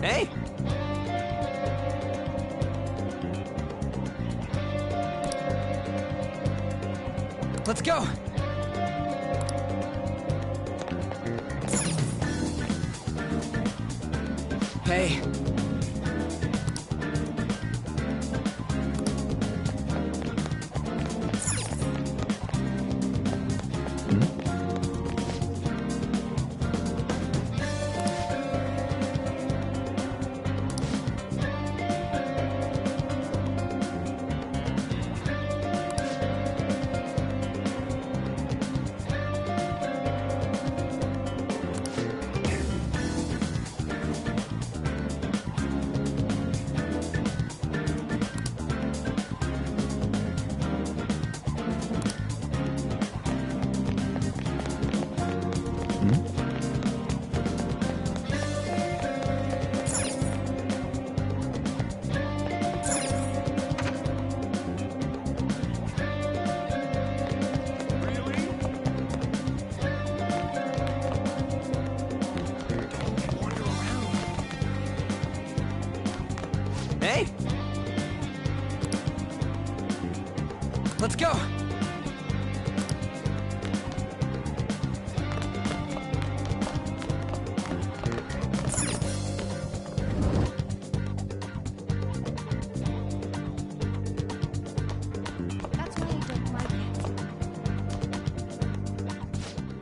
Hey! Let's go! Hey. Hey! Let's go! That's why I don't like it.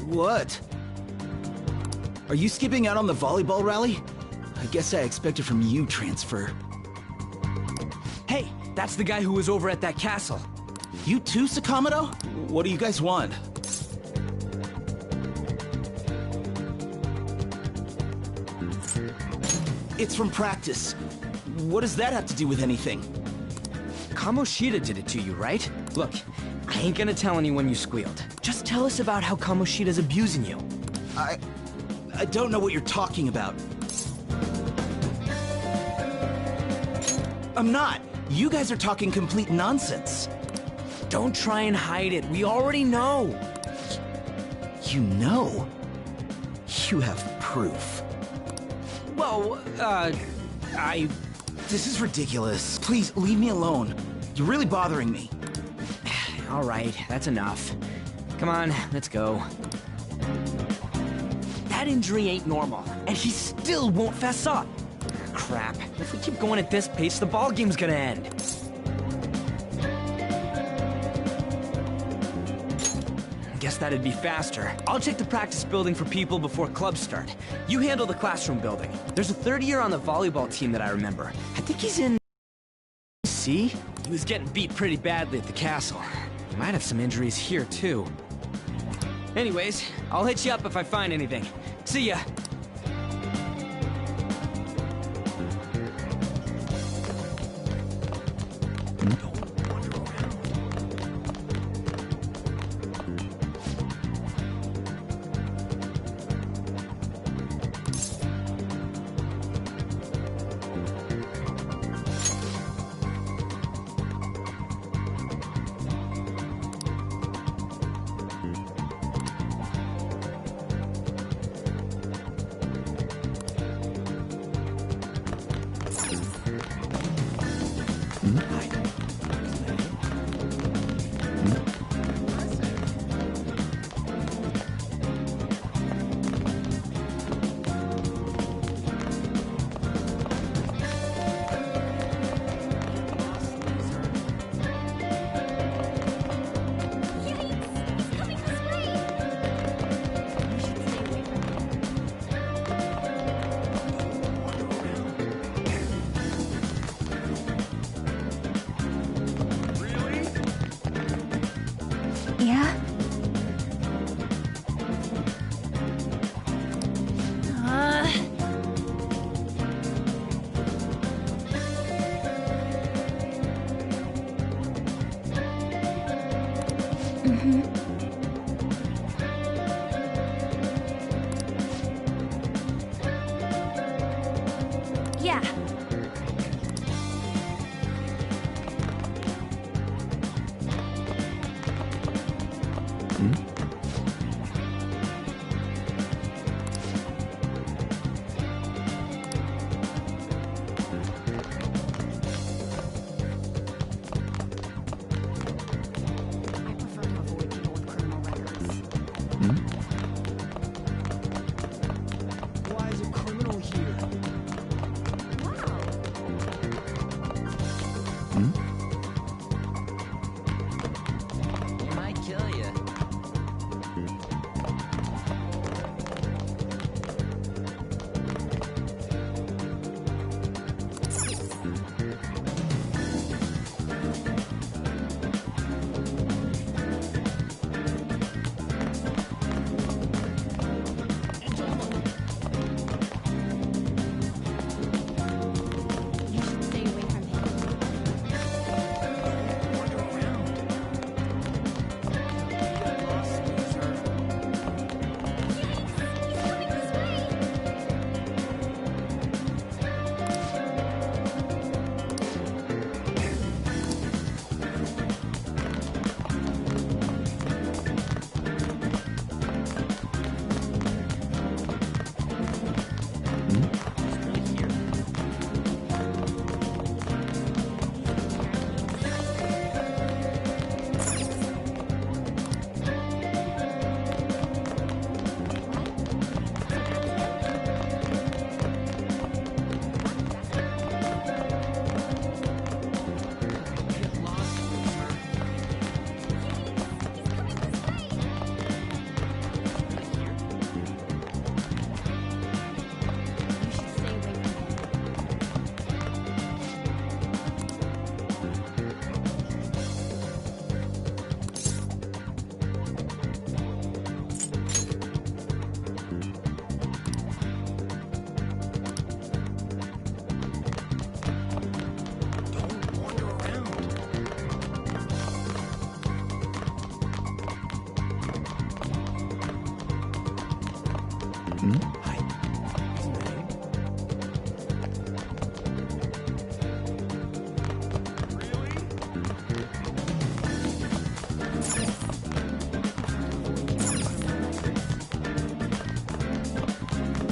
What? Are you skipping out on the volleyball rally? I guess I expected from you, Transfer. Hey, that's the guy who was over at that castle. You too, Sakamoto? What do you guys want? It's from practice. What does that have to do with anything? Kamoshida did it to you, right? Look, I ain't gonna tell anyone you squealed. Just tell us about how Kamoshida's abusing you. I don't know what you're talking about. I'm not. You guys are talking complete nonsense. Don't try and hide it. We already know. You know? You have proof. Well, This is ridiculous. Please, leave me alone. You're really bothering me. All right, that's enough. Come on, let's go. That injury ain't normal, and he still won't fess up. Crap. If we keep going at this pace, the ball game's gonna end. Guess that'd be faster. I'll check the practice building for people before clubs start. You handle the classroom building. There's a third year on the volleyball team that I remember. I think he's in... C? He was getting beat pretty badly at the castle. He might have some injuries here, too. Anyways, I'll hit you up if I find anything. See ya! Yeah? Yeah. Hi. Isn't that him?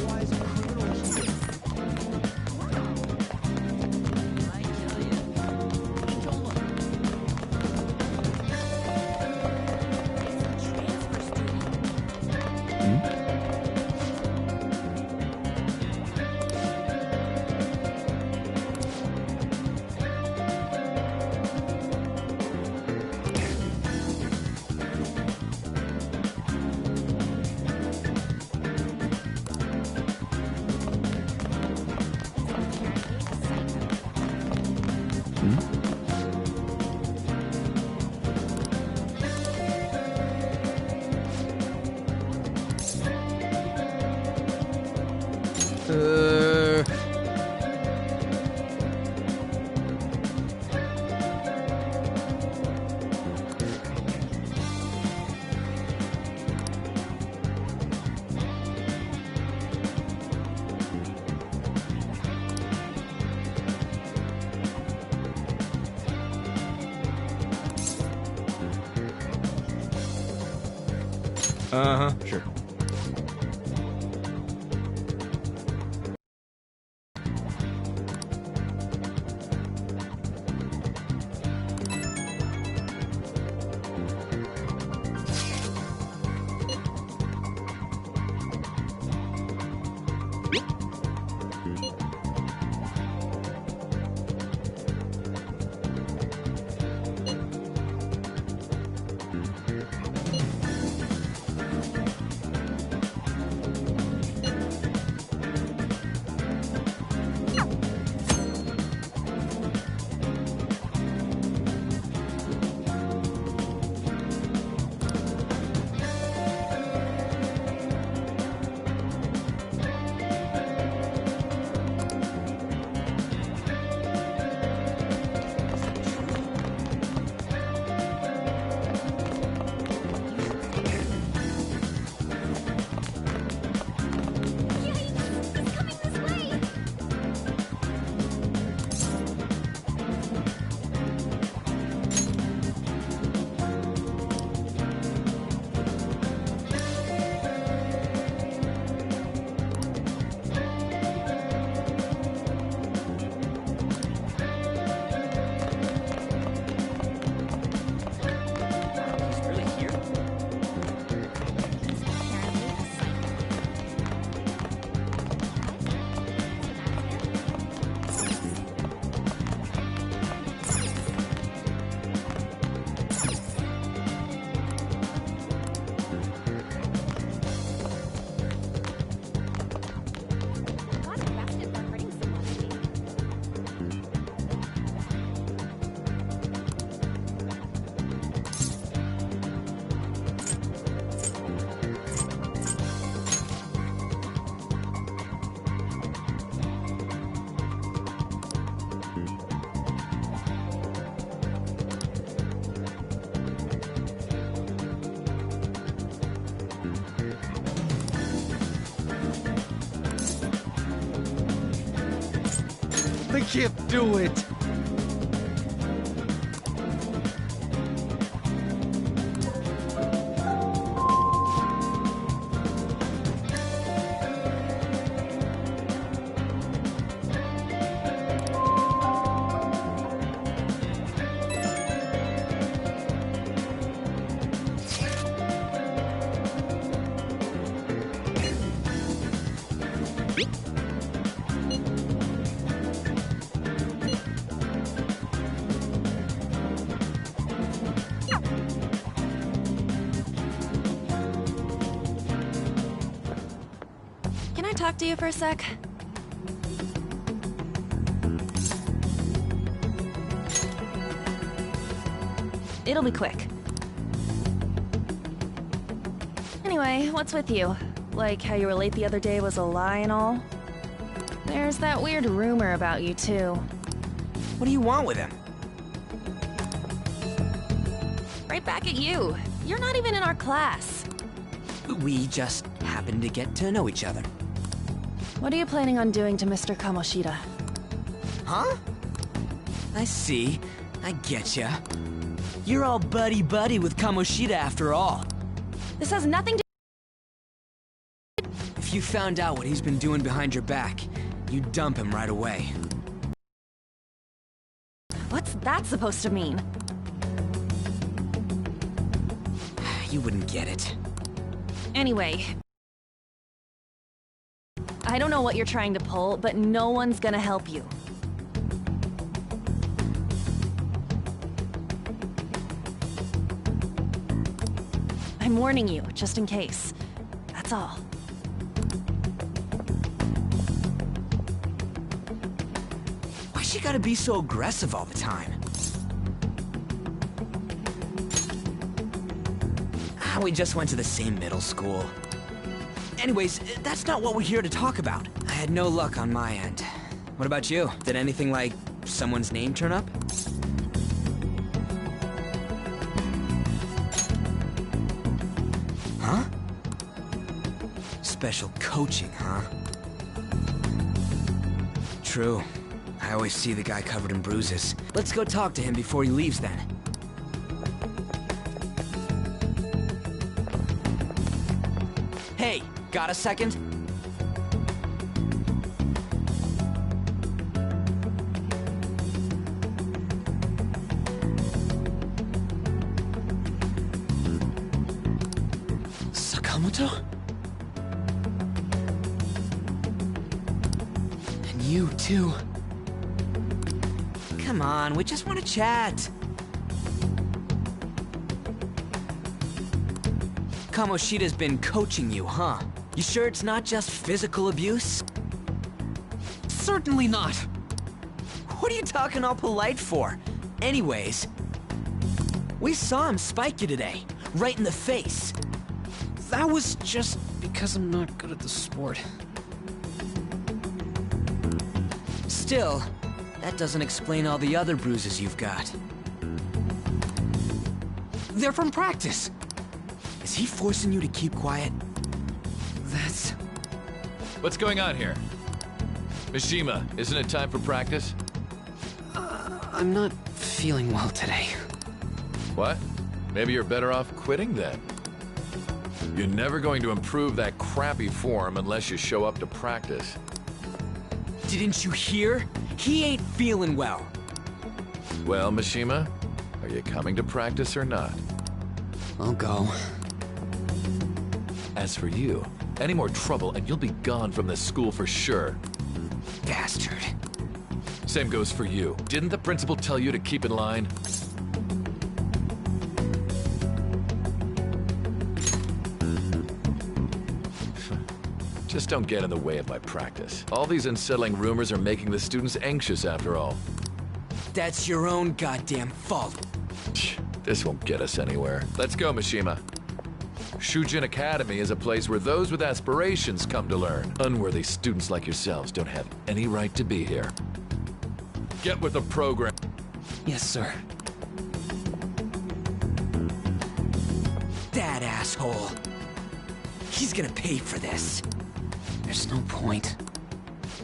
Why is a criminal here? I kill you. Control him. Transfer student. Uh-huh, sure. I can't do it! Can I talk to you for a sec? It'll be quick. Anyway, what's with you? Like how you were late the other day was a lie and all? There's that weird rumor about you, too. What do you want with him? Right back at you. You're not even in our class. We just happened to get to know each other. What are you planning on doing to Mr. Kamoshida? Huh? I see. I getcha. You're all buddy-buddy with Kamoshida after all. This has nothing to... If you found out what he's been doing behind your back, you'd dump him right away. What's that supposed to mean? You wouldn't get it. Anyway... I don't know what you're trying to pull, but no one's gonna help you. I'm warning you, just in case. That's all. Why's she gotta be so aggressive all the time? We just went to the same middle school. Anyways, that's not what we're here to talk about. I had no luck on my end. What about you? Did anything like someone's name turn up? Huh? Special coaching, huh? True. I always see the guy covered in bruises. Let's go talk to him before he leaves then. Hey, got a second? Sakamoto? And you too. Come on, we just want to chat. Kamoshida's been coaching you, huh? You sure it's not just physical abuse? Certainly not. What are you talking all polite for? Anyways, we saw him spike you today, right in the face. That was just because I'm not good at the sport. Still, that doesn't explain all the other bruises you've got. They're from practice. Is he forcing you to keep quiet? That's... What's going on here? Mishima, isn't it time for practice? I'm not feeling well today. What? Maybe you're better off quitting then. You're never going to improve that crappy form unless you show up to practice. Didn't you hear? He ain't feeling well. Well, Mishima, are you coming to practice or not? I'll go. As for you, any more trouble and you'll be gone from this school for sure. Bastard. Same goes for you. Didn't the principal tell you to keep in line? Just don't get in the way of my practice. All these unsettling rumors are making the students anxious after all. That's your own goddamn fault. This won't get us anywhere. Let's go, Mishima. Shujin Academy is a place where those with aspirations come to learn. Unworthy students like yourselves don't have any right to be here. Get with the program. Yes, sir. That asshole. He's gonna pay for this. There's no point.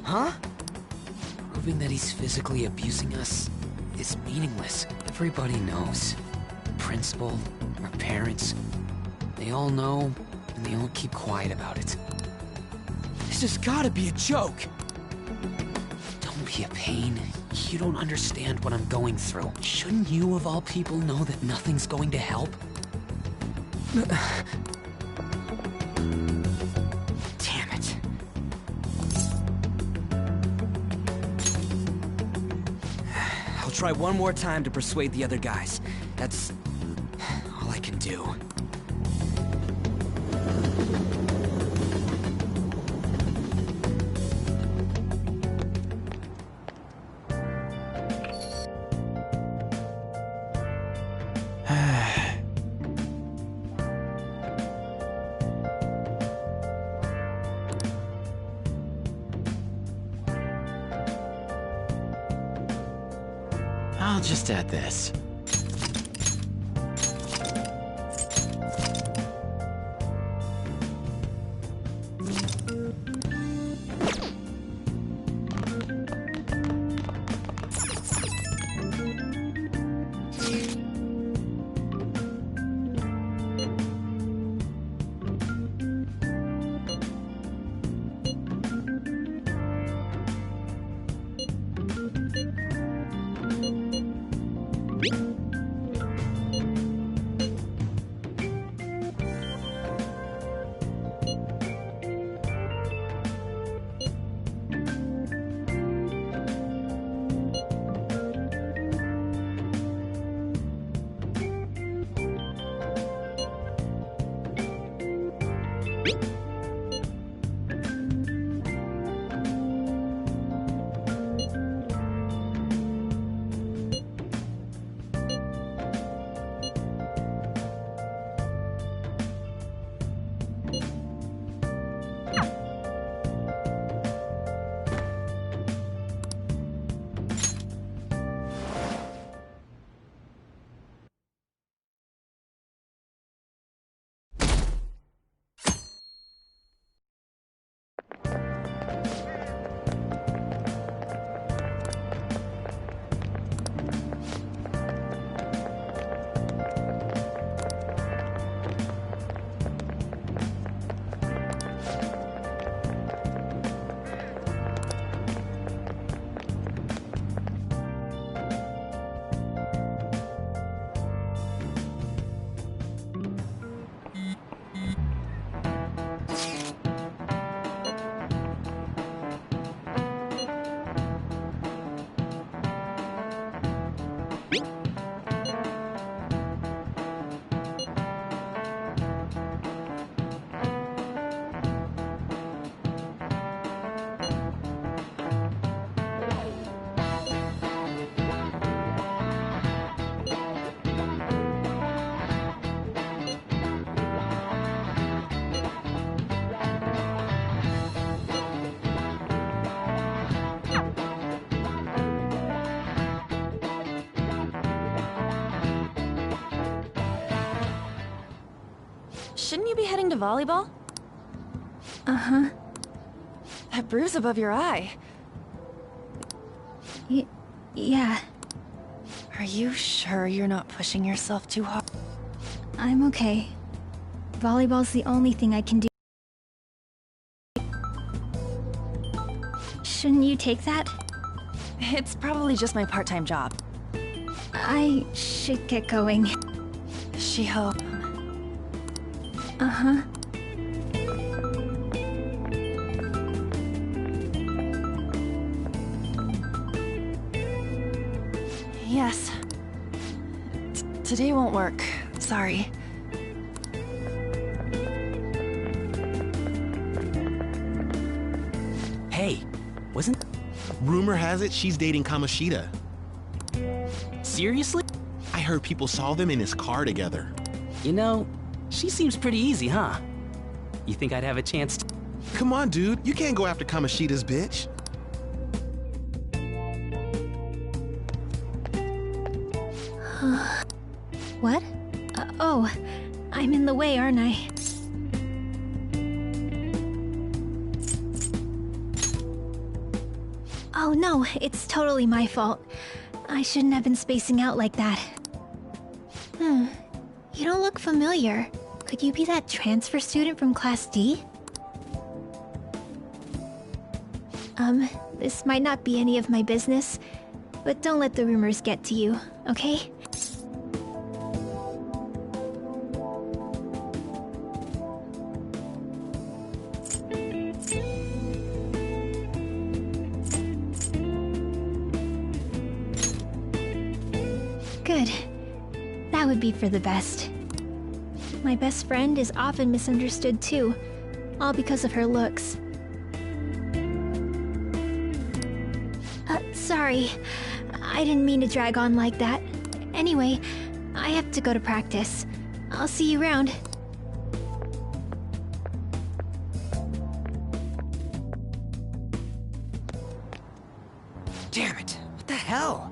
Huh? Proving that he's physically abusing us is meaningless. Everybody knows. The principal, our parents, they all know, and they all keep quiet about it. This has gotta be a joke. Don't be a pain. You don't understand what I'm going through. Shouldn't you, of all people, know that nothing's going to help? Damn it. I'll try one more time to persuade the other guys. That's all I can do. I'll just add this. Shouldn't you be heading to volleyball? Uh-huh. That bruise above your eye. Yeah. Are you sure you're not pushing yourself too hard? I'm okay. Volleyball's the only thing I can do. Shouldn't you take that? It's probably just my part-time job. I should get going. She-ho. Uh-huh. Yes. Today won't work. Sorry. Hey, wasn't... Rumor has it she's dating Kamoshida. Seriously? I heard people saw them in his car together. You know, she seems pretty easy, huh? You think I'd have a chance to... Come on, dude. You can't go after Kamoshida's bitch. What? Oh, I'm in the way, aren't I? Oh no, it's totally my fault. I shouldn't have been spacing out like that. You don't look familiar. Could you be that transfer student from Class D? This might not be any of my business, but don't let the rumors get to you, okay? Good. That would be for the best. My best friend is often misunderstood too, all because of her looks. Sorry. I didn't mean to drag on like that. Anyway, I have to go to practice. I'll see you around. Damn it! What the hell?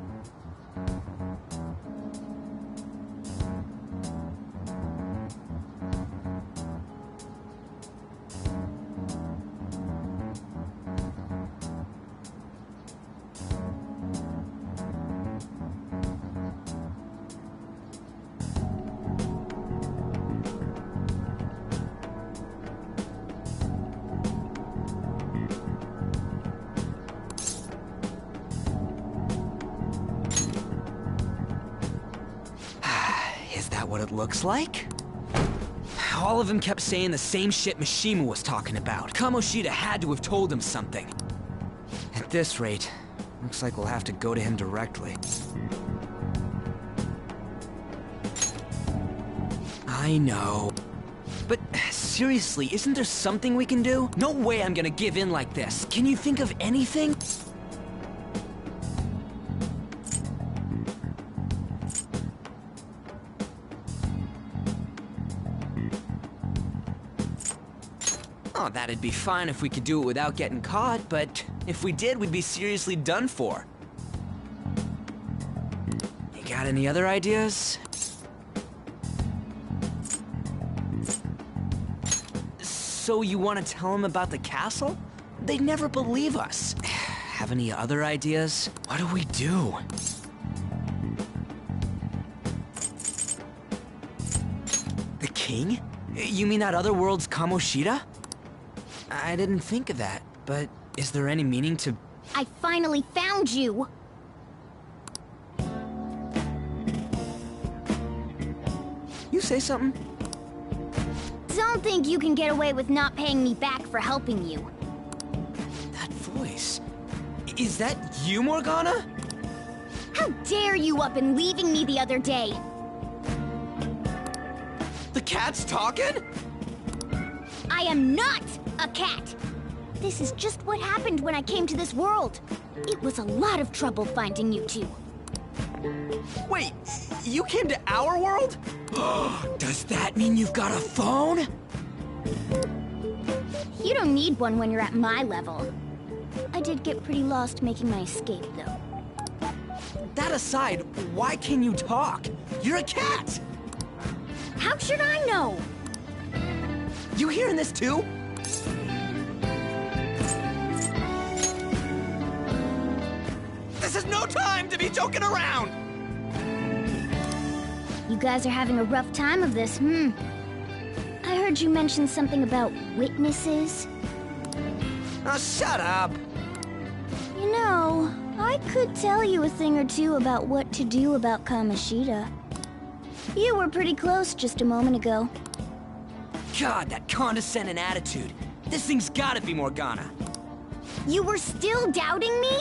What it looks like? All of them kept saying the same shit Mishima was talking about. Kamoshida had to have told him something. At this rate, looks like we'll have to go to him directly. I know. But seriously, isn't there something we can do? No way I'm gonna give in like this. Can you think of anything? Oh, that'd be fine if we could do it without getting caught, but if we did, we'd be seriously done for. You got any other ideas? So you want to tell them about the castle? They'd never believe us. Have any other ideas? What do we do? The king? You mean that other world's Kamoshida? I didn't think of that, but is there any meaning to... I finally found you! You say something? Don't think you can get away with not paying me back for helping you. That voice... Is that you, Morgana? How dare you up and leaving me the other day? The cat's talking? I am not a cat! This is just what happened when I came to this world. It was a lot of trouble finding you two. Wait, you came to our world? Does that mean you've got a phone? You don't need one when you're at my level. I did get pretty lost making my escape, though. That aside, why can you talk? You're a cat! How should I know? You hearing this too? This is no time to be joking around! You guys are having a rough time of this, I heard you mention something about witnesses. Oh, shut up! You know, I could tell you a thing or two about what to do about Kamoshida. You were pretty close just a moment ago. God, that condescending attitude. This thing's gotta be Morgana. You were still doubting me?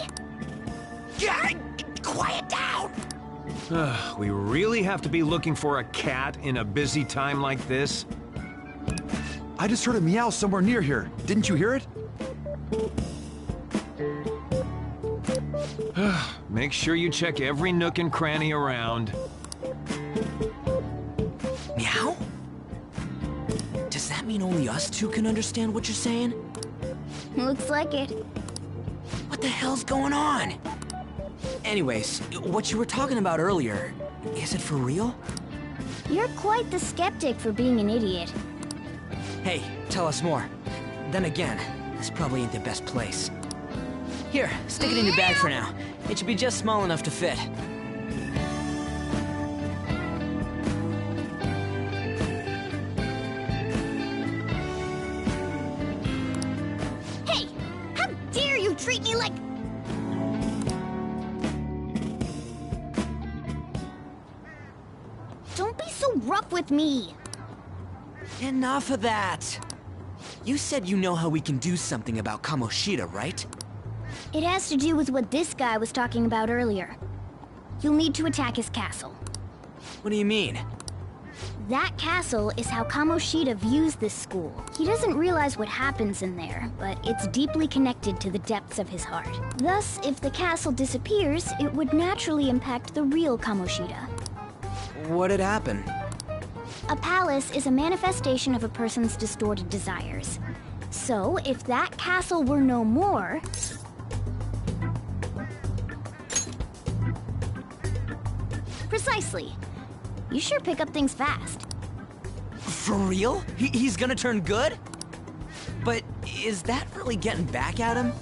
God, quiet down! We really have to be looking for a cat in a busy time like this? I just heard a meow somewhere near here. Didn't you hear it? Make sure you check every nook and cranny around. Meow? Does that mean only us two can understand what you're saying? Looks like it. What the hell's going on? Anyways, what you were talking about earlier, is it for real? You're quite the skeptic for being an idiot. Hey, tell us more. Then again, this probably ain't the best place. Here, stick it in your bag for now. It should be just small enough to fit. Hey! How dare you treat me like... Don't be so rough with me! Enough of that! You said you know how we can do something about Kamoshida, right? It has to do with what this guy was talking about earlier. You'll need to attack his castle. What do you mean? That castle is how Kamoshida views this school. He doesn't realize what happens in there, but it's deeply connected to the depths of his heart. Thus, if the castle disappears, it would naturally impact the real Kamoshida. What'd happen? A palace is a manifestation of a person's distorted desires. So, if that castle were no more... Precisely. You sure pick up things fast. For real? He's gonna turn good? But is that really getting back at him?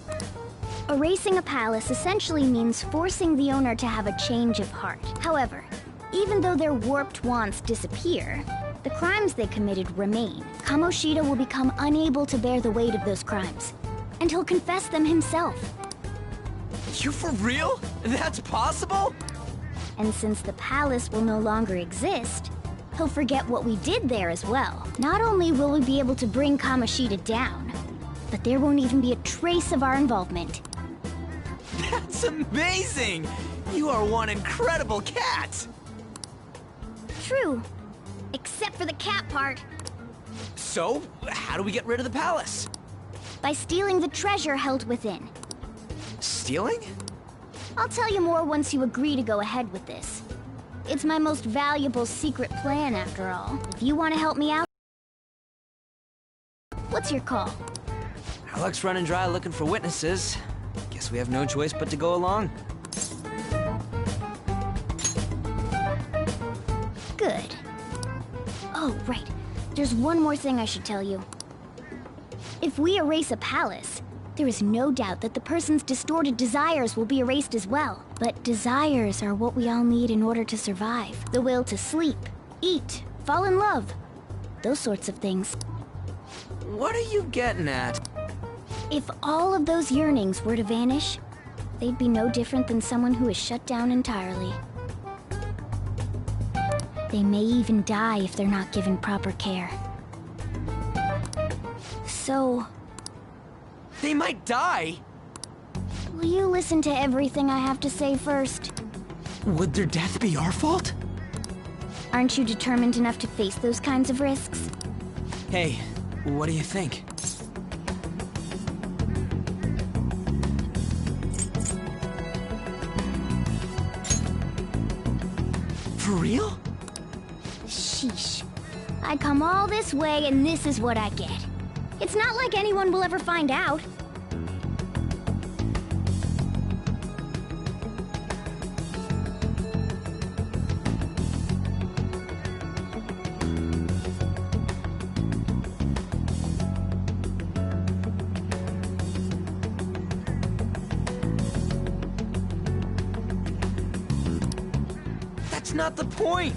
Erasing a palace essentially means forcing the owner to have a change of heart. However, even though their warped wants disappear, the crimes they committed remain. Kamoshida will become unable to bear the weight of those crimes, and he'll confess them himself. You for real? That's possible? And since the palace will no longer exist, he'll forget what we did there as well. Not only will we be able to bring Kamoshida down, but there won't even be a trace of our involvement. That's amazing! You are one incredible cat! True. Except for the cat part. So, how do we get rid of the palace? By stealing the treasure held within. Stealing? I'll tell you more once you agree to go ahead with this. It's my most valuable secret plan, after all. If you want to help me out, what's your call? Our luck's running dry looking for witnesses. Guess we have no choice but to go along. Good. Oh, right. There's one more thing I should tell you. If we erase a palace, there is no doubt that the person's distorted desires will be erased as well. But desires are what we all need in order to survive. The will to sleep, eat, fall in love. Those sorts of things. What are you getting at? If all of those yearnings were to vanish, they'd be no different than someone who is shut down entirely. They may even die if they're not given proper care. So... They might die! will you listen to everything I have to say first? Would their death be our fault? Aren't you determined enough to face those kinds of risks? Hey, what do you think? For real? Sheesh. I come all this way and this is what I get. It's not like anyone will ever find out. That's not the point!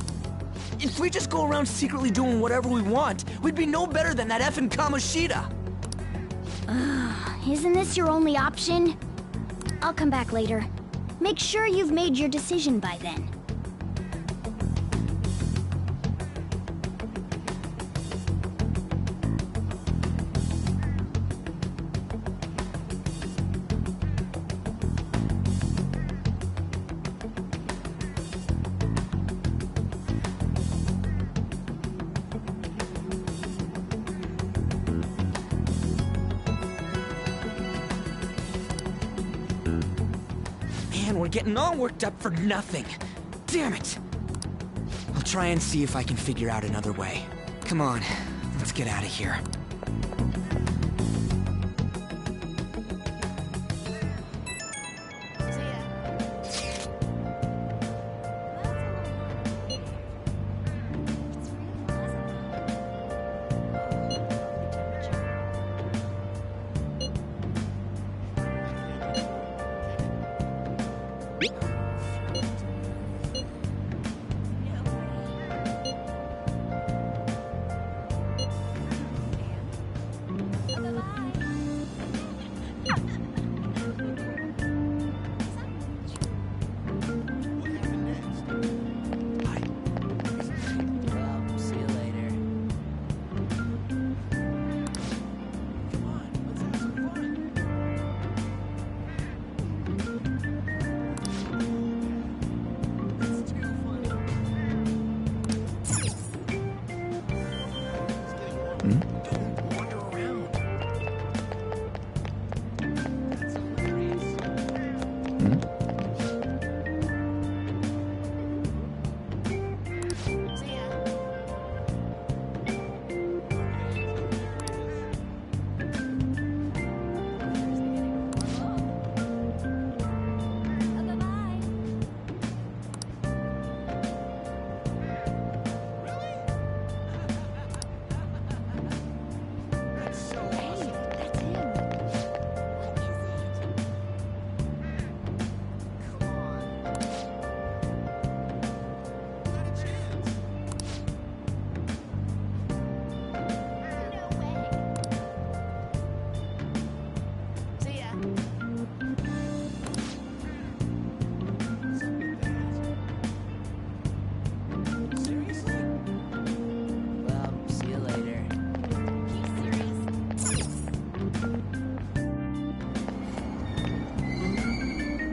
If we just go around secretly doing whatever we want, we'd be no better than that effing Kamoshida! Isn't this your only option? I'll come back later. Make sure you've made your decision by then. Man, we're getting all worked up for nothing. Damn it! I'll try and see if I can figure out another way. Come on, let's get out of here.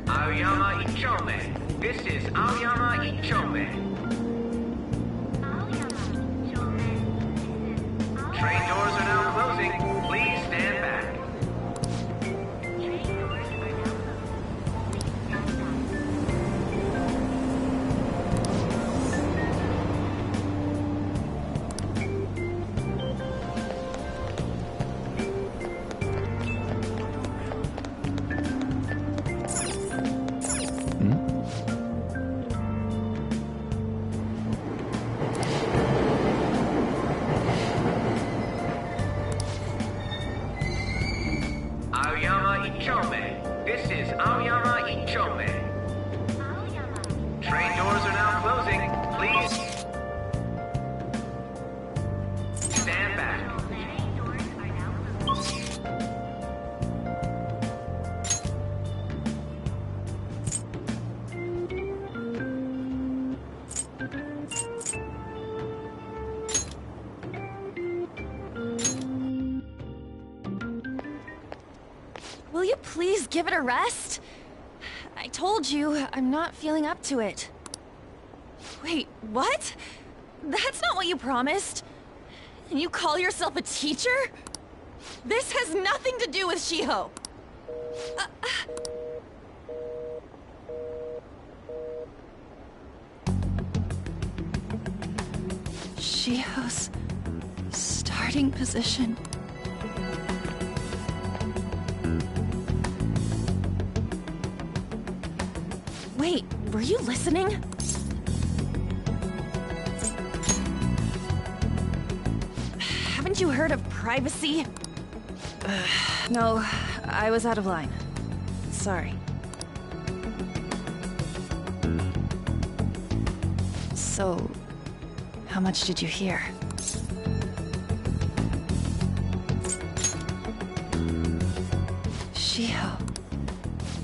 Aoyama Ichome. This is Aoyama Ichome. Train doors Ichome. This is Aoyama Ichome. Train doors are now closing. Please stand back. Will you please give it a rest? I told you, I'm not feeling up to it. Wait, what? That's not what you promised. And you call yourself a teacher? This has nothing to do with Shiho. Shiho's starting position. Wait, were you listening? Haven't you heard of privacy? No, I was out of line. Sorry. So, how much did you hear? Shiho.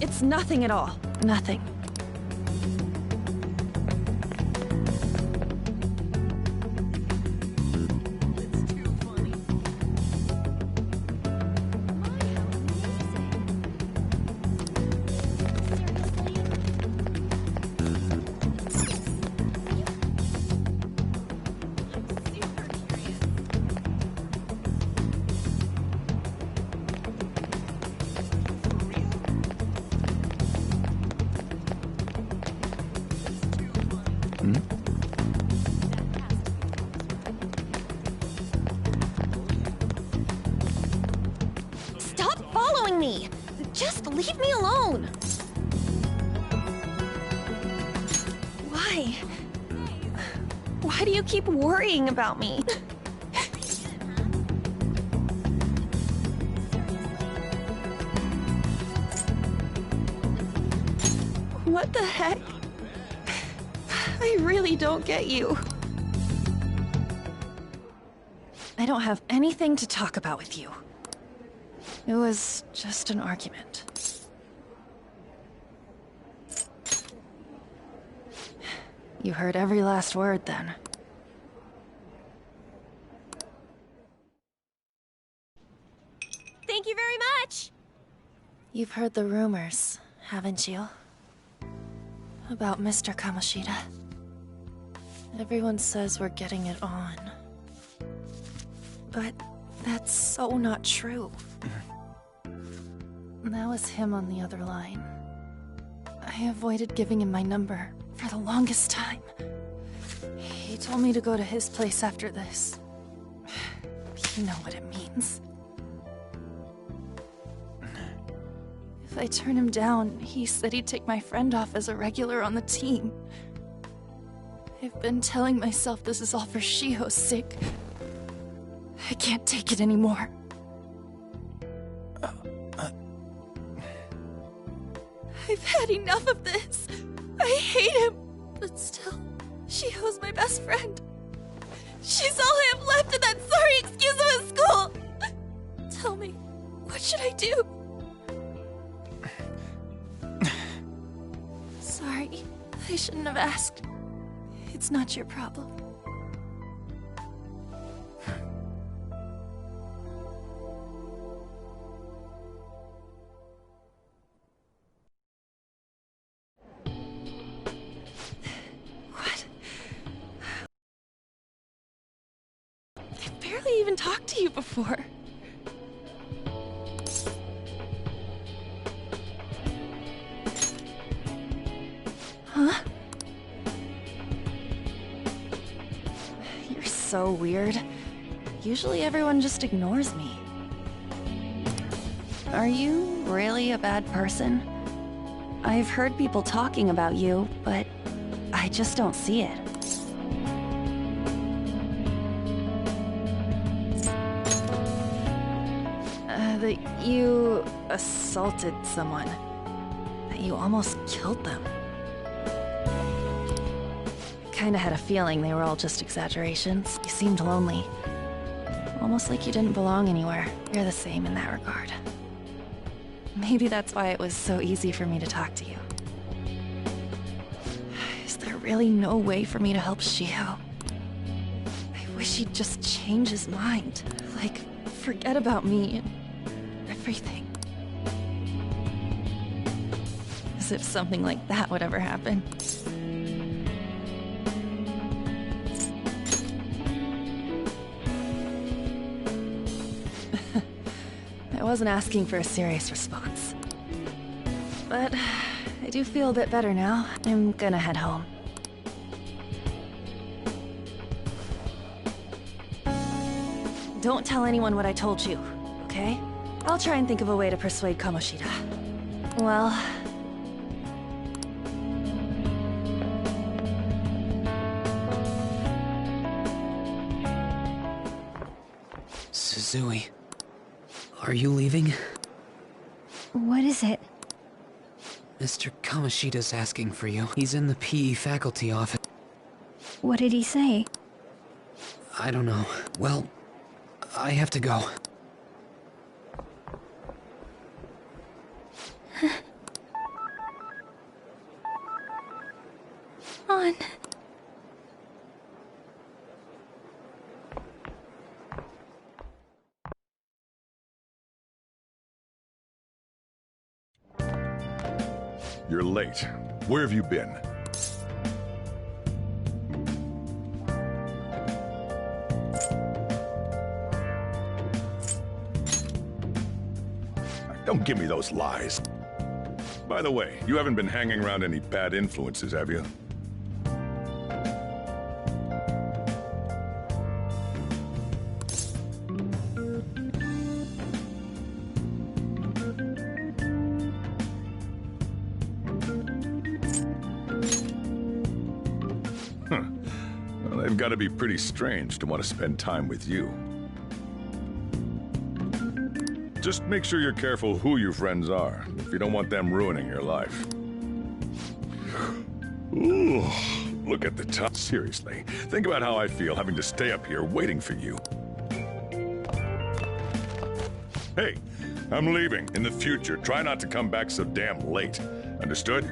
It's nothing at all. Nothing. Stop following me! Just leave me alone! Why? Why do you keep worrying about me? What the heck? I really don't get you. I don't have anything to talk about with you. It was just an argument. You heard every last word then. Thank you very much! You've heard the rumors, haven't you? About Mr. Kamoshida. Everyone says we're getting it on. But that's so not true. That was him on the other line. I avoided giving him my number for the longest time. He told me to go to his place after this. You know what it means. If I turn him down, he said he'd take my friend off as a regular on the team. I've been telling myself this is all for Shiho's sake. I can't take it anymore. I've had enough of this. I hate him. But still, Shiho's my best friend. She's all I have left in that sorry excuse of a school. Tell me, what should I do? Sorry, I shouldn't have asked. It's not your problem. What? I've barely even talked to you before. Huh? You're so weird. Usually everyone just ignores me. Are you really a bad person? I've heard people talking about you, but I just don't see it. that you assaulted someone. That you almost killed them. Kinda had a feeling they were all just exaggerations. You seemed lonely. Almost like you didn't belong anywhere. You're the same in that regard. Maybe that's why it was so easy for me to talk to you. Is there really no way for me to help Shiho? I wish he'd just change his mind. Like, forget about me and everything. As if something like that would ever happen. I wasn't asking for a serious response. But I do feel a bit better now. I'm gonna head home. Don't tell anyone what I told you, okay? I'll try and think of a way to persuade Kamoshida. Well... Suzui, are you leaving? What is it? Mr. Kamoshida's asking for you. He's in the PE faculty office. What did he say? I don't know. Well, I have to go. On. You're late. Where have you been? Don't give me those lies. By the way, you haven't been hanging around any bad influences, have you? Well, they've got to be pretty strange to want to spend time with you. Just make sure you're careful who your friends are, if you don't want them ruining your life. Ooh, look at the time. Seriously, think about how I feel having to stay up here waiting for you. Hey, I'm leaving. In the future, try not to come back so damn late. Understood?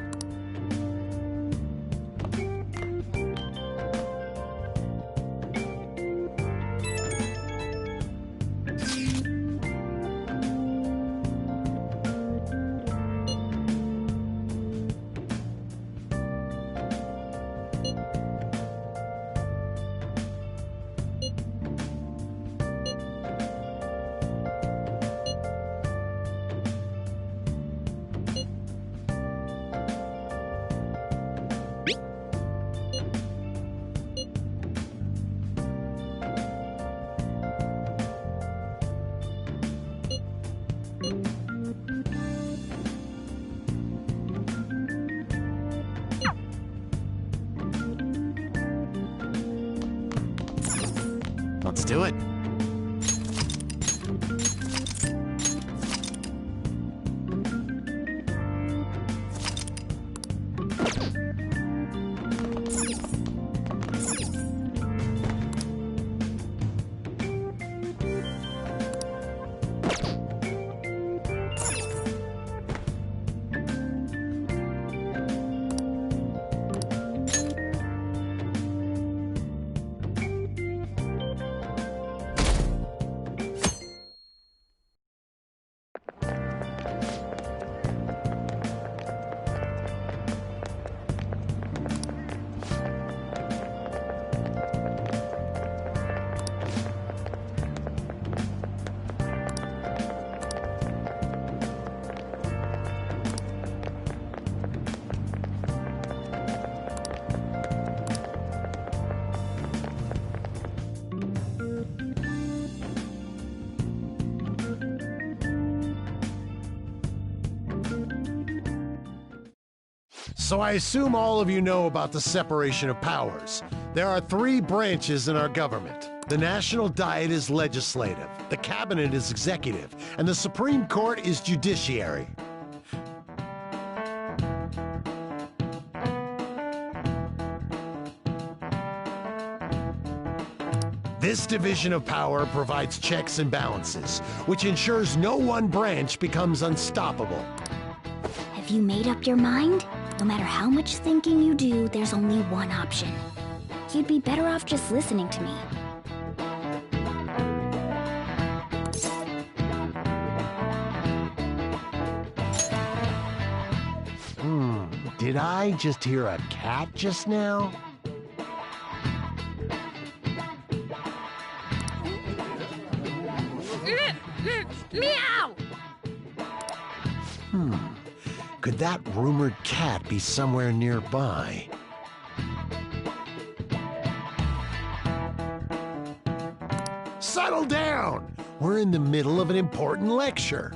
Let's do it. So I assume all of you know about the separation of powers. There are 3 branches in our government. The National Diet is legislative, the Cabinet is executive, and the Supreme Court is judiciary. This division of power provides checks and balances, which ensures no one branch becomes unstoppable. Have you made up your mind? No matter how much thinking you do, there's only one option. You'd be better off just listening to me. Did I just hear a cat just now? Meow! Could that rumored cat be somewhere nearby? Settle down! We're in the middle of an important lecture.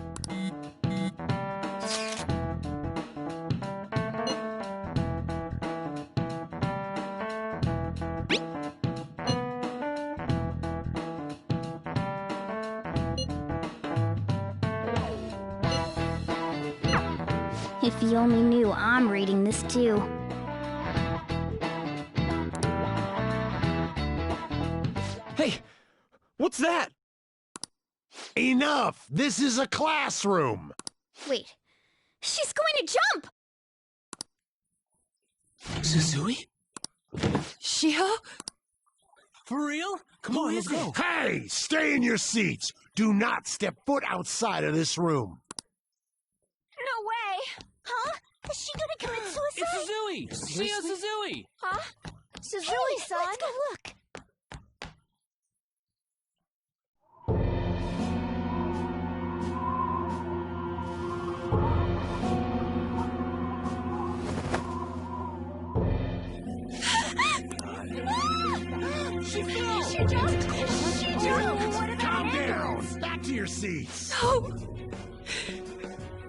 If you only knew I'm reading this too. Hey, what's that? Enough! This is a classroom! Wait, she's going to jump! Suzui? Shiho? For real? Come on, let's go. Hey! Stay in your seats! Do not step foot outside of this room! No way! Huh? Is she gonna commit suicide? It's Suzui! Mia Suzui! Huh? Suzui-san? Let's go look. She fell! She jumped! What about Calm down! Back to your seats! No!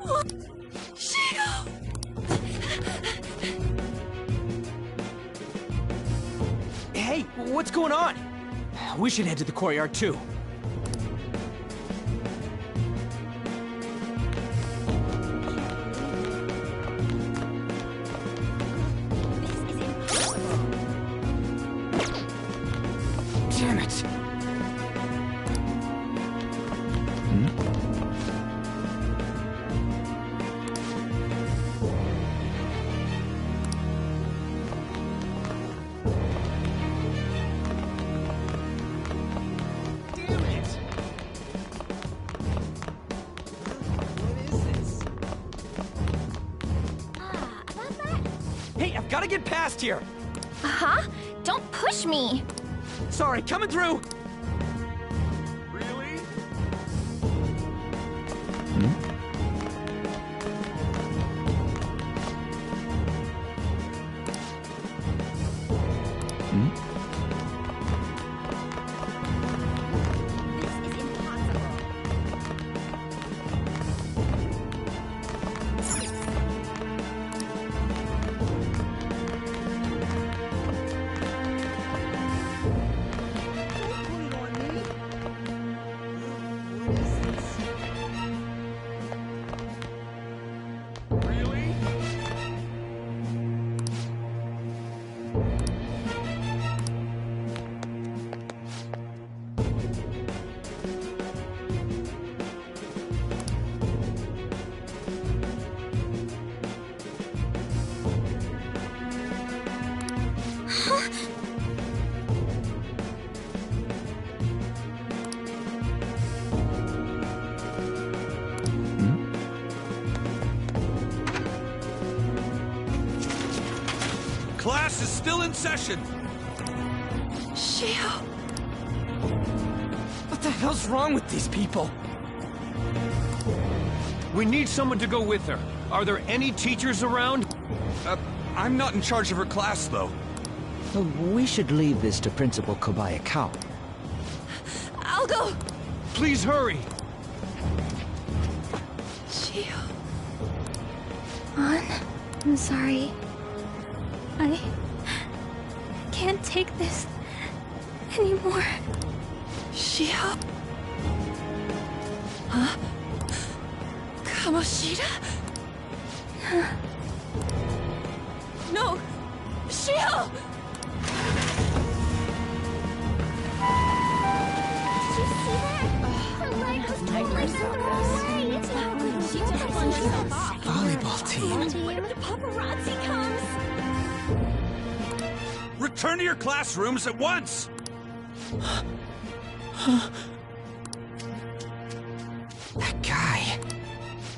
What? Shio! Hey, what's going on? We should head to the courtyard too. Damn it! Hey, I've got to get past here. Huh? Don't push me! Sorry, coming through. Really? Class is still in session. Shio. What the hell's wrong with these people? We need someone to go with her. Are there any teachers around? I'm not in charge of her class, though. We should leave this to Principal Kobayakawa. I'll go! Please hurry! Shio. I'm sorry. I can't take this anymore. Shiho? Huh? Kamoshida? No! Shiho! Did you see that? Her leg was totally so away. It's not good. She just flung herself off. Volleyball team. What if the paparazzi comes? Return to your classrooms at once! That guy.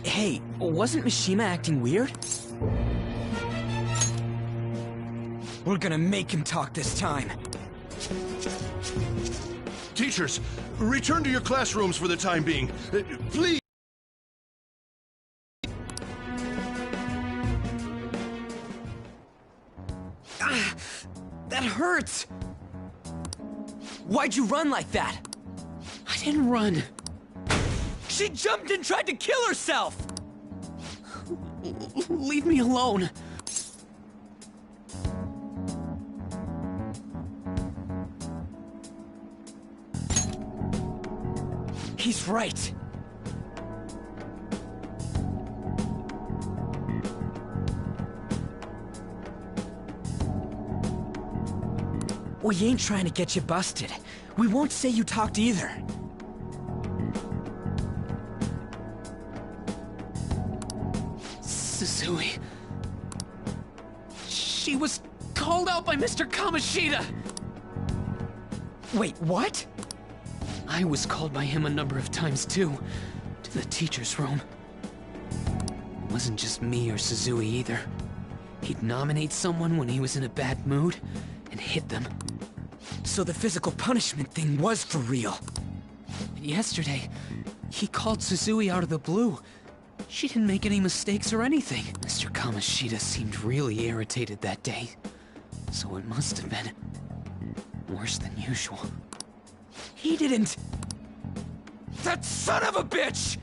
Hey, wasn't Mishima acting weird? We're gonna make him talk this time. Teachers, return to your classrooms for the time being. Please! Ah, that hurts! Why'd you run like that? I didn't run. She jumped and tried to kill herself! Leave me alone. He's right. We ain't trying to get you busted. We won't say you talked either. Suzui. She was called out by Mr. Kamoshida! Wait, what? I was called by him a number of times too, to the teacher's room. It wasn't just me or Suzui either. He'd nominate someone when he was in a bad mood, and hit them. So the physical punishment thing was for real. And yesterday, he called Suzui out of the blue. She didn't make any mistakes or anything. Mr. Kamoshida seemed really irritated that day, so it must have been worse than usual. He didn't... That son of a bitch!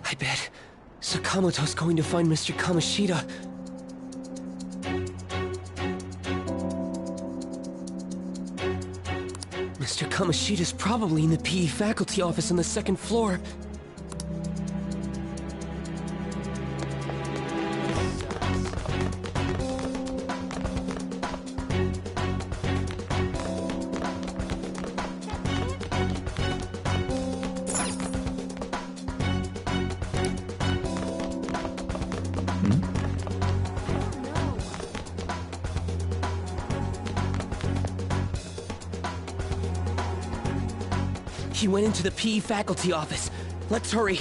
I bet Sakamoto's going to find Mr. Kamoshida. Mr. Kamoshida's probably in the PE faculty office on the second floor. He went into the PE faculty office. Let's hurry.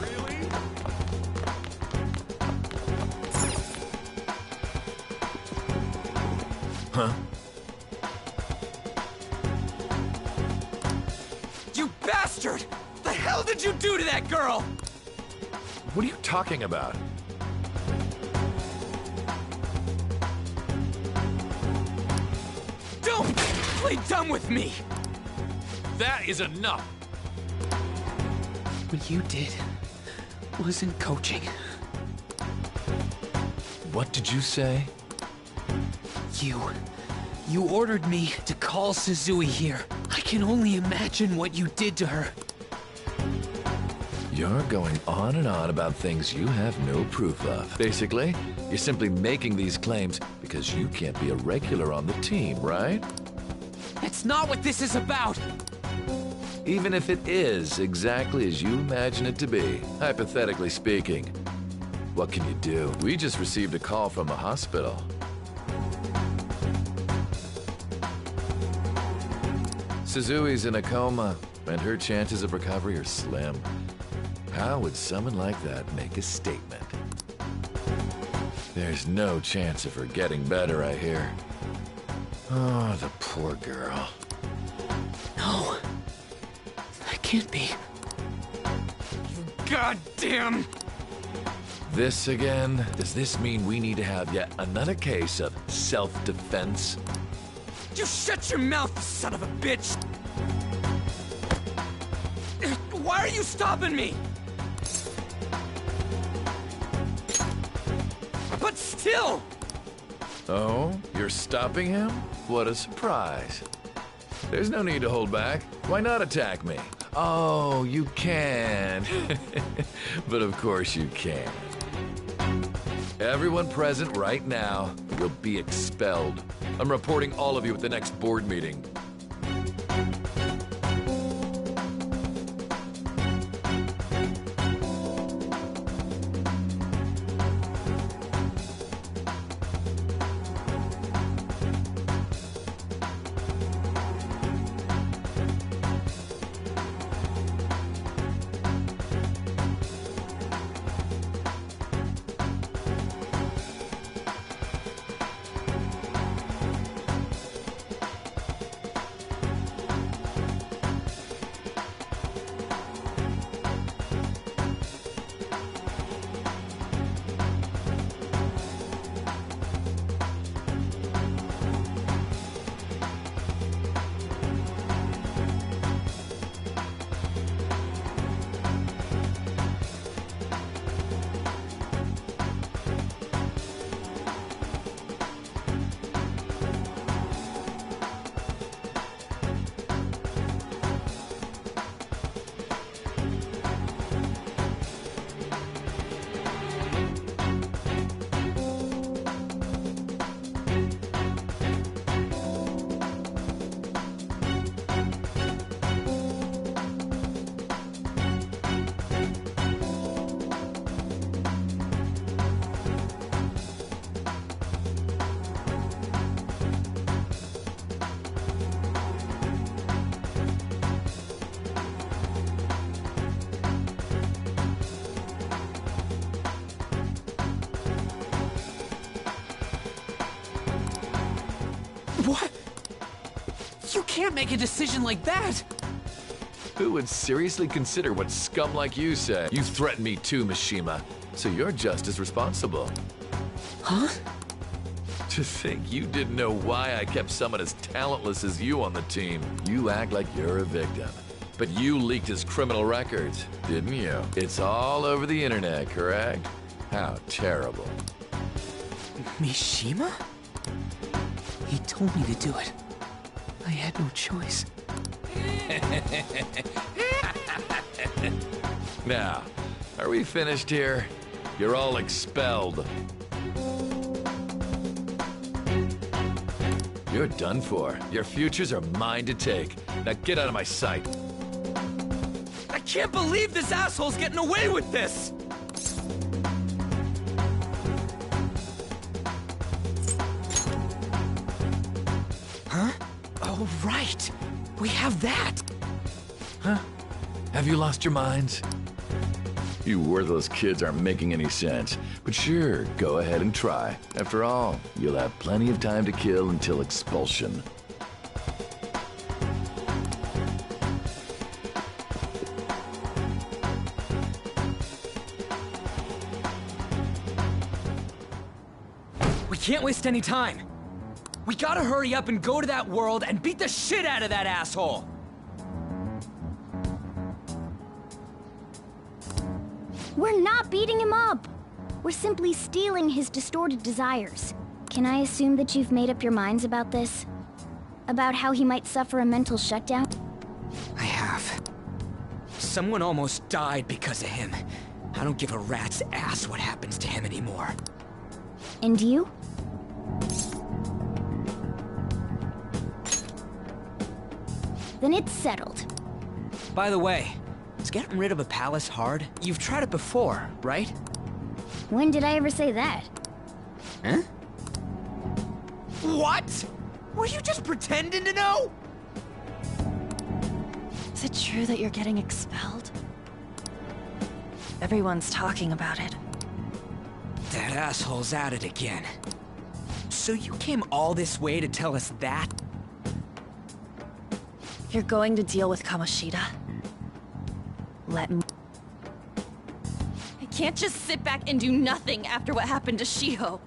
Really? Huh? You bastard! The hell did you do to that girl? What are you talking about? Don't play dumb with me! That is enough! What you did wasn't coaching. What did you say? You ordered me to call Suzui here. I can only imagine what you did to her. You're going on and on about things you have no proof of. Basically, you're simply making these claims because you can't be a regular on the team, right? That's not what this is about! Even if it is exactly as you imagine it to be, hypothetically speaking, what can you do? We just received a call from the hospital. Suzui's in a coma, and her chances of recovery are slim. How would someone like that make a statement? There's no chance of her getting better, I hear. Oh, the poor girl. No. That can't be. Goddamn! This again? Does this mean we need to have yet another case of self-defense? You shut your mouth, son of a bitch! Why are you stopping me? But still! Oh, you're stopping him? What a surprise. There's no need to hold back. Why not attack me? Oh, you can. But of course you can. Everyone present right now will be expelled. I'm reporting all of you at the next board meeting. What? You can't make a decision like that! Who would seriously consider what scum like you say? You threatened me too, Mishima, so you're just as responsible. Huh? To think you didn't know why I kept someone as talentless as you on the team. You act like you're a victim. But you leaked his criminal records, didn't you? It's all over the internet, correct? How terrible. Mishima? He told me to do it. I had no choice. Now, are we finished here? You're all expelled. You're done for. Your futures are mine to take. Now get out of my sight. I can't believe this asshole's getting away with this! Huh? Oh, right. We have that. Huh? Have you lost your minds? You worthless kids aren't making any sense. But sure, go ahead and try. After all, you'll have plenty of time to kill until expulsion. We can't waste any time. We gotta hurry up and go to that world and beat the shit out of that asshole! We're not beating him up! We're simply stealing his distorted desires. Can I assume that you've made up your minds about this? About how he might suffer a mental shutdown? I have. Someone almost died because of him. I don't give a rat's ass what happens to him anymore. And you? Then it's settled. By the way, is getting rid of a palace hard? You've tried it before, right? When did I ever say that? Huh? What? Were you just pretending to know? Is it true that you're getting expelled? Everyone's talking about it. That asshole's at it again. So you came all this way to tell us that? You're going to deal with Kamoshida. Let me... I can't just sit back and do nothing after what happened to Shiho.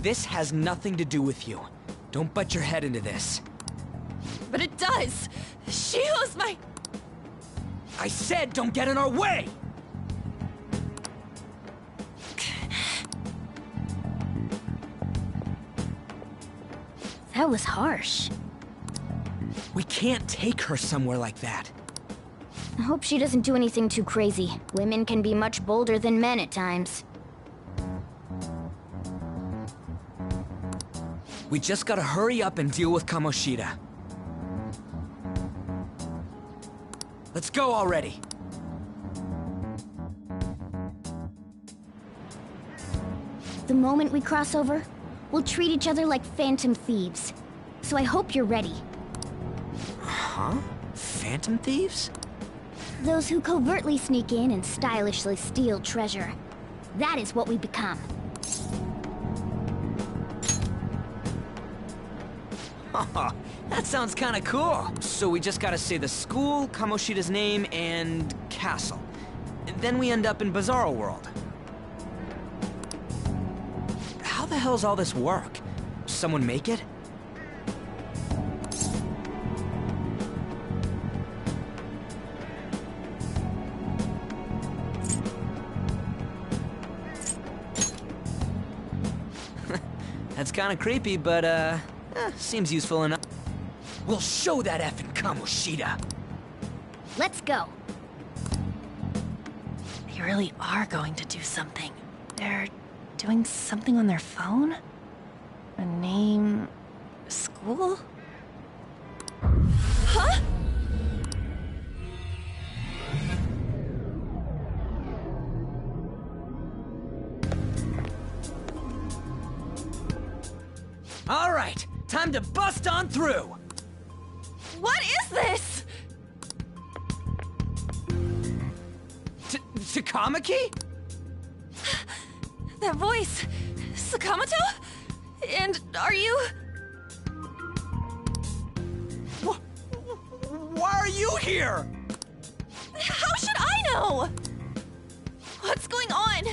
This has nothing to do with you. Don't butt your head into this. But it does! Shiho's my... I said don't get in our way! That was harsh. We can't take her somewhere like that. I hope she doesn't do anything too crazy. Women can be much bolder than men at times. We just gotta hurry up and deal with Kamoshida. Let's go already. The moment we cross over, we'll treat each other like phantom thieves. So I hope you're ready. Huh? Phantom thieves? Those who covertly sneak in and stylishly steal treasure. That is what we become. That sounds kinda cool. So we just gotta say the school, Kamoshida's name, and castle. Then we end up in Bizarro World. How the hell's all this work? Someone make it? That's kinda creepy, but seems useful enough. We'll show that effing Kamoshida! Let's go. They really are going to do something. They're doing something on their phone? A name... school? Huh? All right, time to bust on through! What is this? Takamaki? That voice... Sakamoto? And are you... Why are you here? How should I know? What's going on?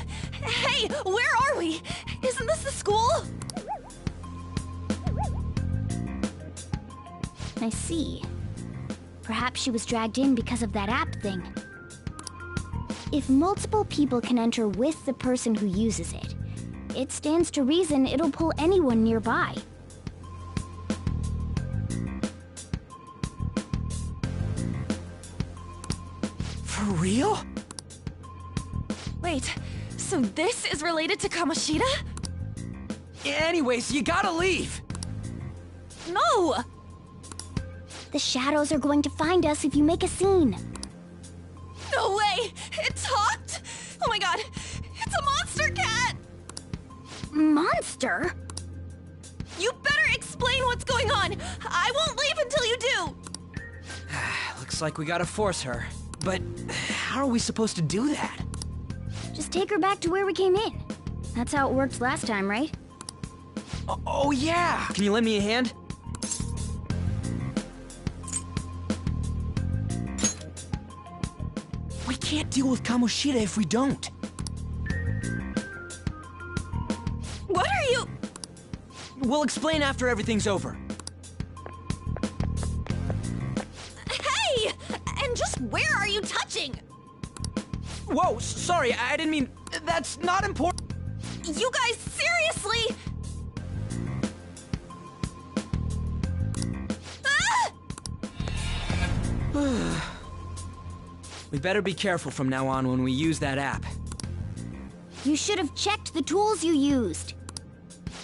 Hey, where are we? Isn't this the school? I see. Perhaps she was dragged in because of that app thing. If multiple people can enter with the person who uses it, it stands to reason it'll pull anyone nearby. For real? Wait, so this is related to Kamoshida? Anyways, you gotta leave! No! The shadows are going to find us if you make a scene. No way! It talked? Oh my god! It's a monster cat! Monster? You better explain what's going on! I won't leave until you do! Looks like we gotta force her. But how are we supposed to do that? Just take her back to where we came in. That's how it worked last time, right? Oh yeah! Can you lend me a hand? We can't deal with Kamoshida if we don't. What are you... We'll explain after everything's over. Hey! And just where are you touching? Whoa, sorry, I didn't mean... That's not important. You guys, seriously? Ah! We better be careful from now on when we use that app. You should have checked the tools you used.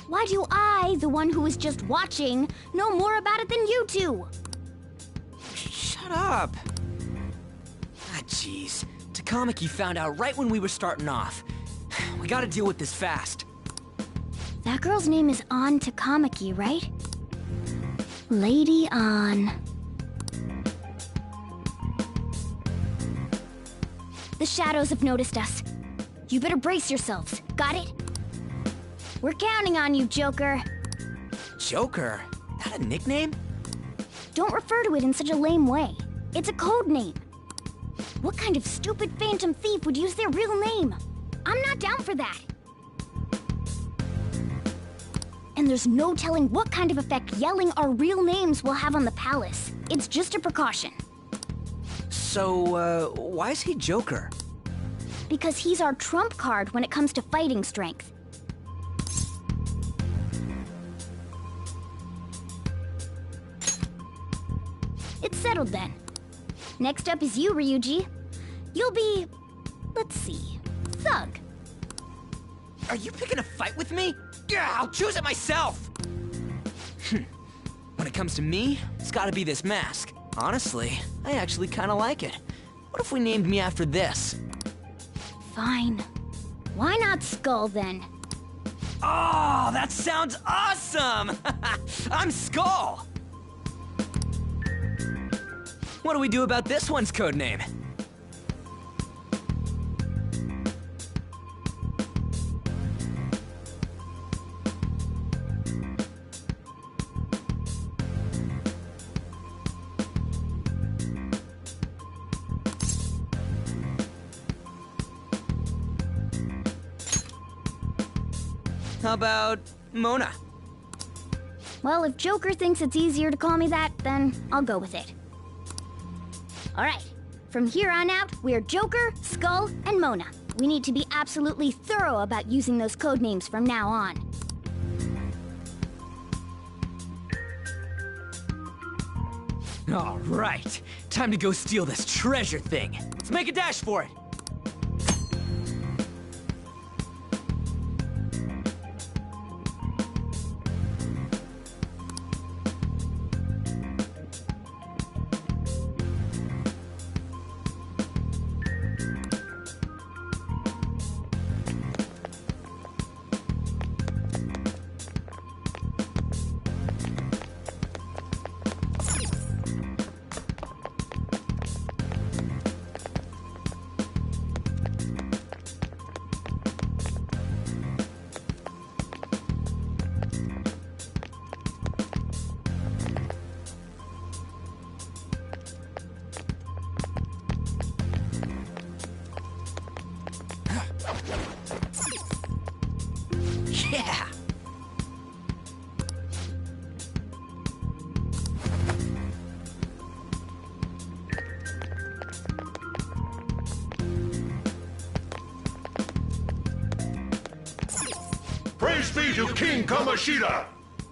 Why do I, the one who was just watching, know more about it than you two? Shut up. Ah, jeez. Takamaki found out right when we were starting off. We gotta deal with this fast. That girl's name is An Takamaki, right? Lady An. The shadows have noticed us. You better brace yourselves. Got it? We're counting on you, Joker. Joker? That a nickname? Don't refer to it in such a lame way. It's a code name. What kind of stupid phantom thief would use their real name? I'm not down for that. And there's no telling what kind of effect yelling our real names will have on the palace. It's just a precaution. So, why is he Joker? Because he's our trump card when it comes to fighting strength. It's settled then. Next up is you, Ryuji. You'll be... let's see... Thug. Are you picking a fight with me? Yeah, I'll choose it myself! When it comes to me, it's gotta be this mask. Honestly, I actually kinda like it. What if we named me after this? Fine. Why not Skull, then? Oh, that sounds awesome! I'm Skull! What do we do about this one's codename? How about Mona? Well, if Joker thinks it's easier to call me that, then I'll go with it. Alright, from here on out, we're Joker, Skull, and Mona. We need to be absolutely thorough about using those codenames from now on. Alright, time to go steal this treasure thing. Let's make a dash for it. Yeah! Praise be to King Kamoshida!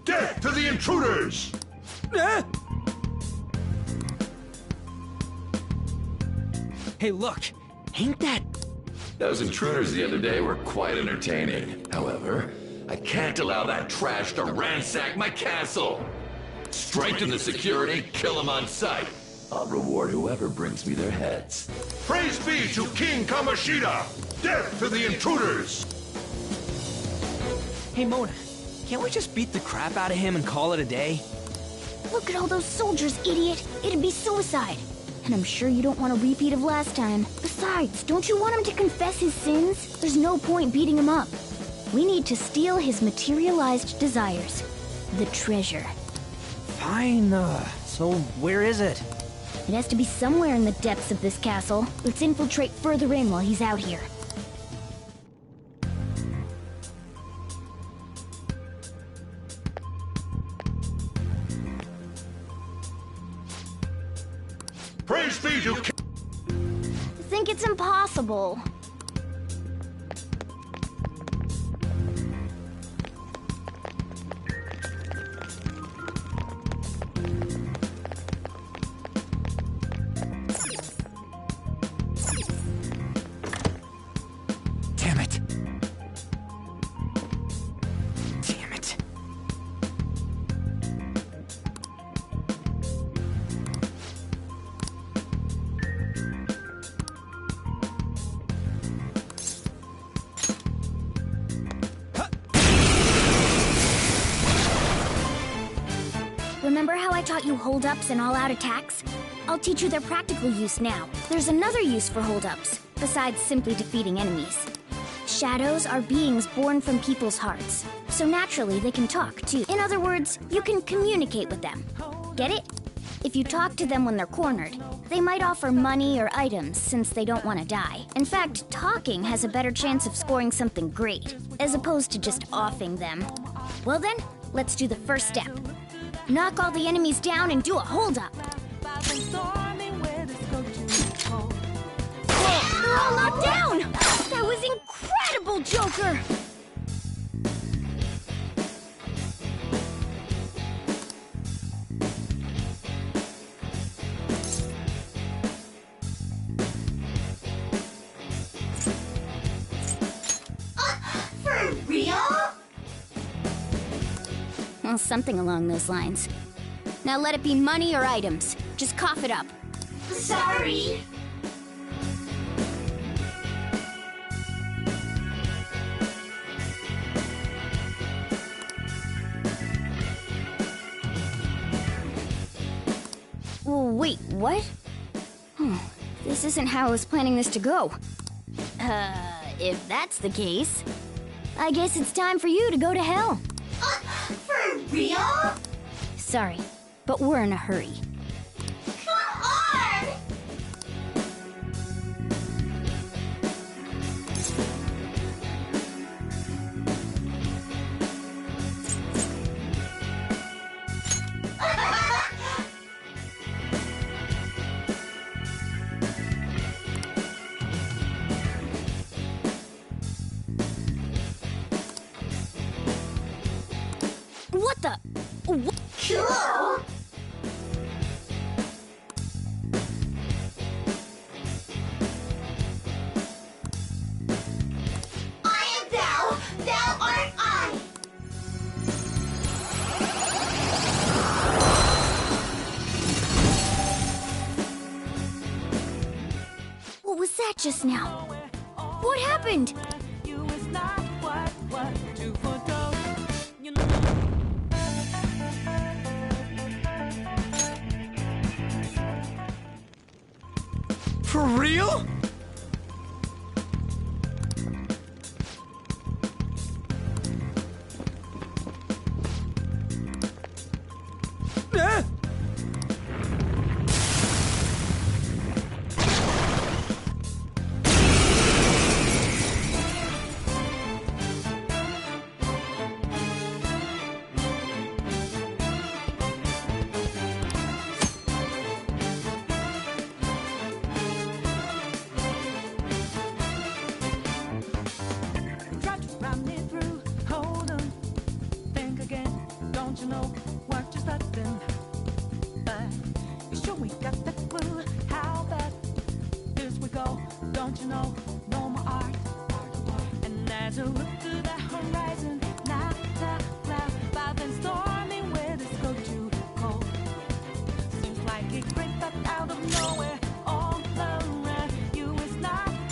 Death to the intruders! Hey, look! Ain't that... Those intruders the other day were quite entertaining. However, I can't allow that trash to ransack my castle! Straighten the security, kill them on sight. I'll reward whoever brings me their heads. Praise be to King Kamoshida! Death to the intruders! Hey, Mona, can't we just beat the crap out of him and call it a day? Look at all those soldiers, idiot! It'd be suicide! And I'm sure you don't want a repeat of last time. Besides, don't you want him to confess his sins? There's no point beating him up. We need to steal his materialized desires. The treasure. Fine, so where is it? It has to be somewhere in the depths of this castle. Let's infiltrate further in while he's out here. Praise be to King... I think it's impossible. Damn it. Damn it. Remember how I taught you hold-ups and all-out attacks? I'll teach you their practical use now. There's another use for hold-ups, besides simply defeating enemies. Shadows are beings born from people's hearts, so naturally they can talk too. In other words, you can communicate with them. Get it? If you talk to them when they're cornered, they might offer money or items since they don't want to die. In fact, talking has a better chance of scoring something great, as opposed to just offing them. Well then, let's do the first step. Knock all the enemies down and do a hold-up. They're all knocked down! That was incredible, Joker! For real? Well, something along those lines. Now let it be money or items. Just cough it up. Sorry. Wait, what? This isn't how I was planning this to go. If that's the case, I guess it's time for you to go to hell. For real? Sorry, but we're in a hurry. Come on! What the? What? Cool! I am thou, thou art I! What was that just now? What happened? For real?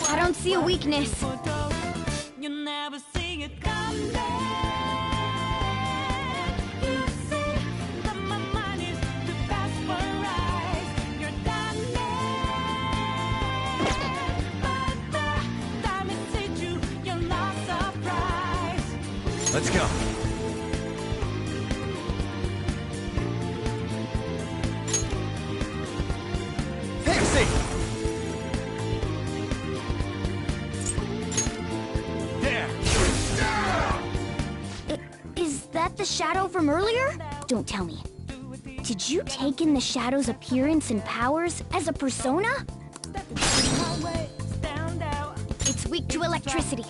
I don't see a weakness. Let's go. Pixie! There! Is that the shadow from earlier? Don't tell me. Did you take in the shadow's appearance and powers as a persona? It's weak to electricity.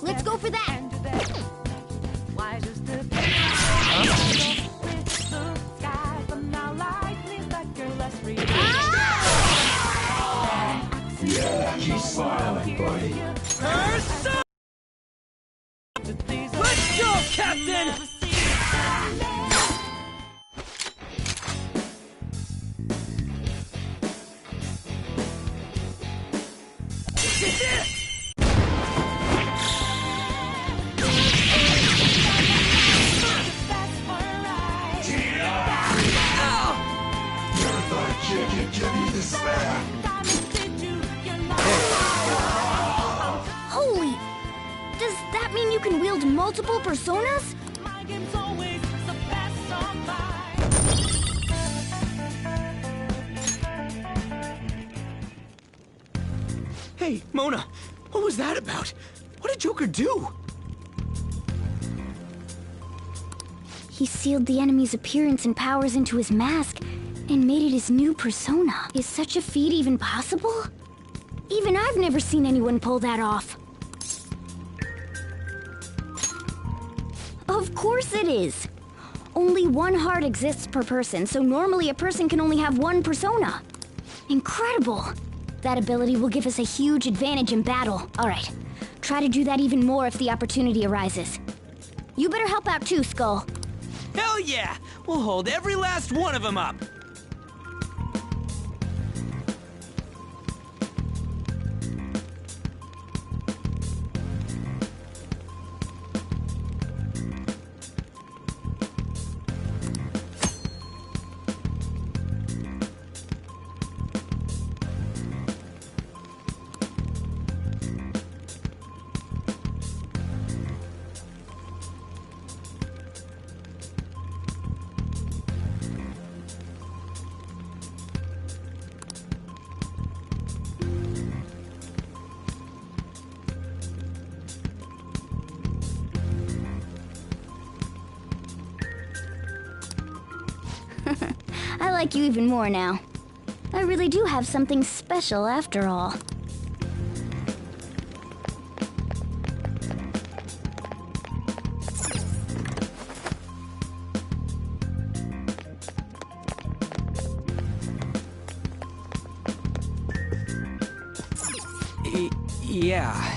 Let's go for that! Yeah, keep smiling, buddy. Let's go, Captain! This is it! Chicken, give me the spare. Holy! Does that mean you can wield multiple personas? Hey, Mona, what was that about? What did Joker do? He sealed the enemy's appearance and powers into his mask and made it his new persona. Is such a feat even possible? Even I've never seen anyone pull that off. Of course it is. Only one heart exists per person, so normally a person can only have one persona. Incredible! That ability will give us a huge advantage in battle. Alright, try to do that even more if the opportunity arises. You better help out too, Skull. Hell yeah! We'll hold every last one of them up! I like you even more now. I really do have something special after all. Yeah.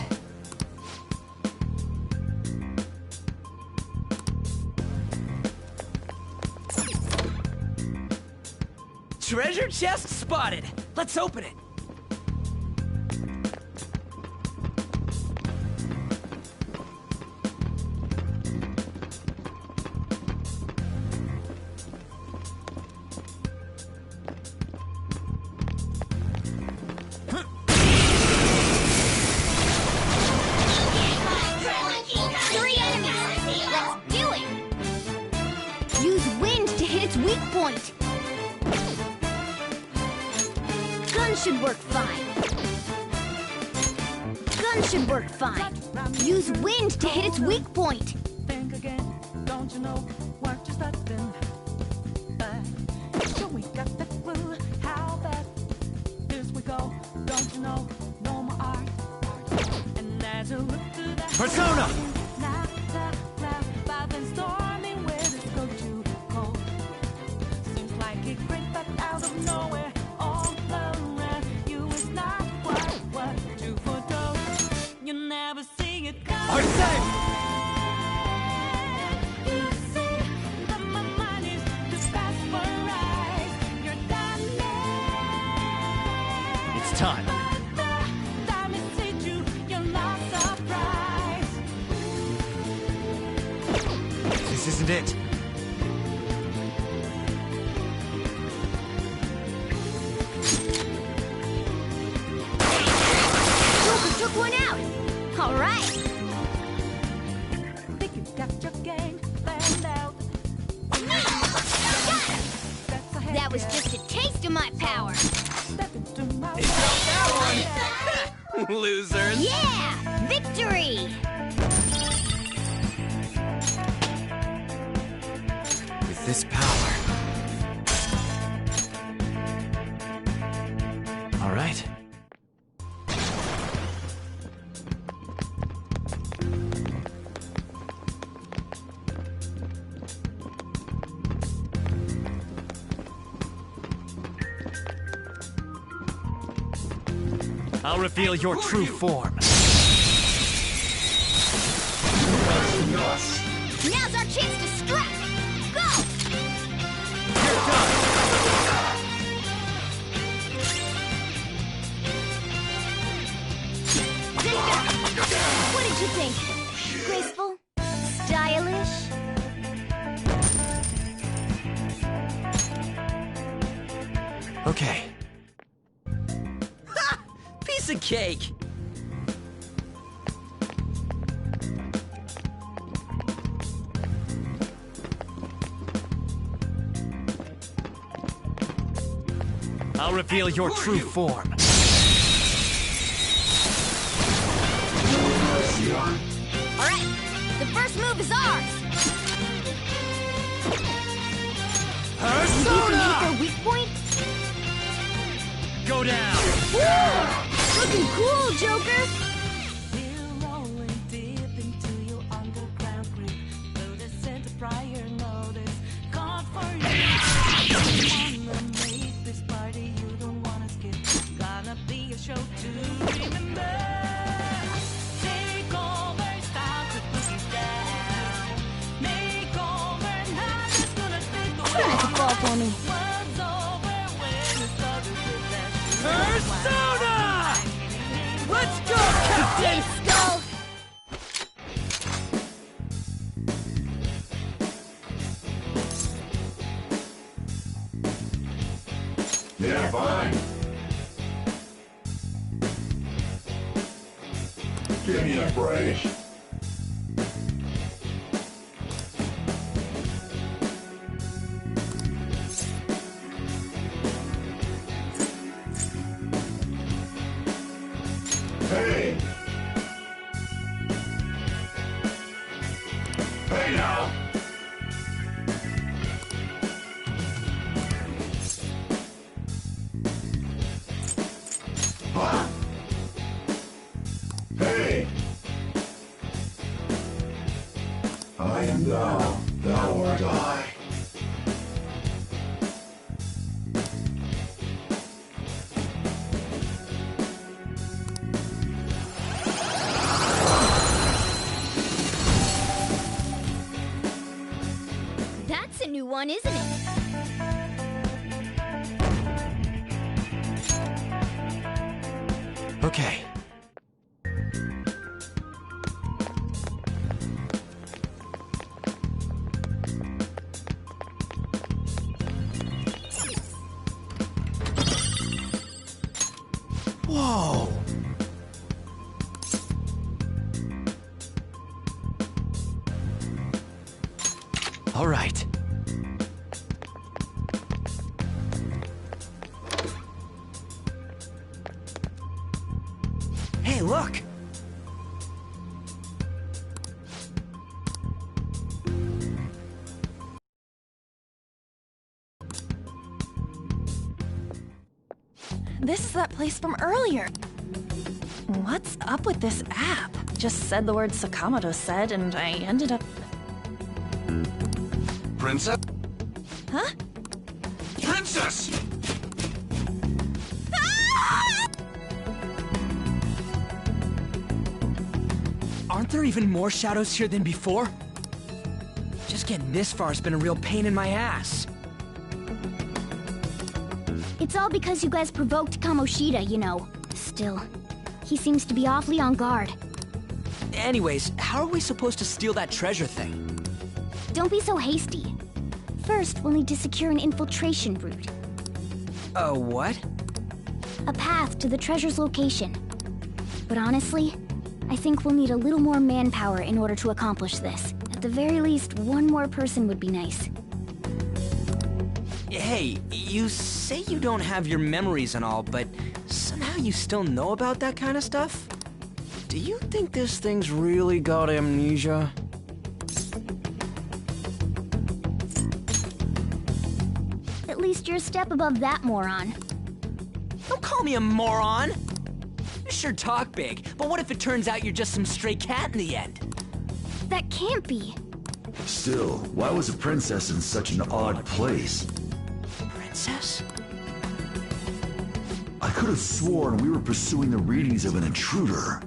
Treasure chest spotted! Let's open it! Three enemies! Let's do it! Use wind to hit its weak point! Gun should work fine. Gun should work fine. Use wind to hit its weak point. Think again, don't you know what you're studying? So we got that clue, how bad this we go. Don't you know, no more art. And as you look to the Persona! I've been storming where this go too cold. Seems like it crept back out of nowhere. All around you is not what you foretold. You never see it coming. Are safe! You see that my mind is to fast for eyes. You're done now. It's time. Time to see you, you're not surprised. This isn't it. Joker took one out. All right. Think you got your game planned out. That was just a taste of my power. Step into my Losers! Yeah! Victory! With this power. All right. I'll reveal your true form. Now's our chance to strike! Go! You're done! Sister! What did you think? Graceful? Stylish? Okay. Piece of cake! I'll reveal your true form. Alright, the first move is ours! Maybe you can hit their weak point? Go down! Looking cool, Joker! Fall for me. Persona! Let's go, Captain! Skull! Yeah, fine. Give me a break. Hey! Hey now! Huh? Hey! I am thou, thou art I. That's a new one, isn't it? Okay. Whoa! All right. Hey, look! This is that place from earlier. What's up with this app? Just said the word Sakamoto said, and I ended up... Princess? Huh? Princess! Aren't there even more shadows here than before? Just getting this far has been a real pain in my ass. It's all because you guys provoked Kamoshida, you know. Still, he seems to be awfully on guard. Anyways, how are we supposed to steal that treasure thing? Don't be so hasty. First, we'll need to secure an infiltration route. What? A path to the treasure's location. But honestly, I think we'll need a little more manpower in order to accomplish this. At the very least, one more person would be nice. Hey, you say you don't have your memories and all, but somehow you still know about that kind of stuff? Do you think this thing's really got amnesia? At least you're a step above that moron. Don't call me a moron! You sure talk big, but what if it turns out you're just some stray cat in the end? That can't be. Still, why was a princess in such an odd place? Princess? I could have sworn we were pursuing the readings of an intruder.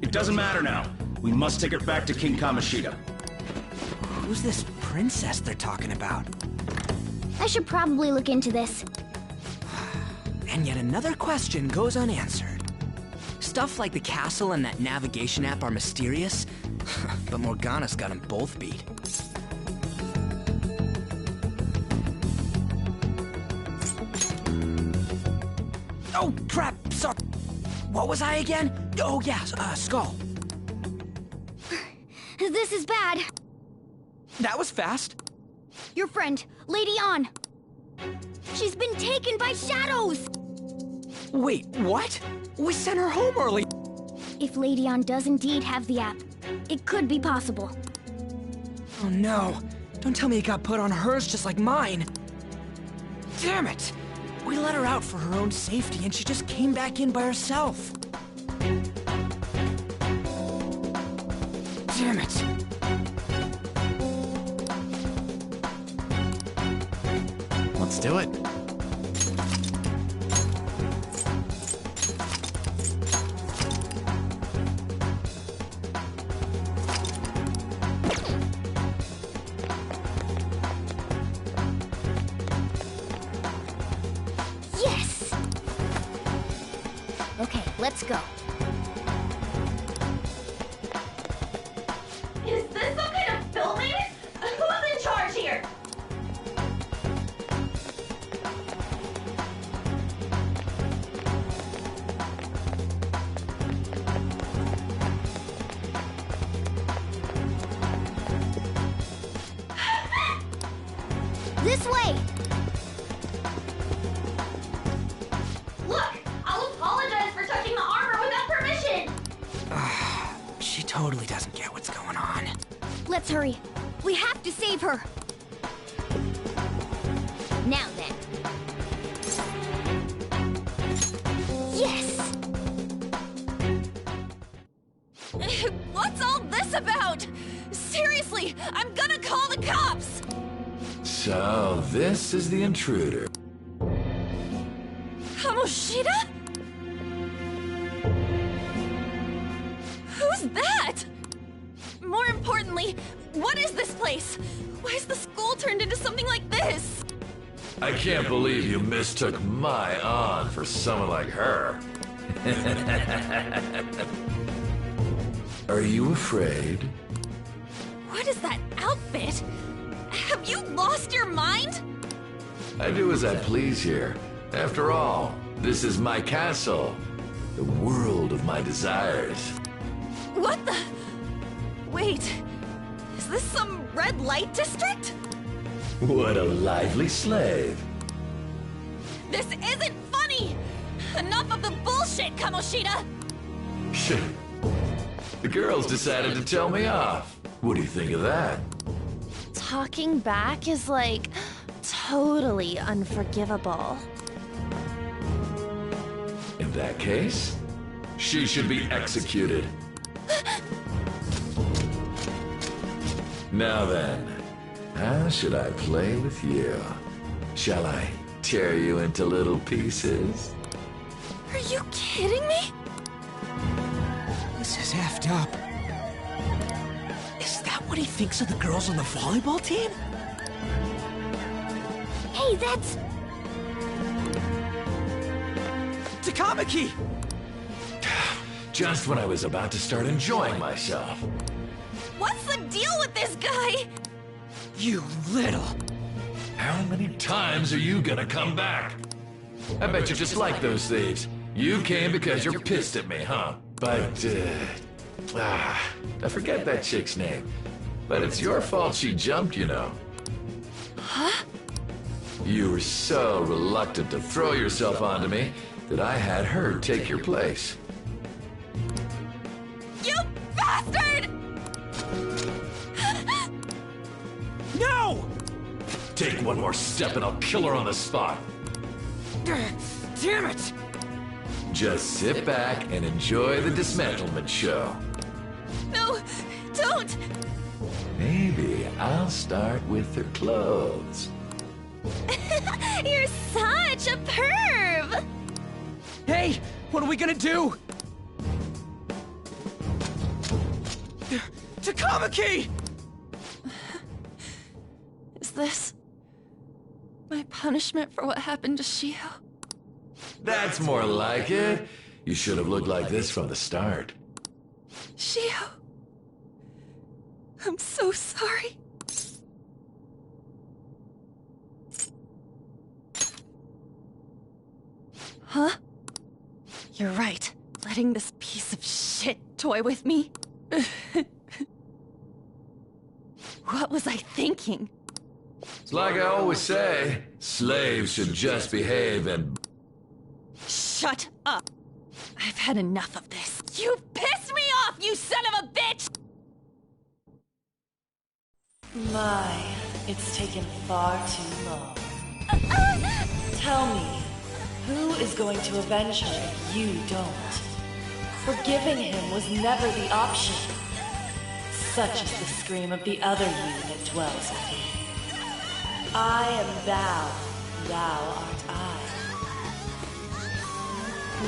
It doesn't matter now. We must take her back to King Kamoshida. Who's this princess they're talking about? I should probably look into this. And yet another question goes unanswered. Stuff like the castle and that navigation app are mysterious, but Morgana's got them both beat. Oh, crap! Sorry. What was I again? Oh, yeah, Skull. This is bad. That was fast. Your friend, Lady An. She's been taken by shadows! Wait, what? We sent her home early. If Lady An does indeed have the app, it could be possible. Oh no. Don't tell me it got put on hers just like mine. Damn it! We let her out for her own safety and she just came back in by herself. Damn it! Let's do it. Yes! Okay, let's go. Is this some kind of filming? Who's in charge here? This way! Look! I'll apologize for touching the armor without permission! She totally doesn't get what's going on. Let's hurry. We have to save her. Now then. Yes! What's all this about? Seriously, I'm gonna call the cops! So, this is the intruder. Kamoshida? Who's that? More importantly, what is this place? Why is the school turned into something like this? I can't believe you mistook my aunt for someone like her. Are you afraid? What is that outfit? Have you lost your mind? I do as I please here. After all, this is my castle. The world of my desires. What the? Wait, is this some red light district? What a lively slave. This isn't funny! Enough of the bullshit, Kamoshida! The girls decided to tell me off. What do you think of that? Talking back is like totally unforgivable. In that case, she should be executed. Now then, how should I play with you? Shall I tear you into little pieces? Are you kidding me? This is effed up. Is that what he thinks of the girls on the volleyball team? Hey, that's... Takamaki! Just when I was about to start enjoying myself. What's the deal with this guy? You little... How many times are you gonna come back? I bet you just like those thieves. You came because you're pissed at me, huh? But, I forget that chick's name. But it's your fault she jumped, you know. Huh? You were so reluctant to throw yourself onto me that I had her take your place. You bastard! No! Take one more step and I'll kill her on the spot. Damn it! Just sit back and enjoy the dismantlement show. No, don't! Maybe I'll start with her clothes. You're such a perv! Hey, what are we gonna do? Takamaki! Is this my punishment for what happened to Shio? That's more like it. You should have looked like this from the start. Shio, I'm so sorry. Huh? You're right. Letting this piece of shit toy with me? What was I thinking? It's like I always say, slaves should just behave and... Shut up! I've had enough of this. You've pissed me off, you son of a bitch! My It's taken far too long. Tell me, who is going to avenge her if you don't? Forgiving him was never the option. Such is the scream of the other you that dwells within. I am thou, thou art I.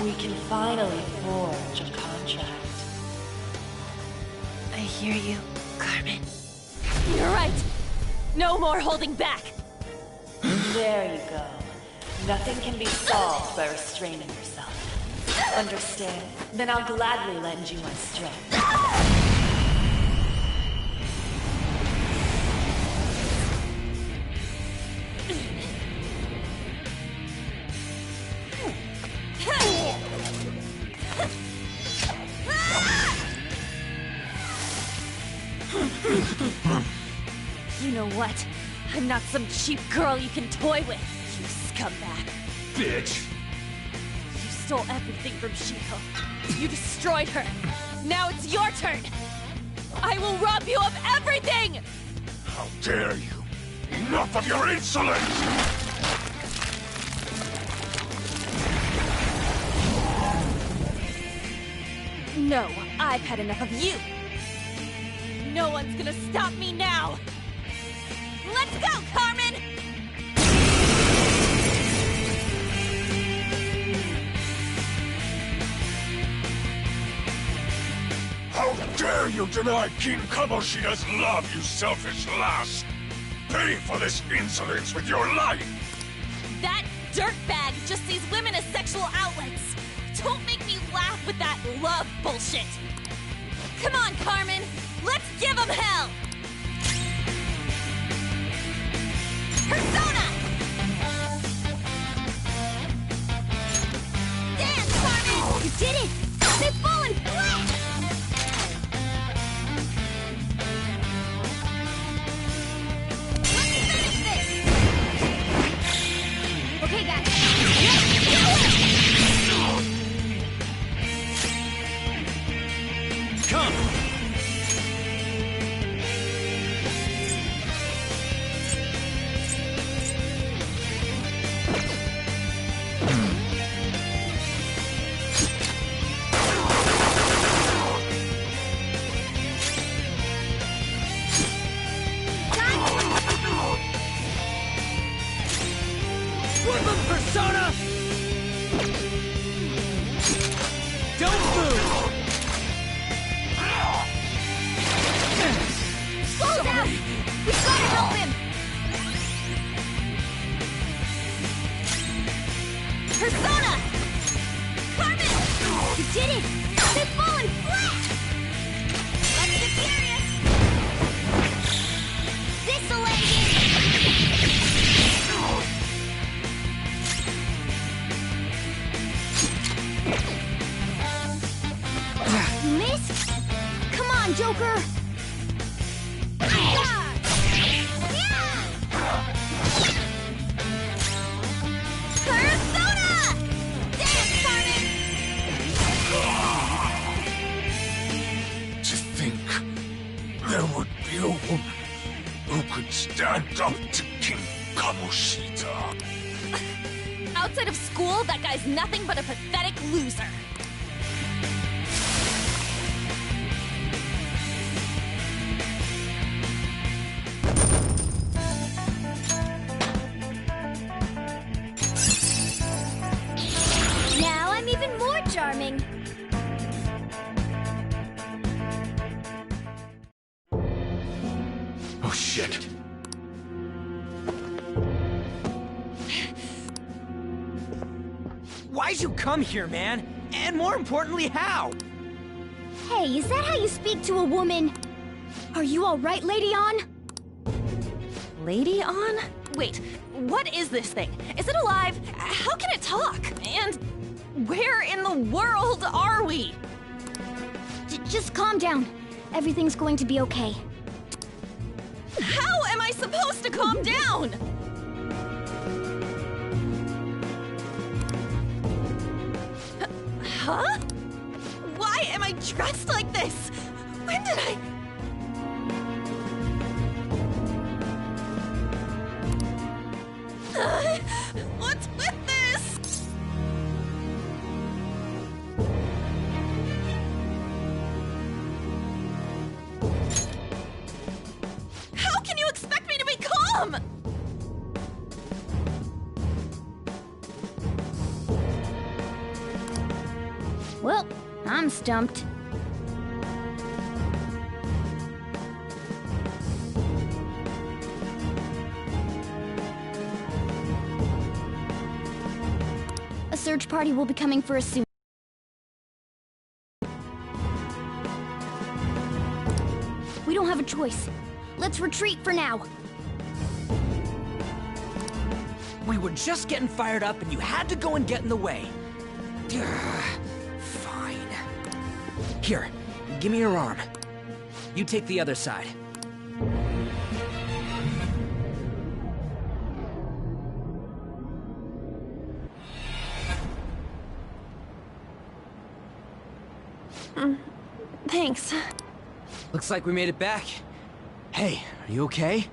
We can finally forge a contract. I hear you, Carmen. You're right. No more holding back. There you go. Nothing can be solved by restraining yourself. Understand? Then I'll gladly lend you my strength. You know what? I'm not some cheap girl you can toy with, you scumbag. Bitch! You stole everything from Shiko. You destroyed her. Now it's your turn. I will rob you of everything! How dare you! Enough of your insolence! No, I've had enough of you. No one's gonna stop me now. Let's go, Carmen! How dare you deny King Kamoshida's love, you selfish lass! Pay for this insolence with your life! That dirtbag just sees women as sexual outlets. Don't make me laugh with that love bullshit. Come on, Carmen. Let's give him hell! Persona! Dance, Carmen! You did it! They've fallen flat! Let's finish this! Okay, guys. Come! Flip him, Persona! Don't move! Slow down! We gotta help him! Persona! Carmen! You did it! They've fallen flat! Let's get serious! This'll end it! You missed? Come on, Joker! Persona! Dance, Carmen! To think there would be a woman who could stand up to King Kamoshida. Outside of school, that guy's nothing but a pathetic loser. Now I'm even more charming. Oh shit. Why'd you come here, man? And more importantly, how? Hey, is that how you speak to a woman? Are you alright, Lady On? Lady On? Wait, what is this thing? Is it alive? How can it talk? And where in the world are we? Just calm down. Everything's going to be okay. How am I supposed to calm down? Huh? Why am I dressed like this? When did I... Well, I'm stumped. A search party will be coming for us soon. We don't have a choice. Let's retreat for now. We were just getting fired up and you had to go and get in the way. Fine. Here, give me your arm. You take the other side. Thanks. Looks like we made it back. Hey, are you okay?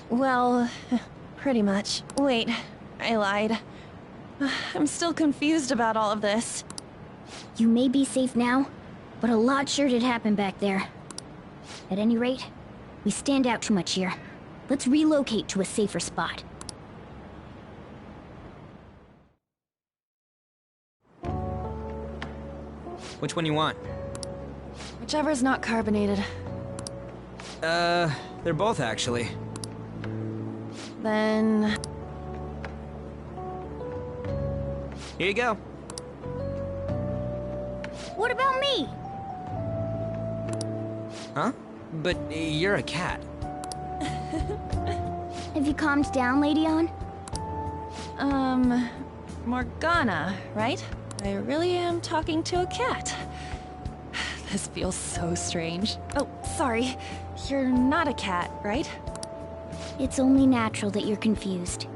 Well, pretty much. Wait, I lied. I'm still confused about all of this. You may be safe now, but a lot sure did happen back there. At any rate, we stand out too much here. Let's relocate to a safer spot. Which one you want? Whichever's not carbonated. They're both actually. Then... Here you go. What about me? Huh? But you're a cat. Have you calmed down, Lady On? Morgana, right? I really am talking to a cat. This feels so strange. Oh, sorry. You're not a cat, right? It's only natural that you're confused.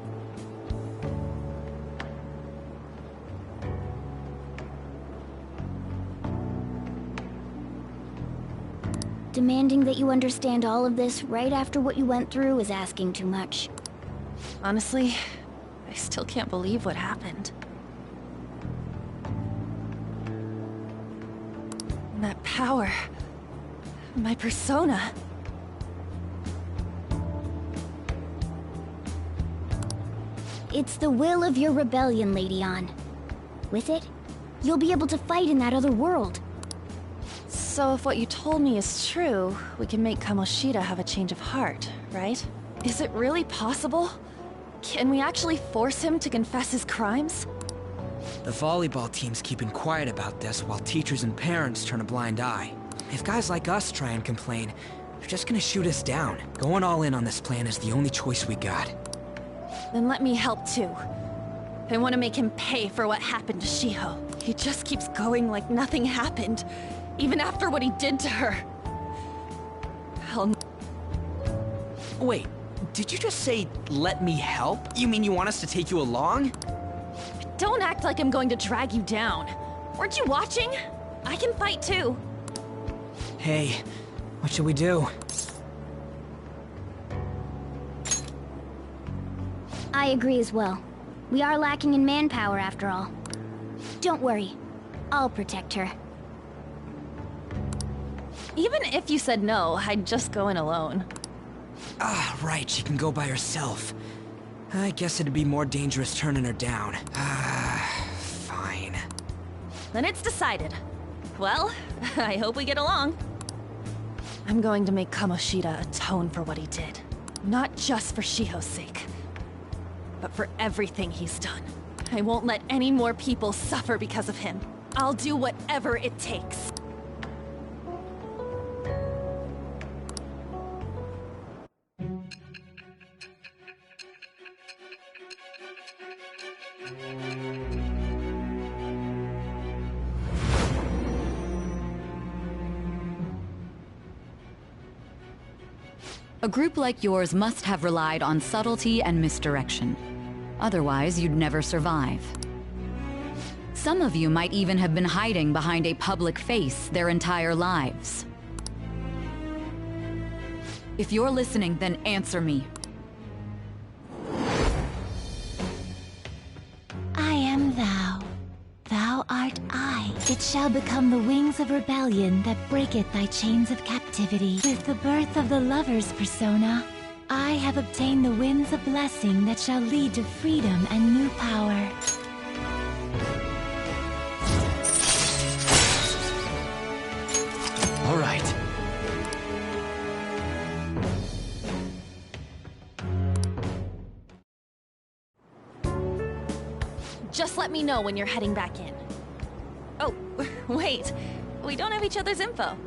Demanding that you understand all of this right after what you went through is asking too much. Honestly, I still can't believe what happened. That power. My persona. It's the will of your rebellion, Lady On. With it, you'll be able to fight in that other world. So if what you told me is true, we can make Kamoshida have a change of heart, right? Is it really possible? Can we actually force him to confess his crimes? The volleyball team's keeping quiet about this while teachers and parents turn a blind eye. If guys like us try and complain, they're just gonna shoot us down. Going all in on this plan is the only choice we got. Then let me help too. I want to make him pay for what happened to Shiho. He just keeps going like nothing happened, even after what he did to her. Wait, did you just say, let me help? You mean you want us to take you along? Don't act like I'm going to drag you down. Weren't you watching? I can fight too. Hey, what should we do? I agree as well. We are lacking in manpower after all. Don't worry. I'll protect her. Even if you said no, I'd just go in alone. Ah, right, she can go by herself. I guess it'd be more dangerous turning her down. Fine. Then it's decided. Well, I hope we get along. I'm going to make Kamoshida atone for what he did. Not just for Shiho's sake, but for everything he's done. I won't let any more people suffer because of him. I'll do whatever it takes. A group like yours must have relied on subtlety and misdirection. Otherwise, you'd never survive. Some of you might even have been hiding behind a public face their entire lives. If you're listening, then answer me. I am thou. Thou art I. It shall become the wings of rebellion that breaketh thy chains of captivity. With the birth of the lover's persona, I have obtained the winds of blessing that shall lead to freedom and new power. Just let me know when you're heading back in. Oh, wait. We don't have each other's info.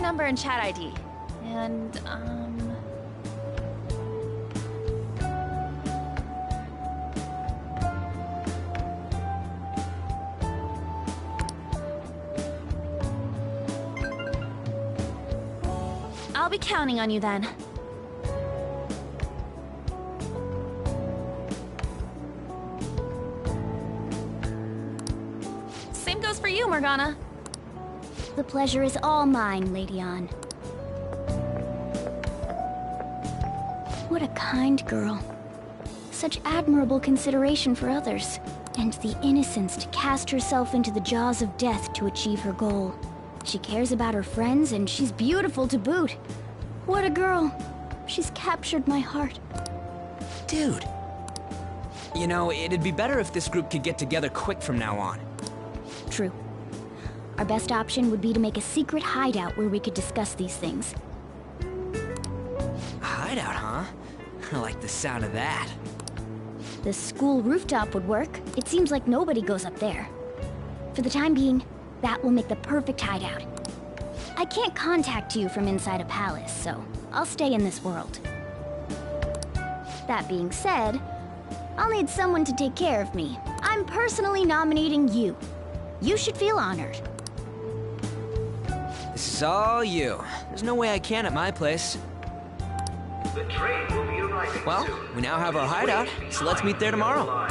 number and chat ID. And, I'll be counting on you then. Same goes for you, Morgana. The pleasure is all mine, Lady Ann. What a kind girl. Such admirable consideration for others. And the innocence to cast herself into the jaws of death to achieve her goal. She cares about her friends, and she's beautiful to boot. What a girl. She's captured my heart. Dude. You know, it'd be better if this group could get together quick from now on. True. Our best option would be to make a secret hideout where we could discuss these things. A hideout, huh? I like the sound of that. The school rooftop would work. It seems like nobody goes up there. For the time being, that will make the perfect hideout. I can't contact you from inside a palace, so I'll stay in this world. That being said, I'll need someone to take care of me. I'm personally nominating you. You should feel honored. This is all you. There's no way I can at my place. The train will be arriving Well, soon. we now have our hideout, so let's meet there tomorrow.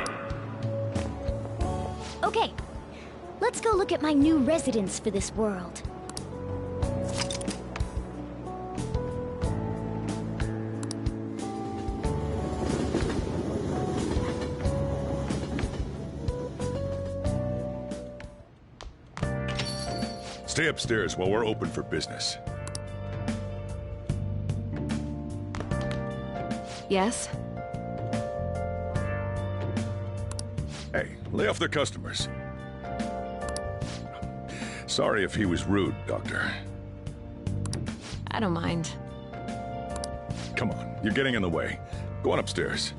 Okay, let's go look at my new residence for this world. Stay upstairs while we're open for business. Yes? Hey, lay off the customers. Sorry if he was rude, Doctor. I don't mind. Come on, you're getting in the way. Go on upstairs.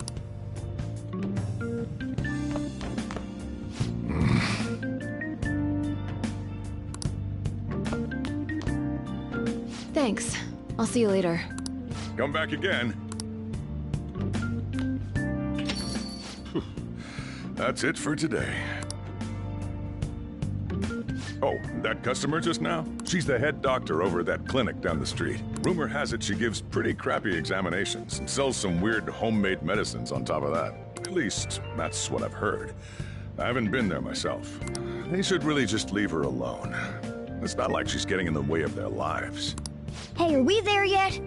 Thanks. I'll see you later. Come back again. That's it for today. Oh, that customer just now? She's the head doctor over at that clinic down the street. Rumor has it she gives pretty crappy examinations and sells some weird homemade medicines on top of that. At least, that's what I've heard. I haven't been there myself. They should really just leave her alone. It's not like she's getting in the way of their lives. Hey, are we there yet?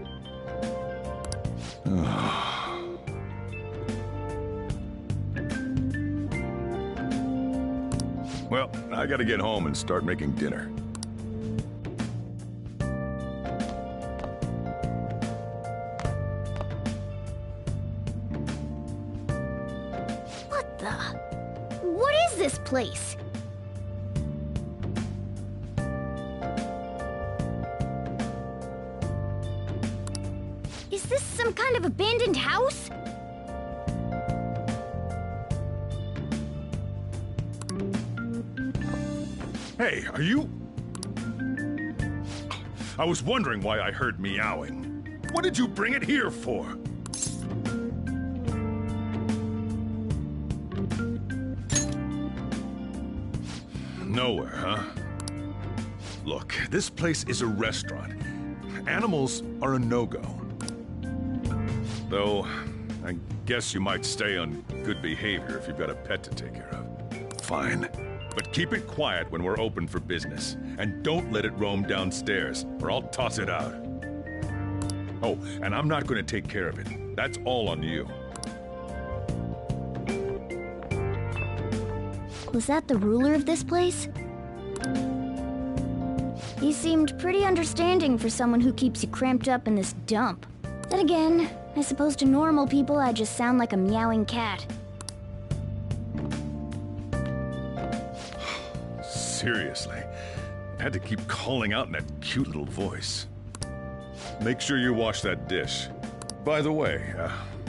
Well, I gotta get home and start making dinner. What the? What is this place? Is this some kind of abandoned house? Hey, are you... I was wondering why I heard meowing. What did you bring it here for? Nowhere, huh? Look, this place is a restaurant. Animals are a no-go. Though, I guess you might stay on good behavior if you've got a pet to take care of. Fine. But keep it quiet when we're open for business. And don't let it roam downstairs, or I'll toss it out. Oh, and I'm not going to take care of it. That's all on you. Was that the ruler of this place? He seemed pretty understanding for someone who keeps you cramped up in this dump. Then again, I suppose to normal people I just sound like a meowing cat. Seriously, I had to keep calling out in that cute little voice. Make sure you wash that dish. By the way,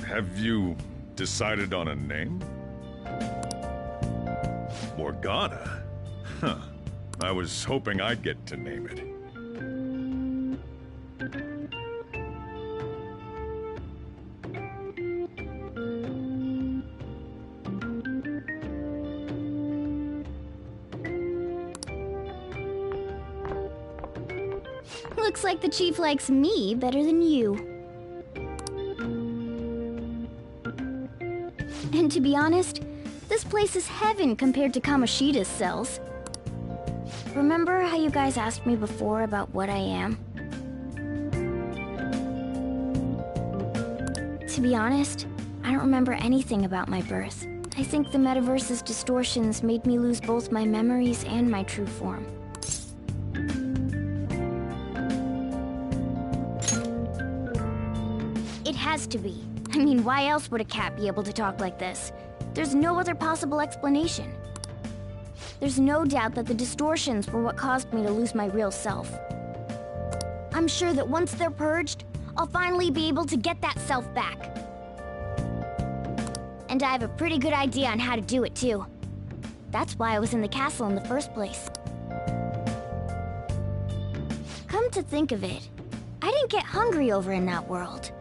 have you decided on a name? Morgana? Huh. I was hoping I'd get to name it. Looks like the chief likes me better than you. And to be honest, this place is heaven compared to Kamoshida's cells. Remember how you guys asked me before about what I am? To be honest, I don't remember anything about my birth. I think the metaverse's distortions made me lose both my memories and my true form. It has to be. I mean, why else would a cat be able to talk like this? There's no other possible explanation. There's no doubt that the distortions were what caused me to lose my real self. I'm sure that once they're purged, I'll finally be able to get that self back. And I have a pretty good idea on how to do it, too. That's why I was in the castle in the first place. Come to think of it, I didn't get hungry over in that world.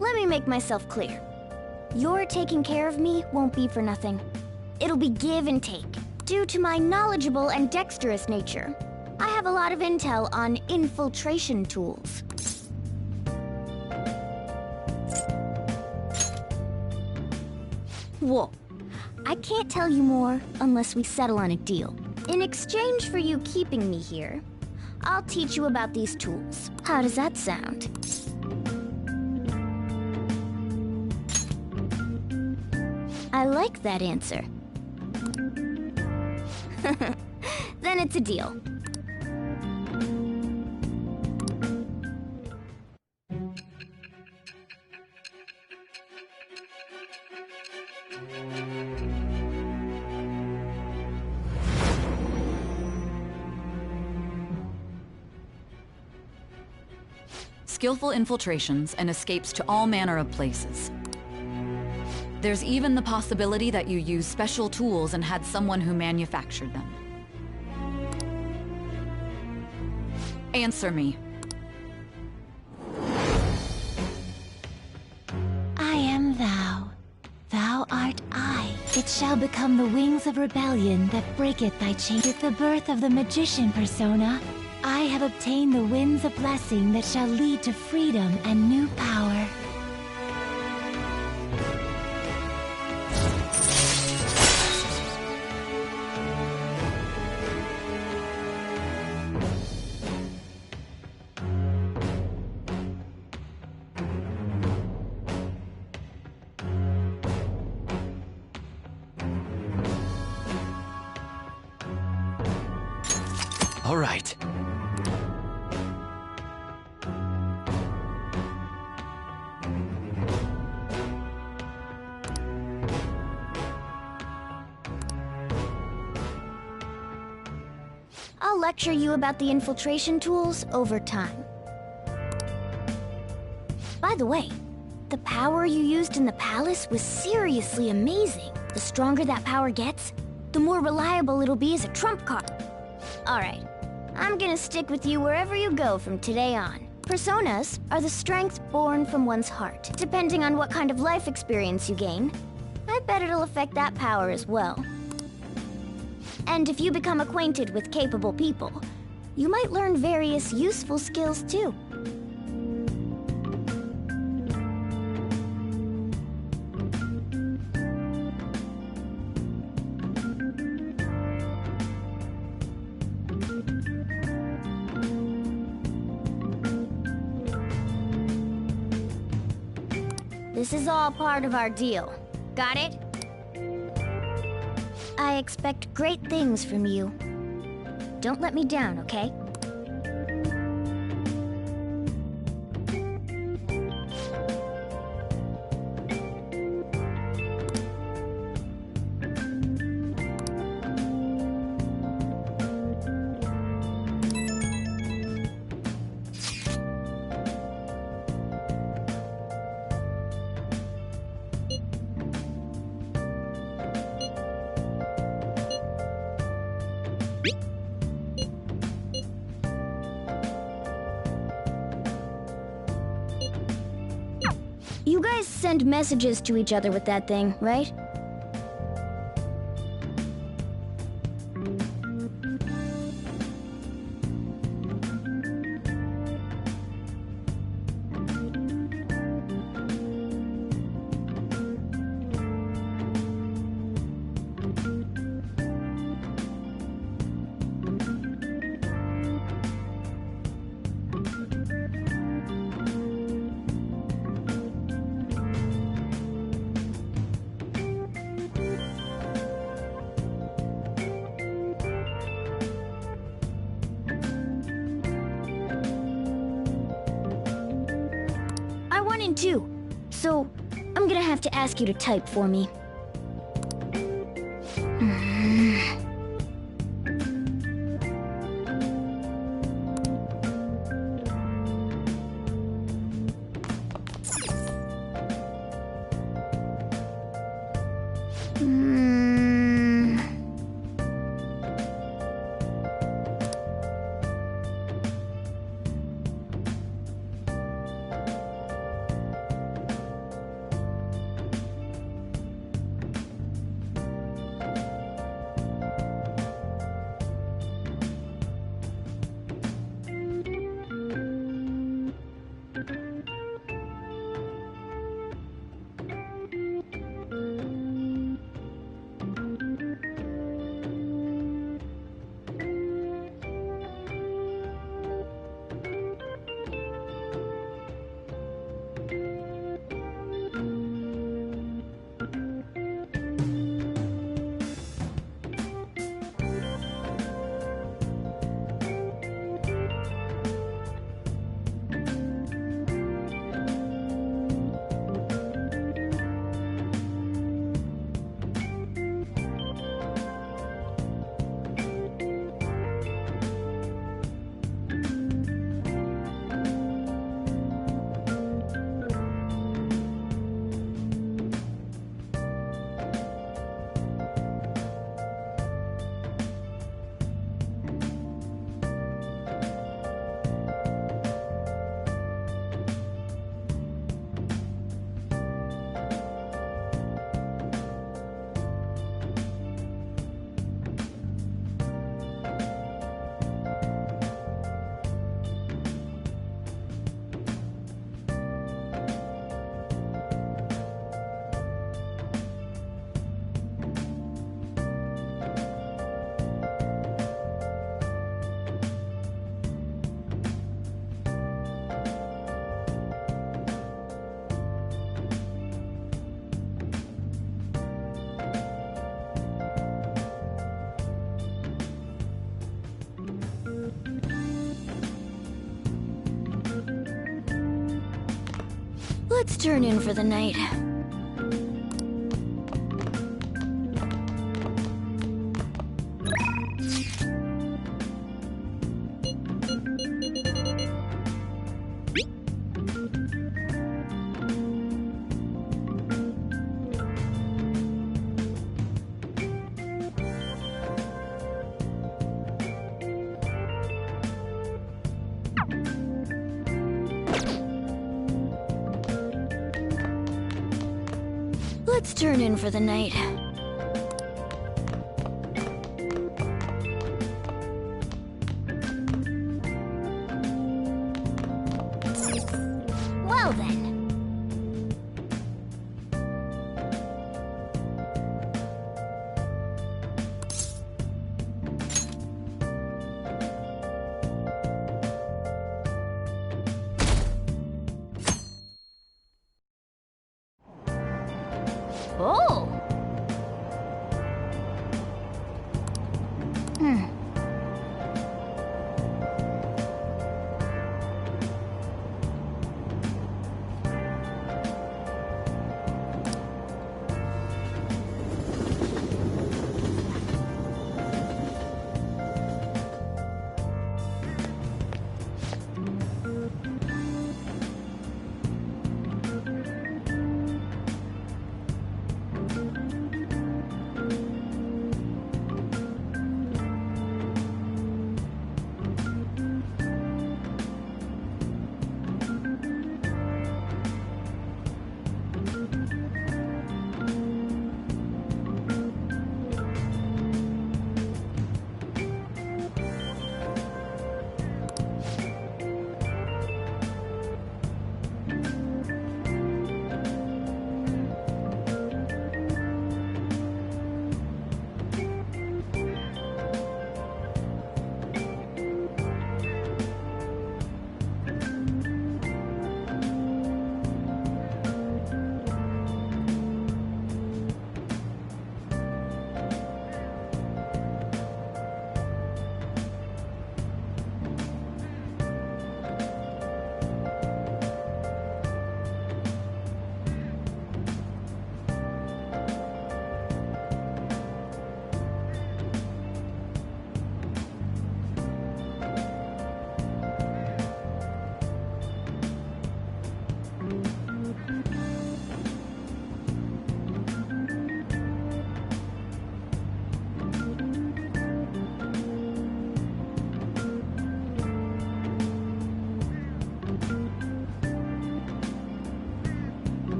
Let me make myself clear. Your taking care of me won't be for nothing. It'll be give and take. Due to my knowledgeable and dexterous nature, I have a lot of intel on infiltration tools. Whoa. I can't tell you more unless we settle on a deal. In exchange for you keeping me here, I'll teach you about these tools. How does that sound? I like that answer. Then it's a deal. Skillful infiltrations and escapes to all manner of places. There's even the possibility that you use special tools and had someone who manufactured them. Answer me. I am thou. Thou art I. It shall become the wings of rebellion that breaketh thy chain. With the birth of the magician persona, I have obtained the winds of blessing that shall lead to freedom and new power. All right. I'll lecture you about the infiltration tools over time. By the way, the power you used in the palace was seriously amazing. The stronger that power gets, the more reliable it'll be as a trump card. Alright, I'm gonna stick with you wherever you go from today on. Personas are the strength born from one's heart. Depending on what kind of life experience you gain, I bet it'll affect that power as well. And if you become acquainted with capable people, you might learn various useful skills too. This is all part of our deal. Got it? I expect great things from you. Don't let me down, okay? You guys send messages to each other with that thing, right? Mine too. So, I'm gonna have to ask you to type for me. Let's turn in for the night. Let's turn in for the night. Well then. Oh!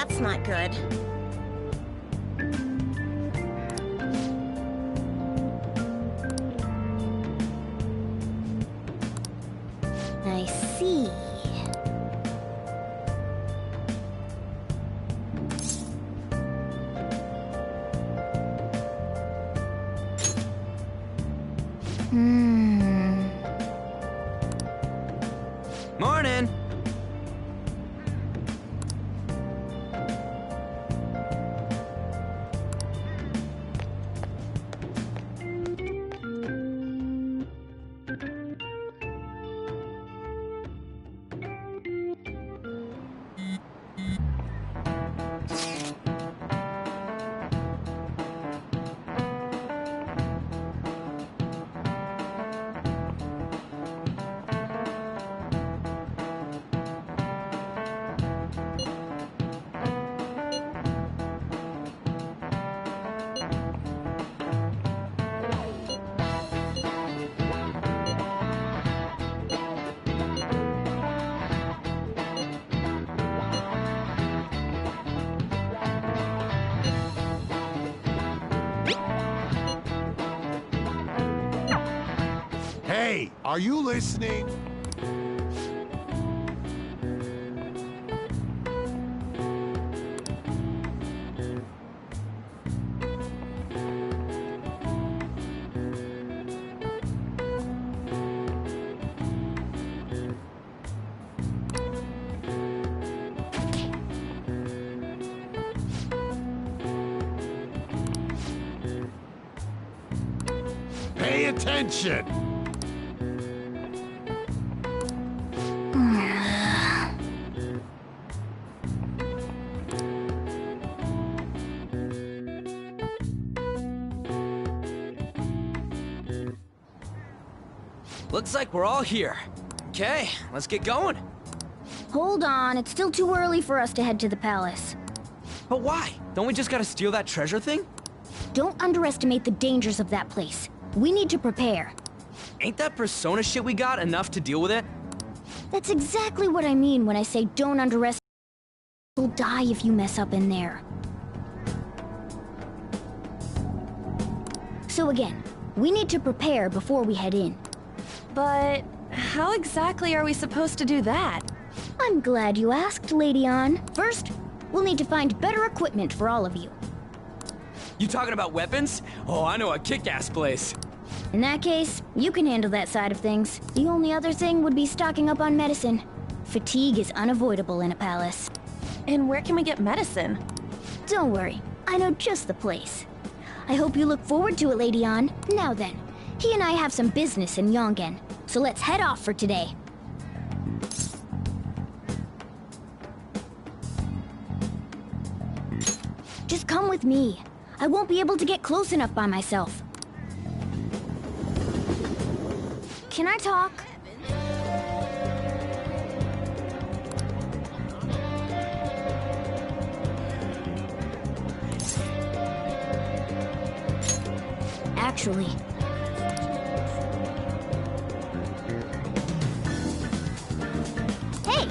that's not good. I see. Morning! Hey, are you listening? Pay attention! Looks like we're all here. Okay, let's get going. Hold on, it's still too early for us to head to the palace. But why? Don't we just gotta steal that treasure thing? Don't underestimate the dangers of that place. We need to prepare. Ain't that persona shit we got enough to deal with it? That's exactly what I mean when I say don't underestimate. You'll die if you mess up in there. So again, we need to prepare before we head in. But how exactly are we supposed to do that? I'm glad you asked, Lady Ann. First, we'll need to find better equipment for all of you. You talking about weapons? Oh, I know a kick-ass place. In that case, you can handle that side of things. The only other thing would be stocking up on medicine. Fatigue is unavoidable in a palace. And where can we get medicine? Don't worry, I know just the place. I hope you look forward to it, Lady Ann. Now then, he and I have some business in Yongen, so let's head off for today. Just come with me. I won't be able to get close enough by myself. Can I talk? Actually... Hey!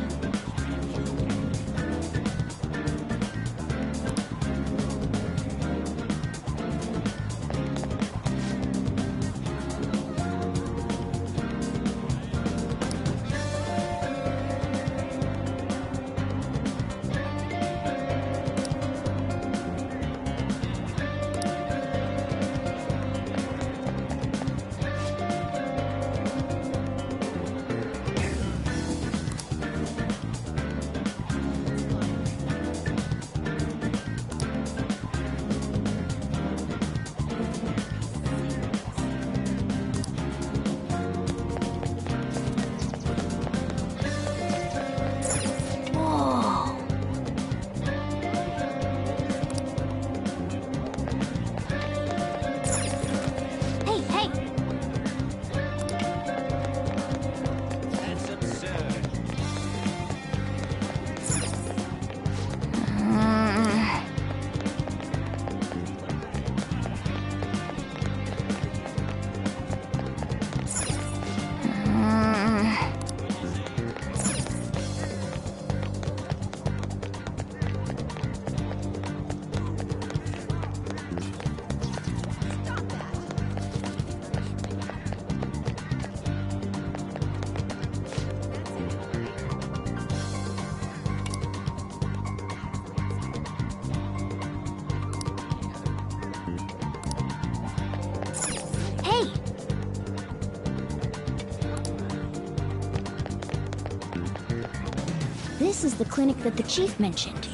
this is the clinic that the chief mentioned.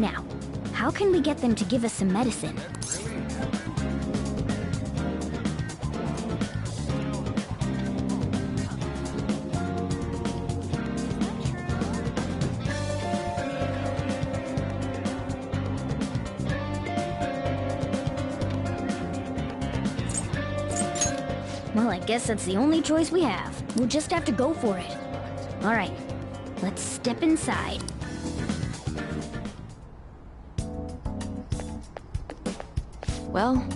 Now, how can we get them to give us some medicine? Well, I guess that's the only choice we have. We'll just have to go for it. All right, let's step inside. Well...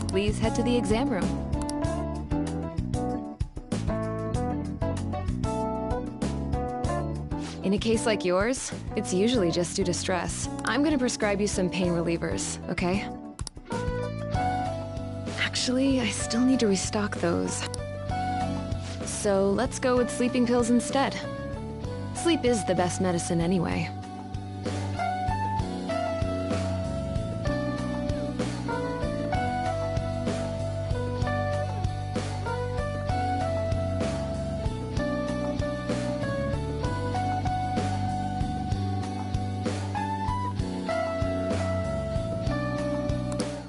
Please head to the exam room. In a case like yours, it's usually just due to stress. I'm gonna prescribe you some pain relievers, okay? Actually, I still need to restock those. So let's go with sleeping pills instead. Sleep is the best medicine anyway.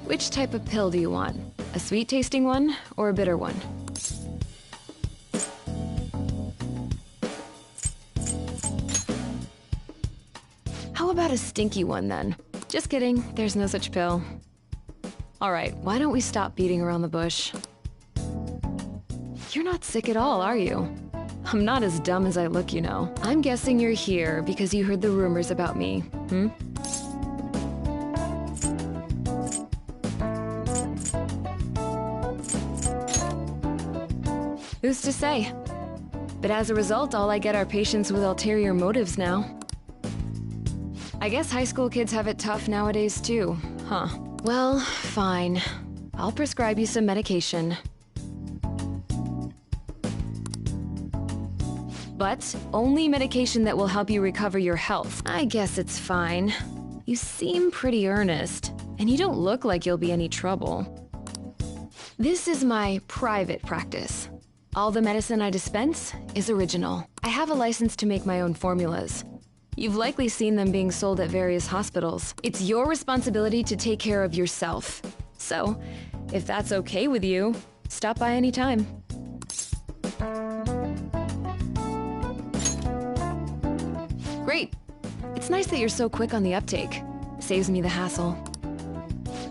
Which type of pill do you want? A sweet-tasting one or a bitter one? How about a stinky one then? Just kidding, there's no such pill. Alright, why don't we stop beating around the bush? You're not sick at all, are you? I'm not as dumb as I look, you know. I'm guessing you're here because you heard the rumors about me, hmm? Who's to say? But as a result, all I get are patients with ulterior motives now. I guess high school kids have it tough nowadays too, huh? Well, fine. I'll prescribe you some medication. But only medication that will help you recover your health. I guess it's fine. You seem pretty earnest, and you don't look like you'll be any trouble. This is my private practice. All the medicine I dispense is original. I have a license to make my own formulas. You've likely seen them being sold at various hospitals. It's your responsibility to take care of yourself. So, if that's okay with you, stop by any time. Great. It's nice that you're so quick on the uptake. Saves me the hassle.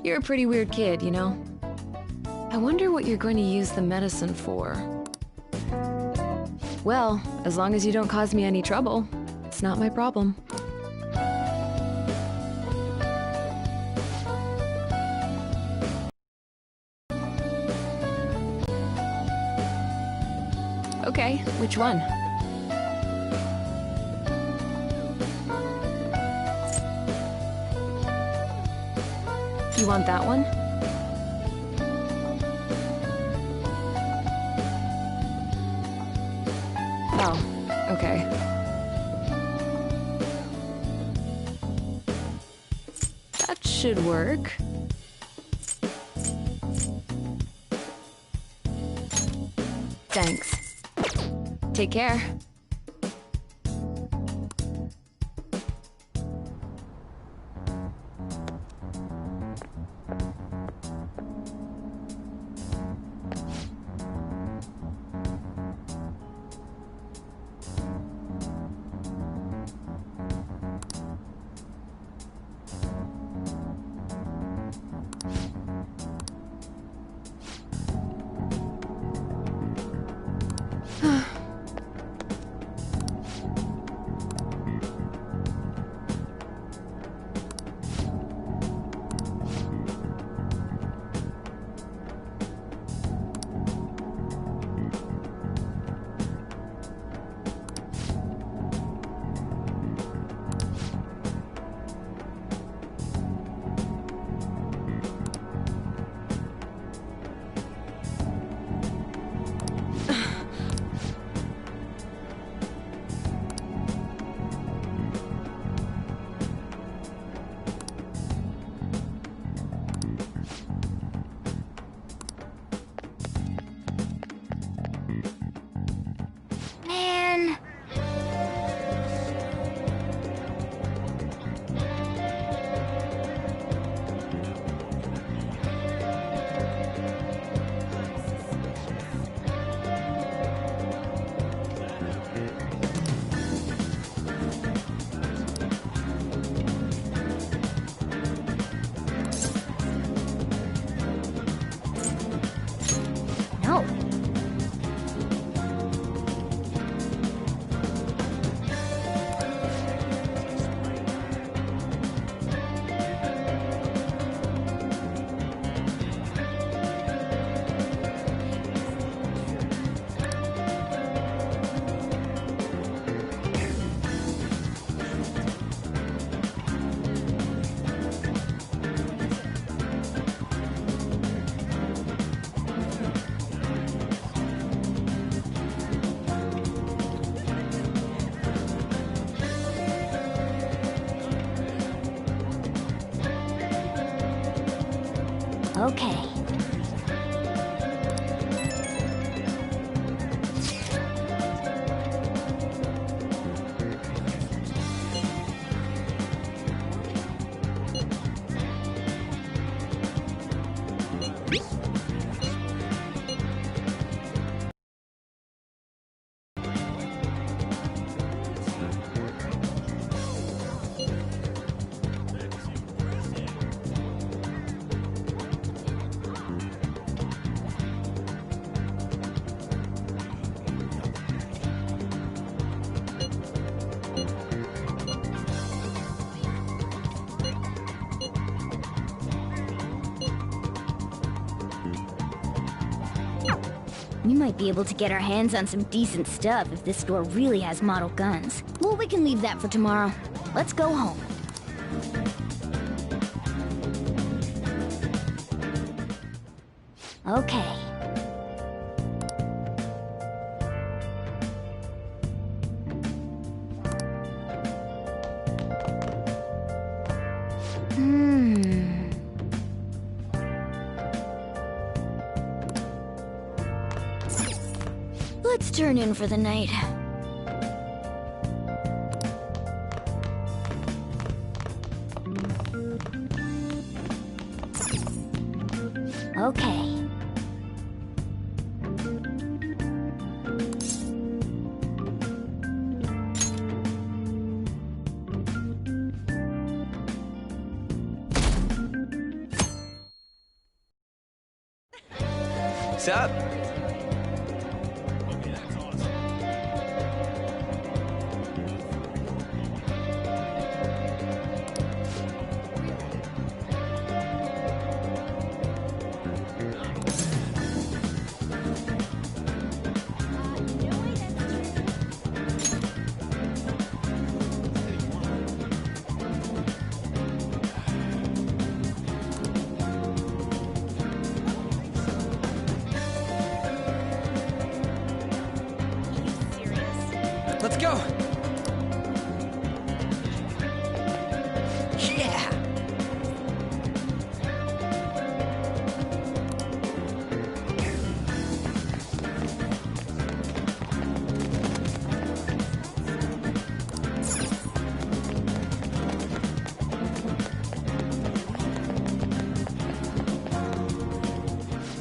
You're a pretty weird kid, you know? I wonder what you're going to use the medicine for. Well, as long as you don't cause me any trouble, it's not my problem. Okay, which one? You want that one? Oh, okay. That should work. Thanks. Take care. Okay. We might be able to get our hands on some decent stuff if this store really has model guns. Well, we can leave that for tomorrow. Let's go home. Okay. Let's turn in for the night. Okay. What's up? Let's go! Yeah!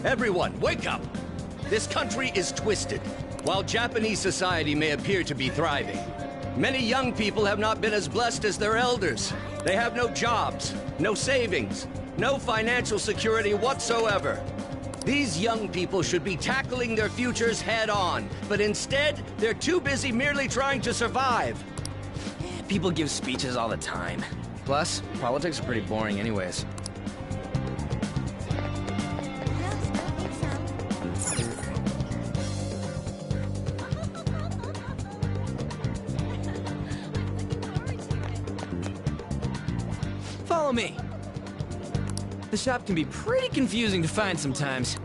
Everyone, wake up! This country is twisted. While Japanese society may appear to be thriving, many young people have not been as blessed as their elders. They have no jobs, no savings, no financial security whatsoever. These young people should be tackling their futures head on, but instead, they're too busy merely trying to survive. People give speeches all the time. Plus, politics are pretty boring anyways. Follow me. The shop can be pretty confusing to find sometimes.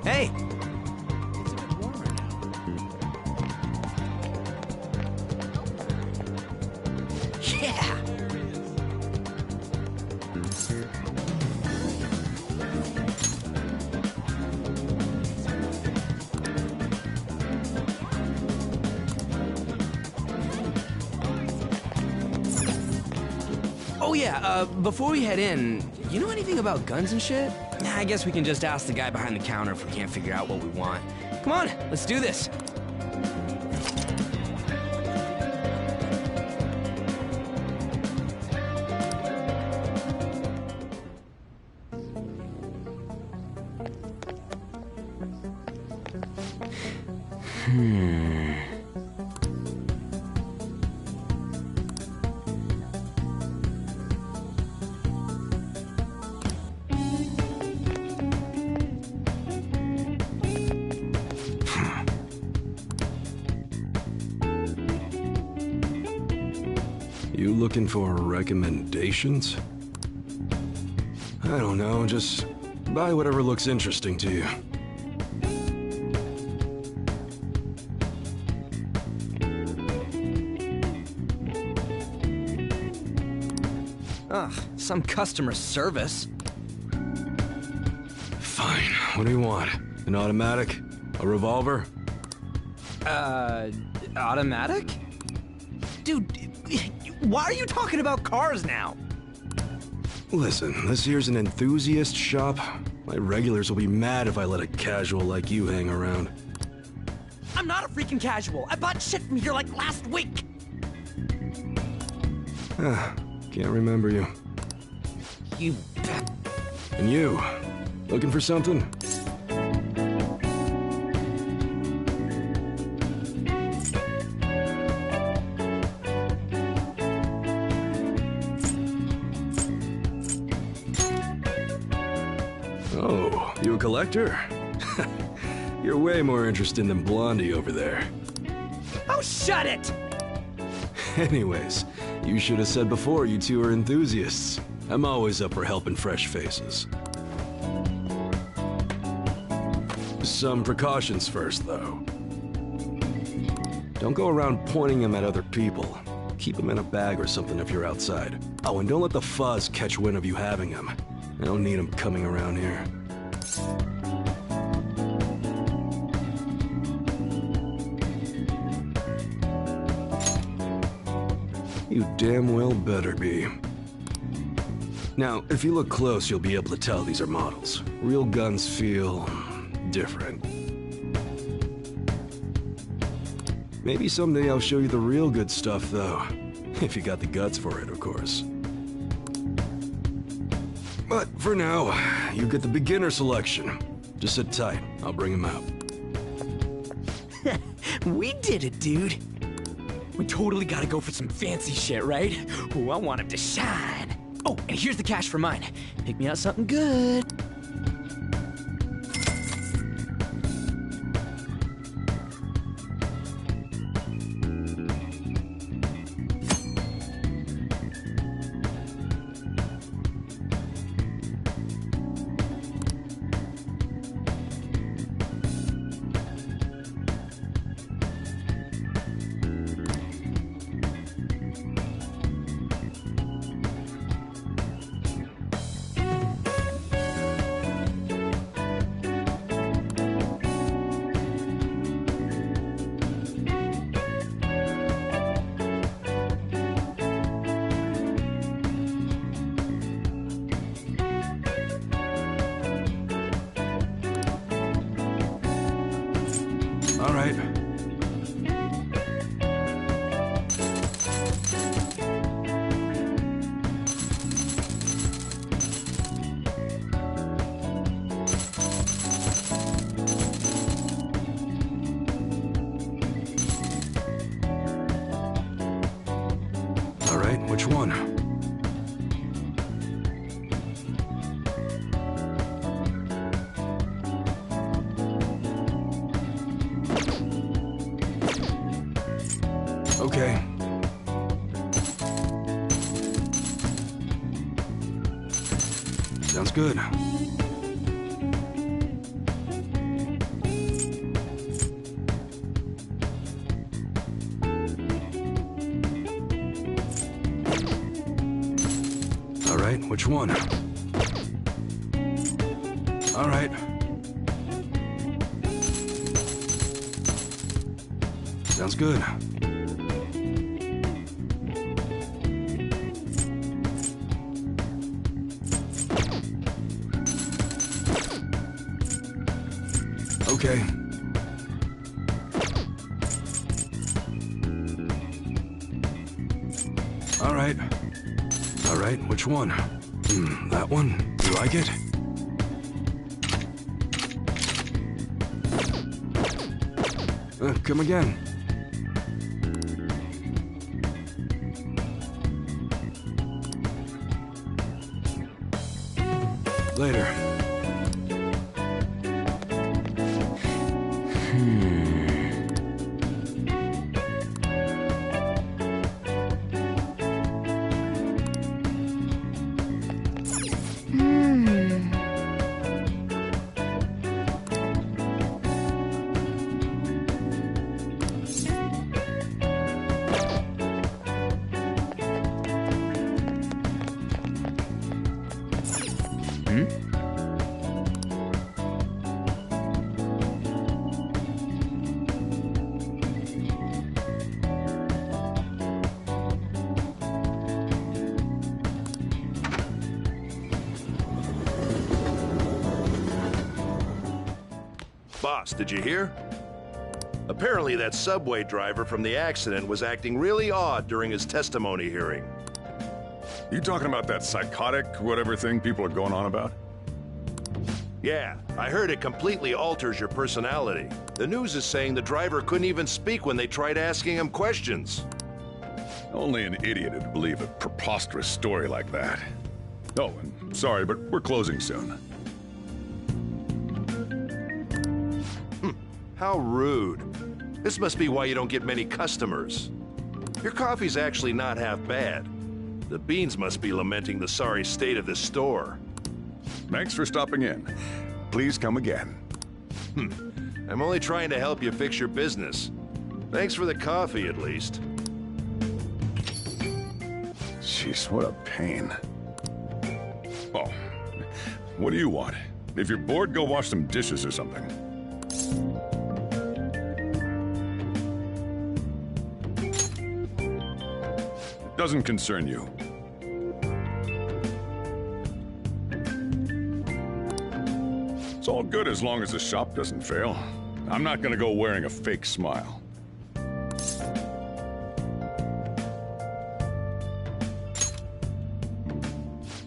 Hey! It's a bit warmer now. Yeah! Oh yeah, before we head in, you know anything about guns and shit? Nah, I guess we can just ask the guy behind the counter if we can't figure out what we want. Come on, let's do this. You looking for recommendations? I don't know, just buy whatever looks interesting to you. some customer service. Fine. What do you want? An automatic? A revolver? Automatic? Dude, why are you talking about cars now? Listen, this here's an enthusiast shop. My regulars will be mad if I let a casual like you hang around. I'm not a freaking casual. I bought shit from here like last week. Can't remember you. You... And you? Looking for something? Oh, you a collector? You're way more interesting than Blondie over there. Oh, shut it! Anyways, you should have said before you two are enthusiasts. I'm always up for helping fresh faces. Some precautions first, though. Don't go around pointing them at other people. Keep them in a bag or something if you're outside. Oh, and don't let the fuzz catch wind of you having them. I don't need them coming around here. You damn well better be. Now, if you look close, you'll be able to tell these are models. Real guns feel... different. Maybe someday I'll show you the real good stuff, though. If you got the guts for it, of course. But for now, you get the beginner selection. Just sit tight. I'll bring him out. We did it, dude. We totally gotta go for some fancy shit, right? Ooh, I want him to shine. Oh, and here's the cash for mine. Pick me out something good. All right. All right, which one? Okay. Sounds good. All right, which one? All right. Sounds good. Okay. All right. All right, which one? That one? You like it? Come again. Later. Boss, did you hear? Apparently that subway driver from the accident was acting really odd during his testimony hearing. You talking about that psychotic whatever thing people are going on about? Yeah, I heard it completely alters your personality. The news is saying the driver couldn't even speak when they tried asking him questions. Only an idiot would believe a preposterous story like that. Oh, and sorry, but we're closing soon. How rude. This must be why you don't get many customers. Your coffee's actually not half bad. The beans must be lamenting the sorry state of this store. Thanks for stopping in. Please come again. I'm only trying to help you fix your business. Thanks for the coffee, at least. Jeez, what a pain. Oh, what do you want? If you're bored, go wash some dishes or something. Doesn't concern you. It's all good as long as the shop doesn't fail. I'm not gonna go wearing a fake smile.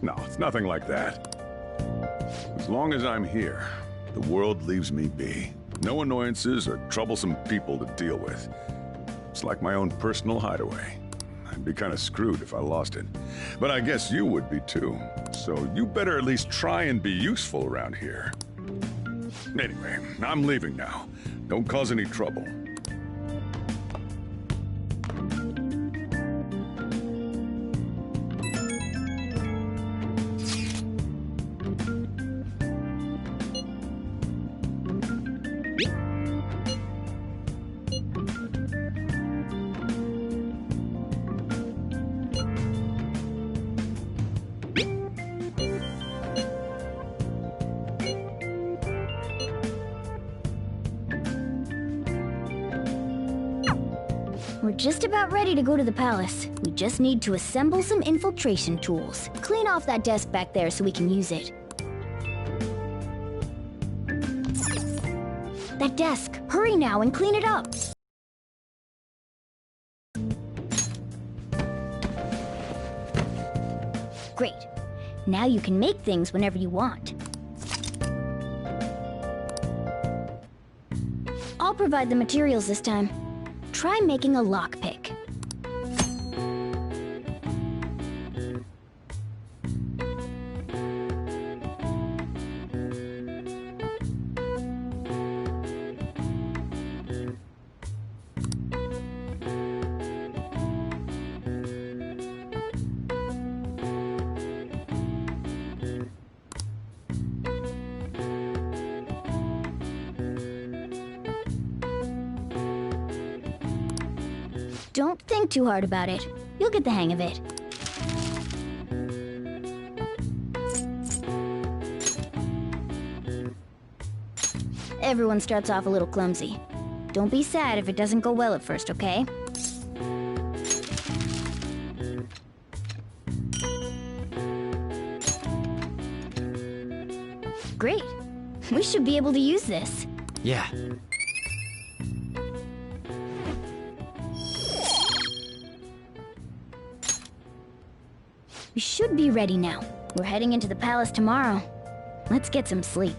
No, it's nothing like that. As long as I'm here, the world leaves me be. No annoyances or troublesome people to deal with. It's like my own personal hideaway. I'd be kind of screwed if I lost it. But I guess you would be too. So you better at least try and be useful around here. Anyway, I'm leaving now. Don't cause any trouble. We're just about ready to go to the palace. We just need to assemble some infiltration tools. Clean off that desk back there so we can use it. That desk! Hurry now and clean it up! Great. Now you can make things whenever you want. I'll provide the materials this time. Try making a lockpick. Don't think too hard about it. You'll get the hang of it. Everyone starts off a little clumsy. Don't be sad if it doesn't go well at first, okay? Great. We should be able to use this. Yeah. We should be ready now. We're heading into the palace tomorrow. Let's get some sleep.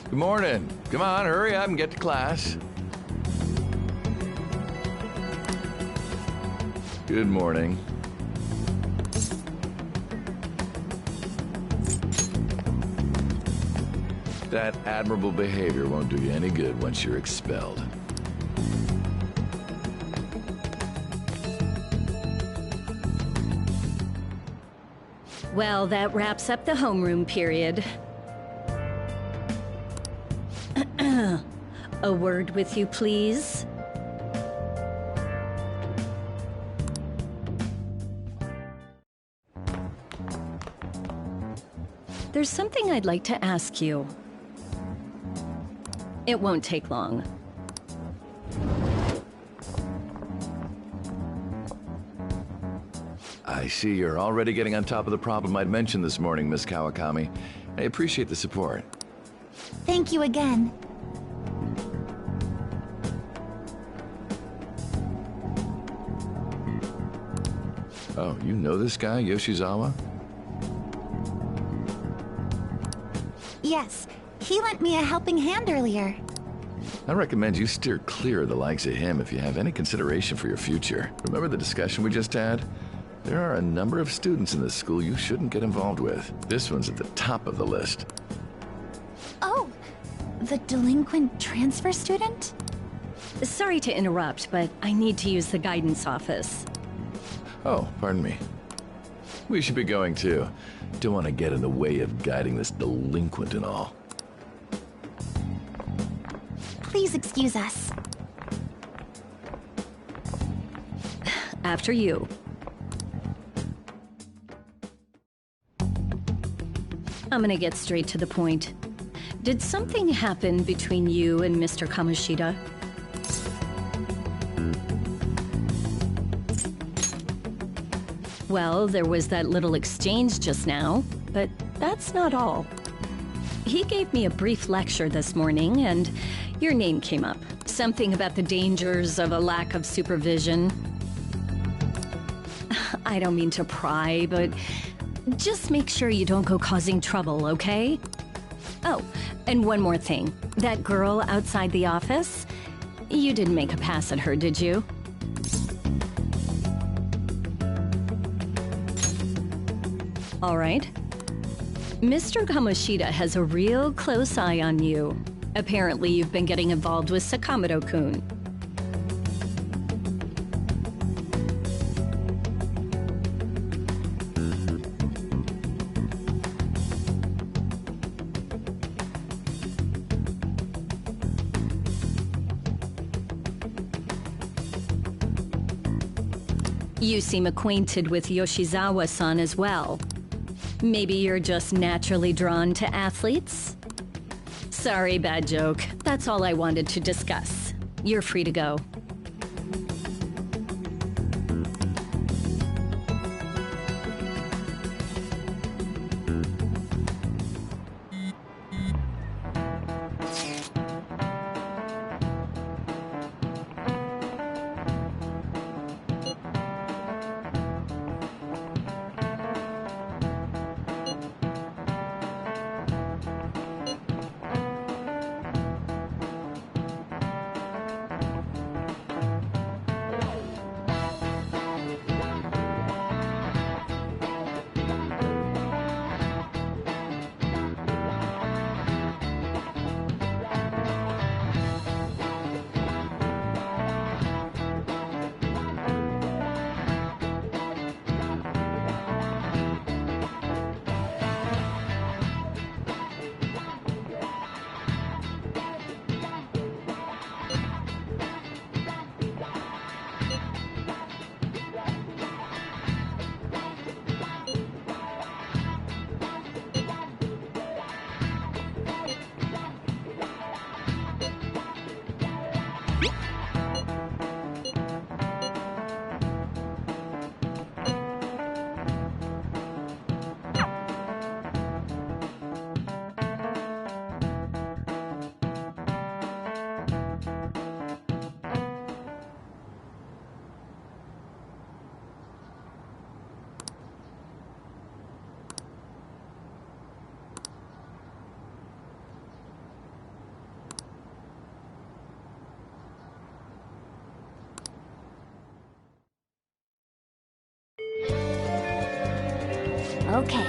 Good morning. Come on, hurry up and get to class. Good morning. That admirable behavior won't do you any good once you're expelled. Well, that wraps up the homeroom period. A word with you, please. There's something I'd like to ask you. It won't take long. I see you're already getting on top of the problem I'd mentioned this morning, Miss Kawakami. I appreciate the support. Thank you again. Oh, you know this guy, Yoshizawa? Yes, he lent me a helping hand earlier. I recommend you steer clear of the likes of him if you have any consideration for your future. Remember the discussion we just had? There are a number of students in this school you shouldn't get involved with. This one's at the top of the list. Oh, the delinquent transfer student? Sorry to interrupt, but I need to use the guidance office. Oh, pardon me. We should be going too. Don't want to get in the way of guiding this delinquent and all. Please excuse us. After you. I'm gonna get straight to the point. Did something happen between you and Mr. Kamoshida? Well, there was that little exchange just now, but that's not all. He gave me a brief lecture this morning, and your name came up. Something about the dangers of a lack of supervision. I don't mean to pry, but just make sure you don't go causing trouble, okay? Oh, and one more thing. That girl outside the office? You didn't make a pass at her, did you? All right. Mr. Kamoshida has a real close eye on you. Apparently, you've been getting involved with Sakamoto-kun. You seem acquainted with Yoshizawa-san as well. Maybe you're just naturally drawn to athletes? Sorry, bad joke. That's all I wanted to discuss. You're free to go. Okay.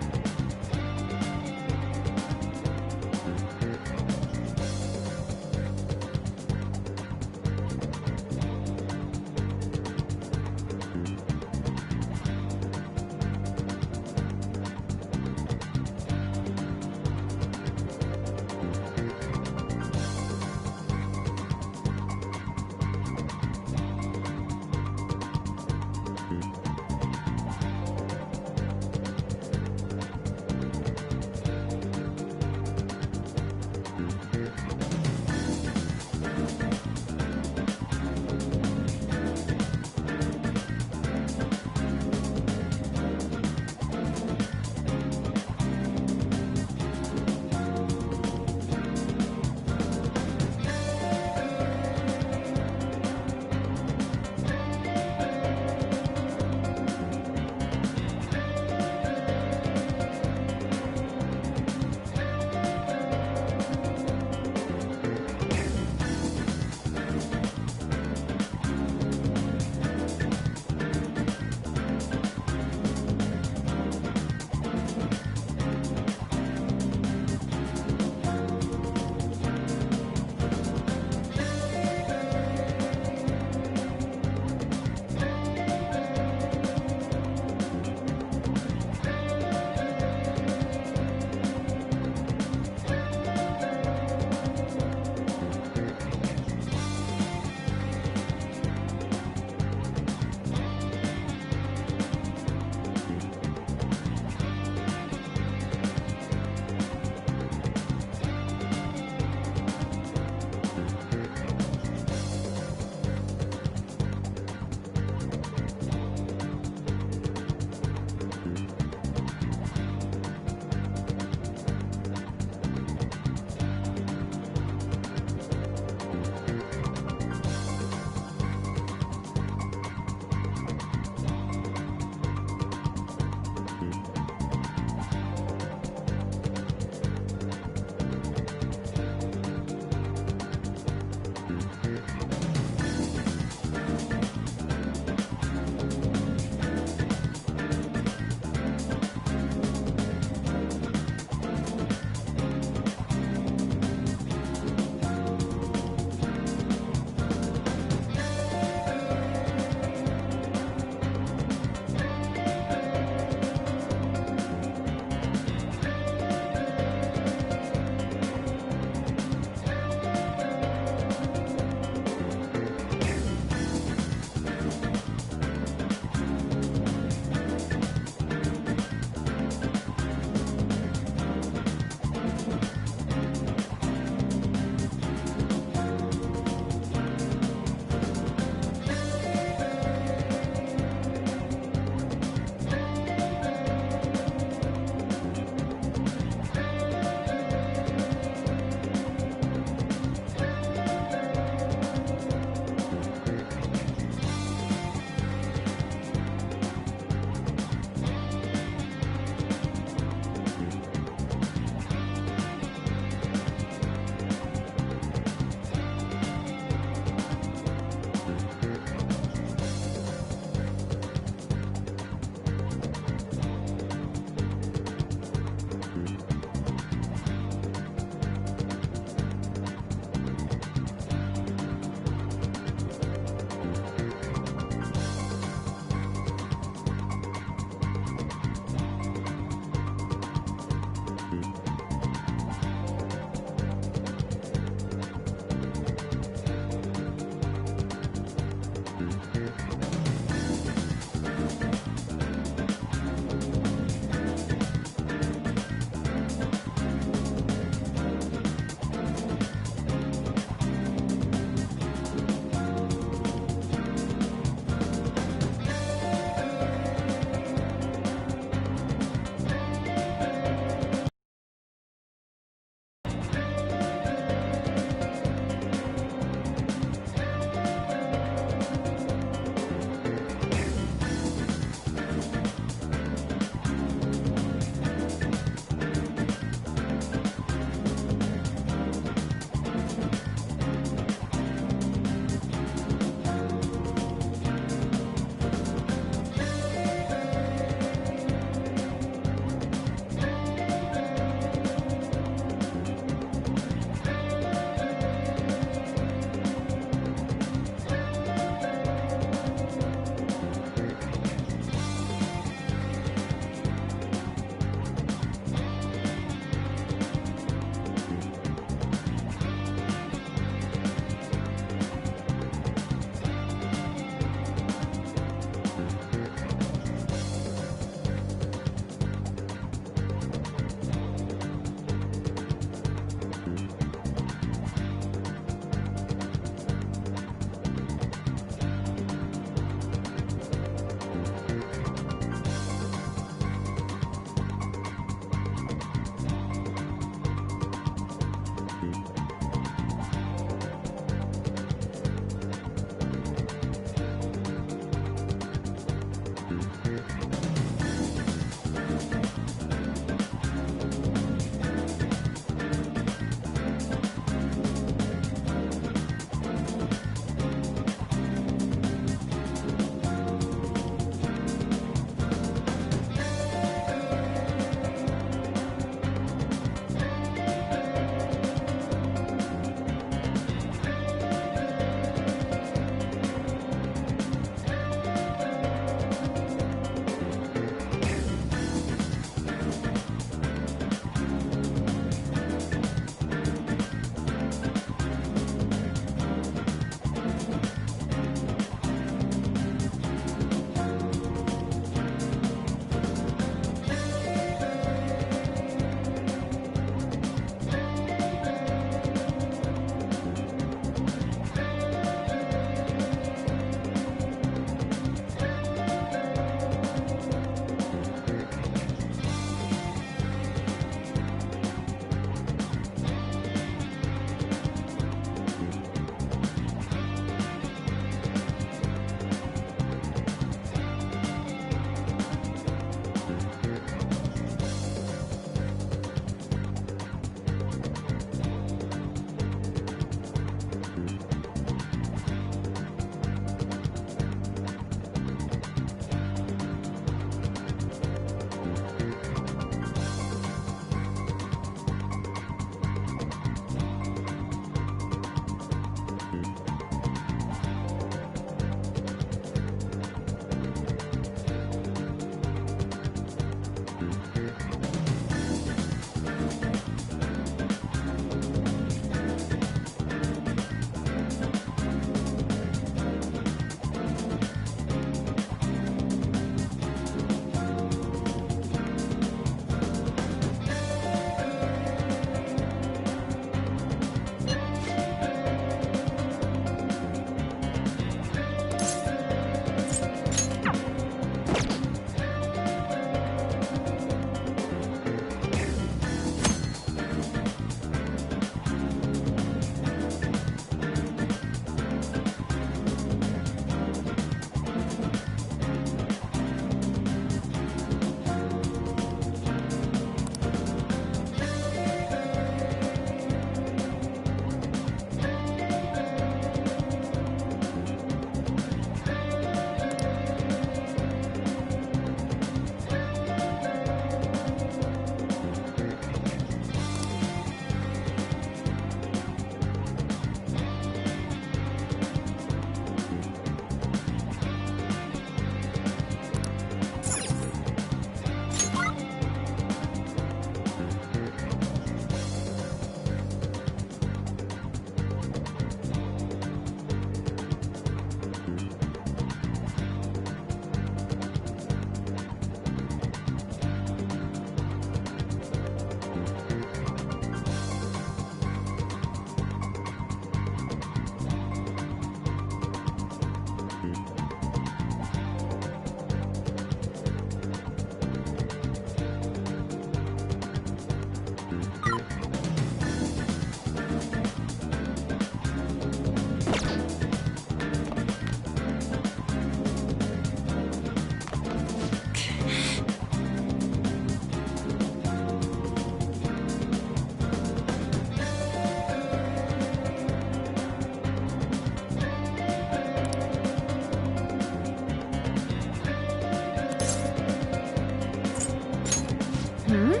No!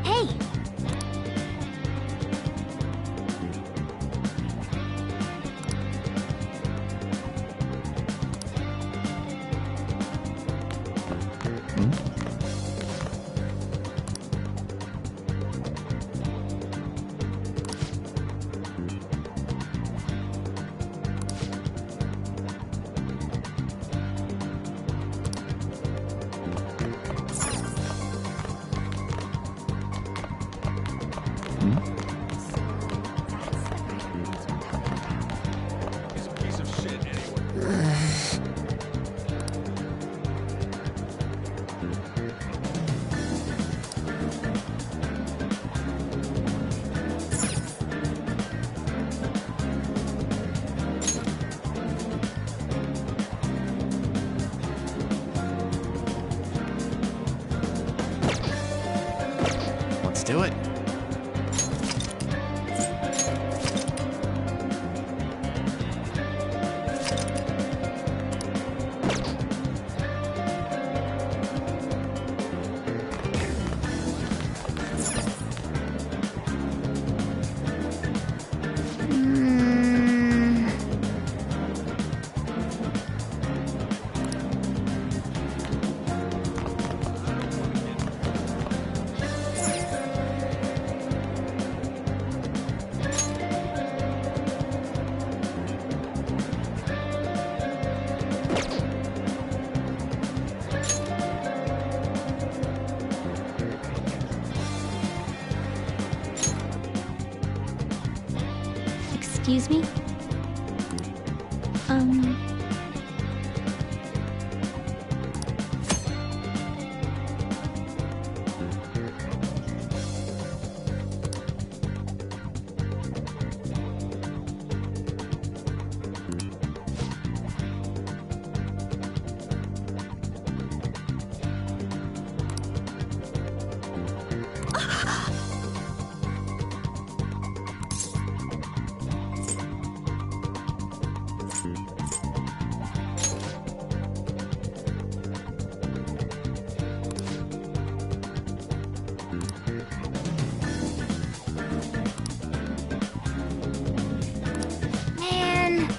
Hey! He's a piece of shit anyway. Let's do it. Excuse me? Man.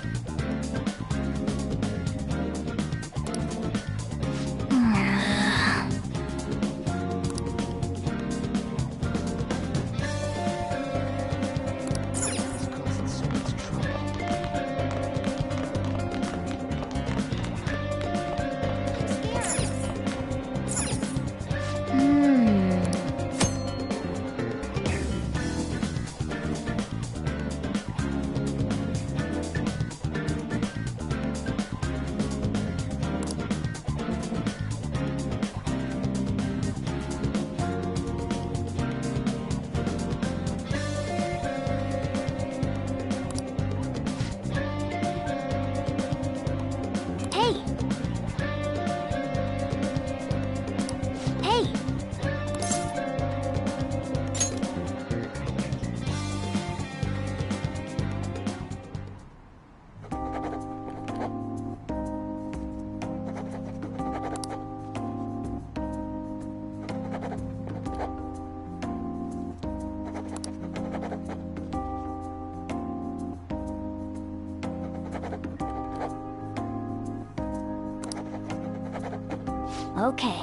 Okay.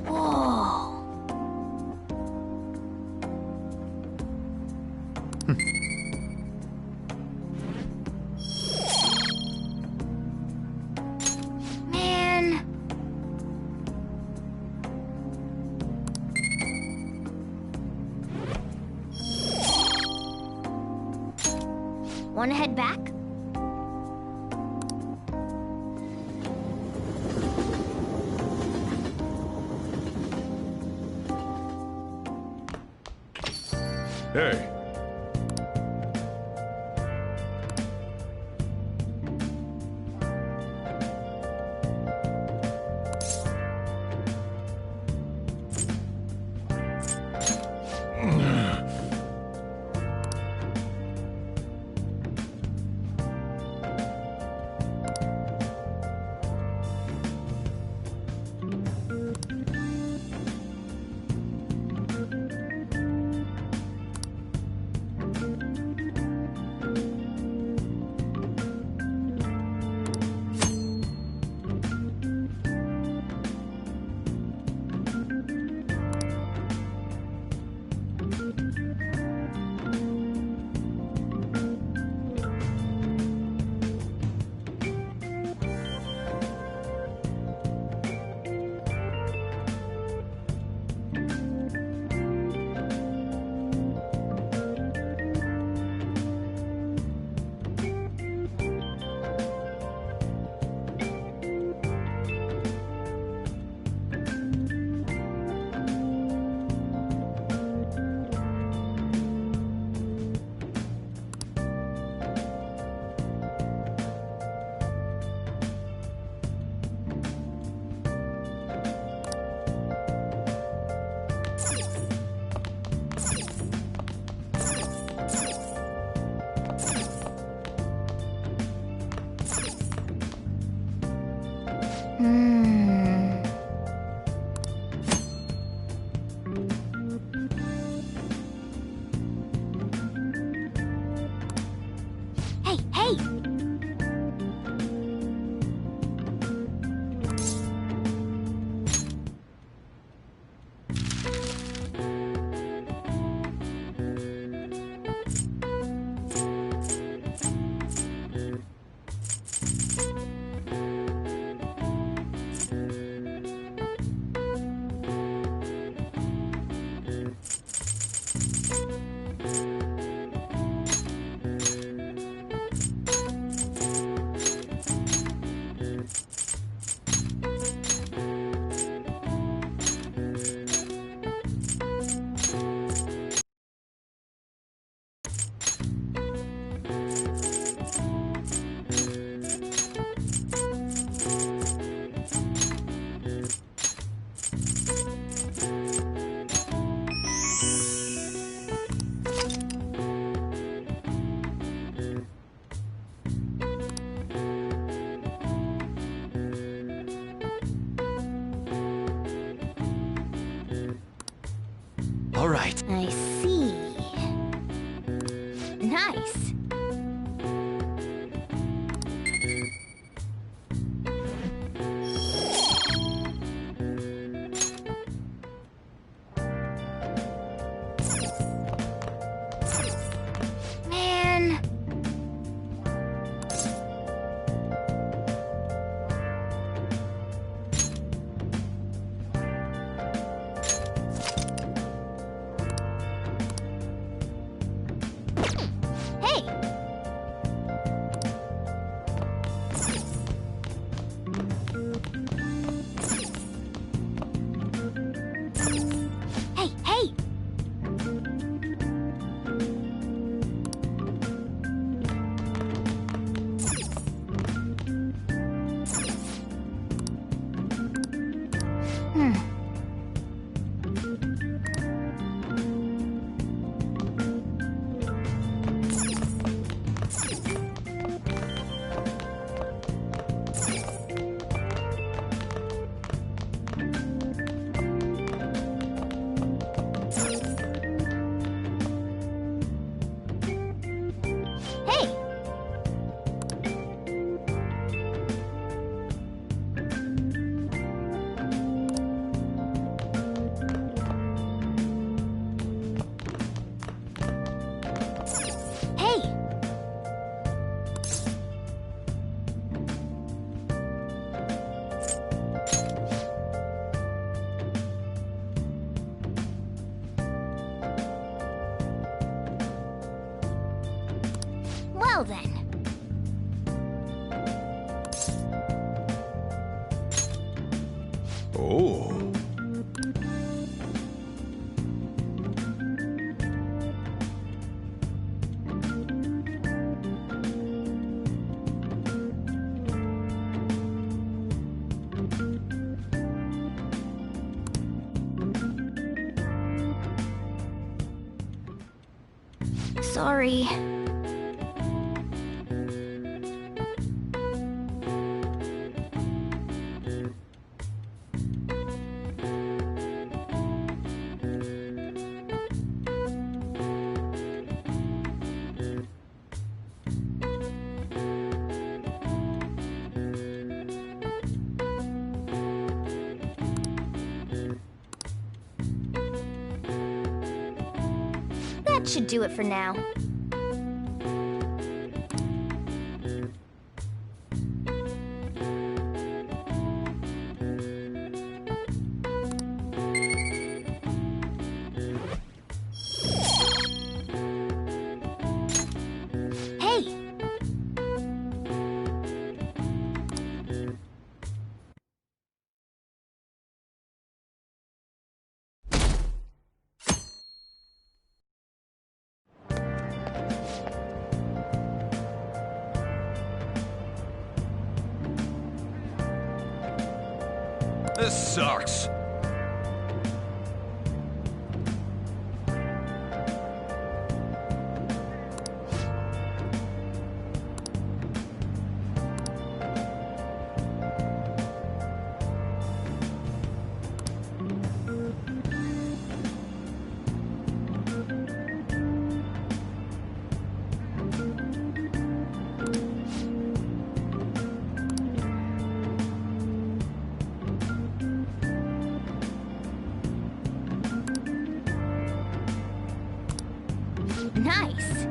Whoa. Man. Wanna head back? Hey. Hey, hey! All right. I see. Nice. Man. Hey! Well then. Oh. Sorry. That should do it for now. Hey! This sucks. Nice.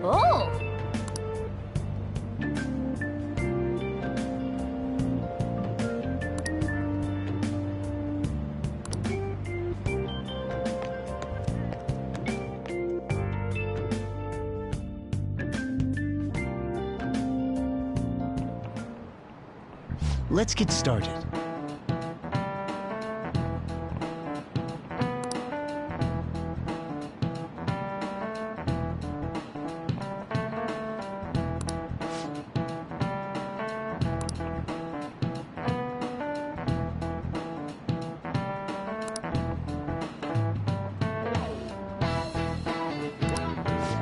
Oh! Let's get started.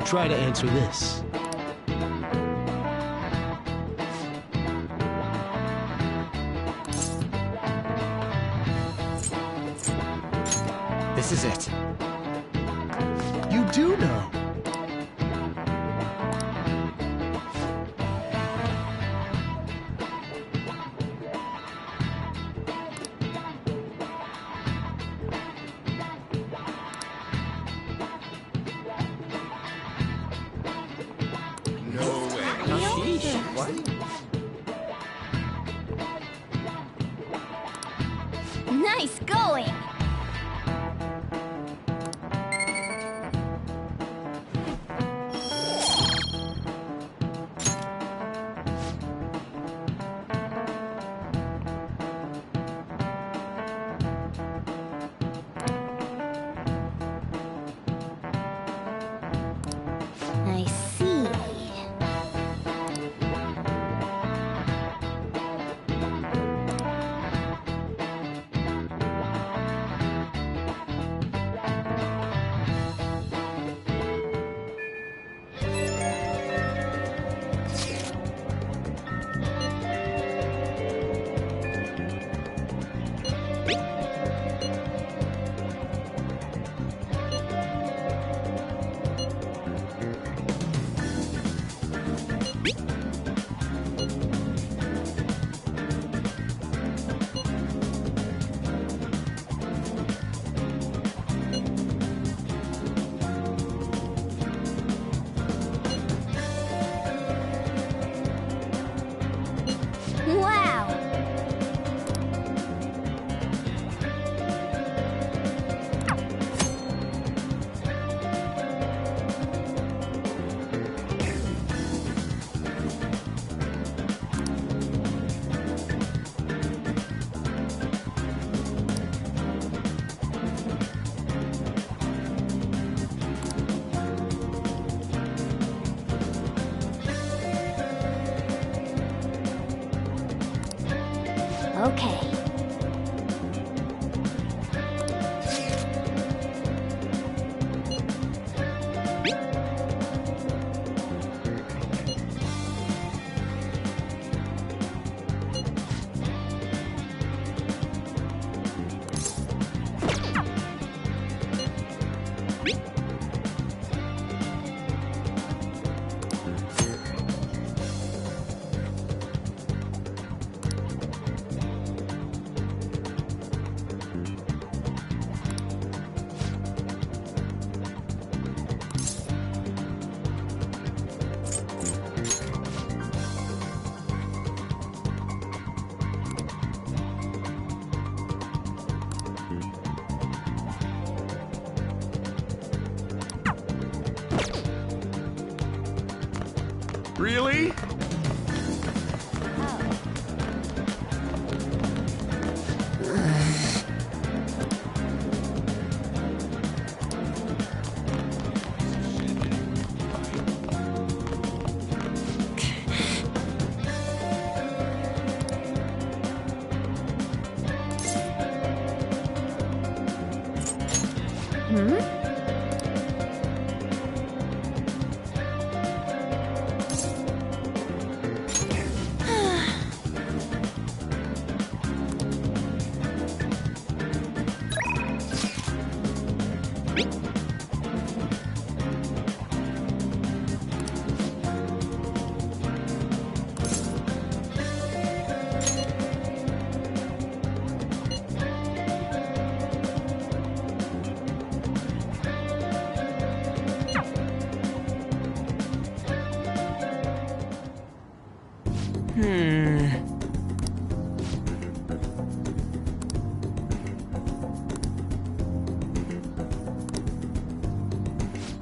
Try to answer this. This is it. You do know. No way. Nice going! I see. Wow! Okay. Really?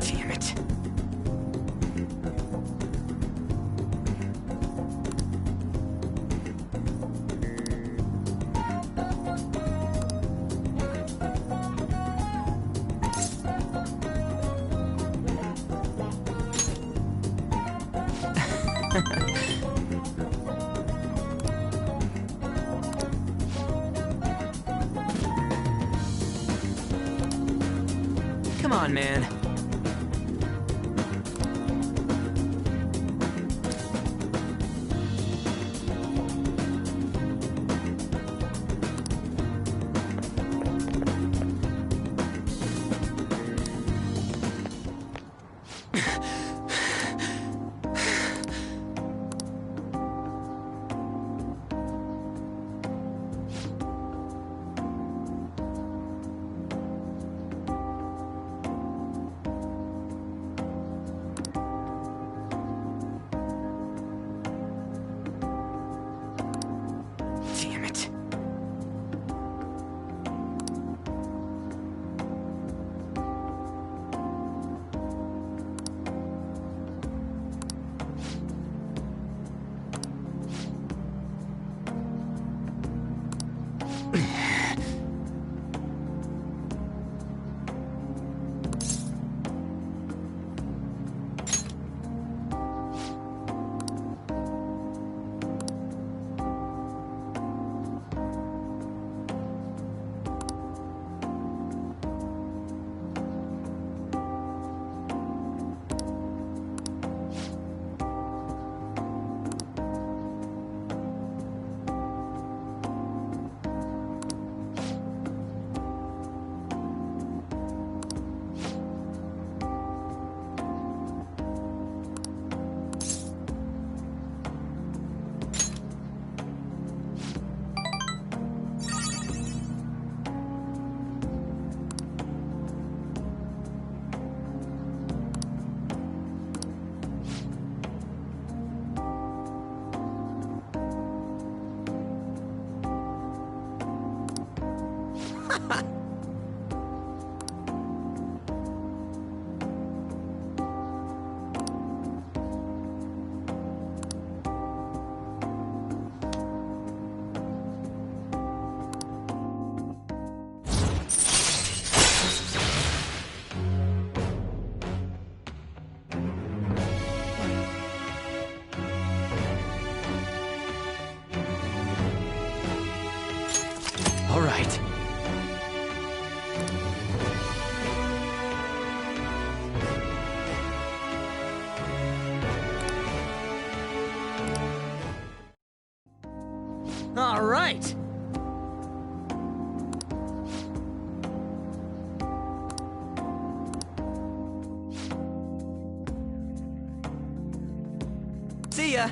Damn it. Come on, man. Damn it. right. All right. See ya.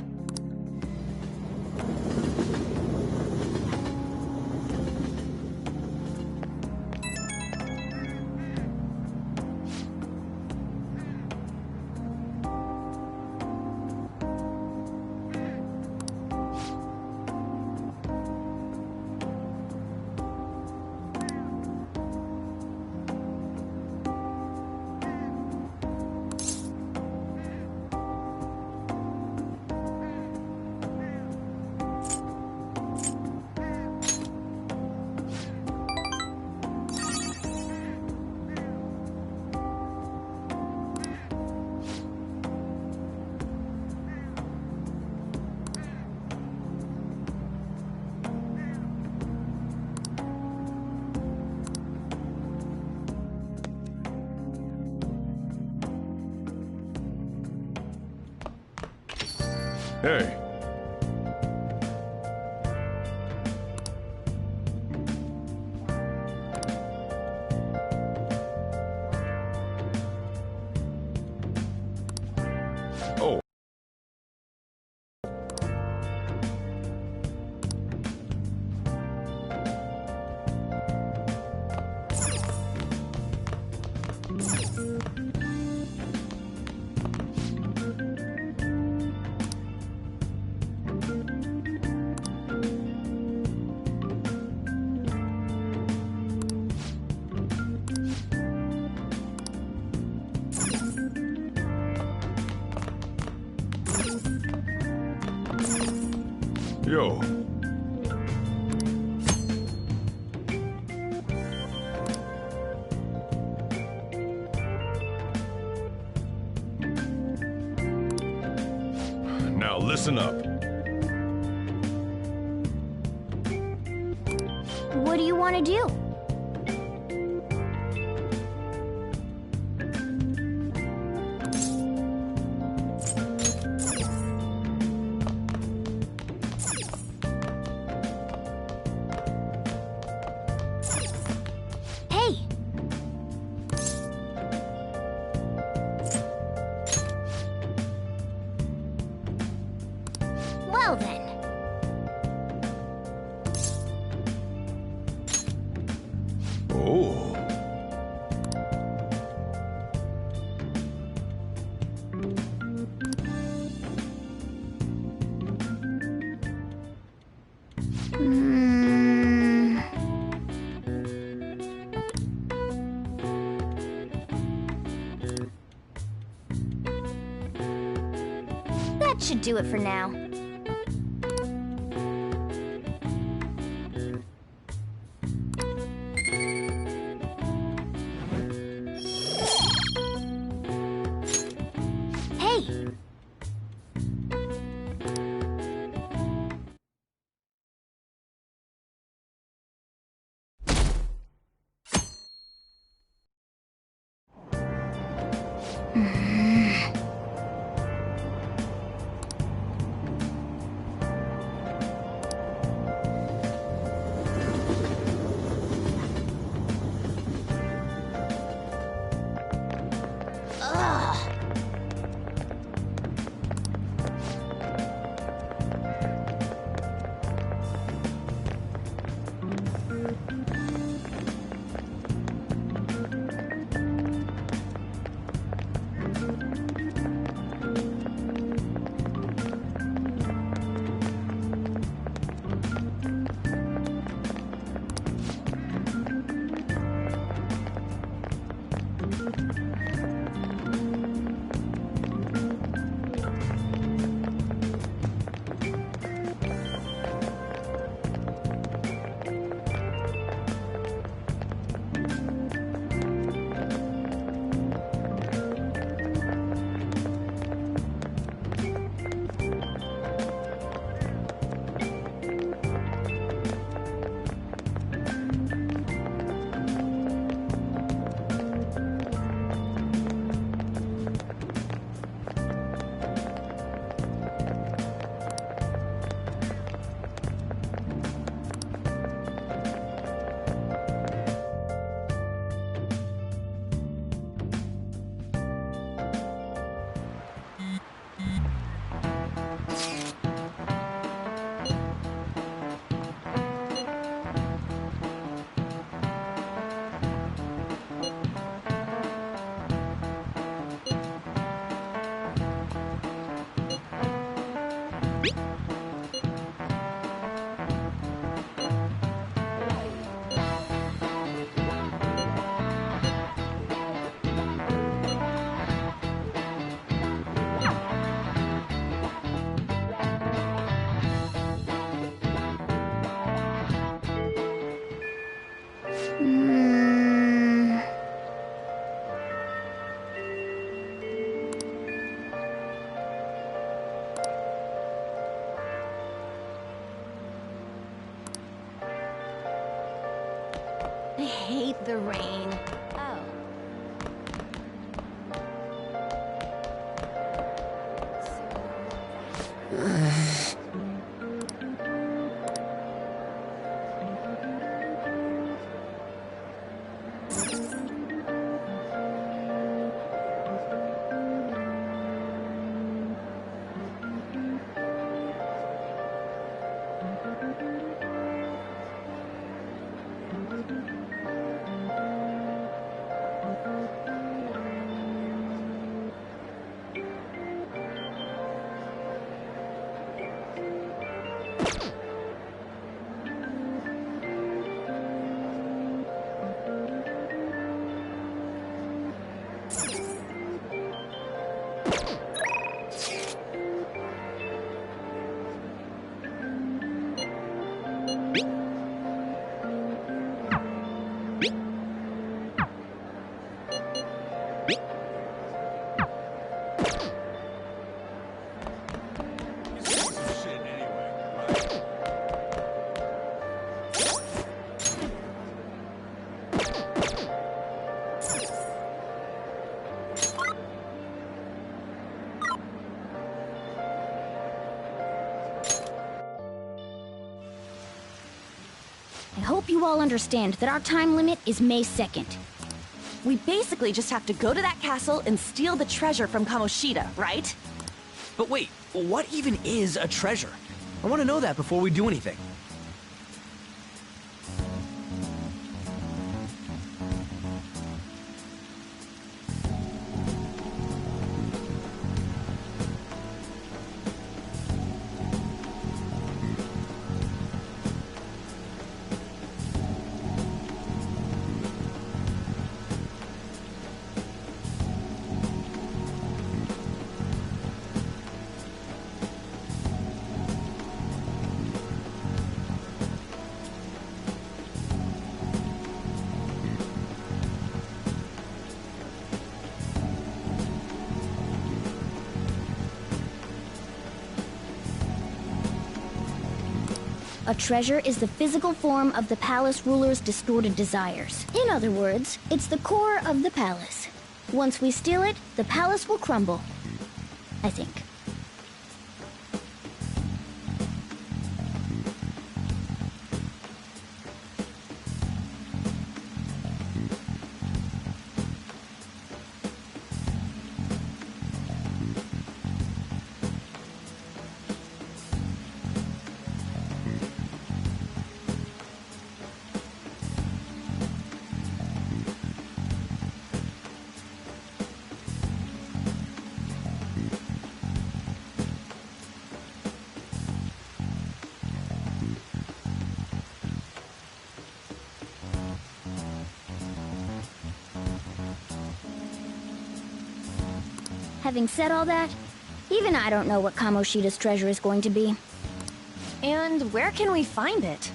Hey. Oh. Yo. Now listen up. What do you want to do? Hey! Well then. Oh. Hmm. That should do it for now. Hey! I hate the rain. Oh. I hope you all understand that our time limit is May 2nd. We basically just have to go to that castle and steal the treasure from Kamoshida, right? But wait, what even is a treasure? I want to know that before we do anything. A treasure is the physical form of the palace ruler's distorted desires. In other words, it's the core of the palace. Once we steal it, the palace will crumble. I think. Having said all that, even I don't know what Kamoshida's treasure is going to be. And where can we find it?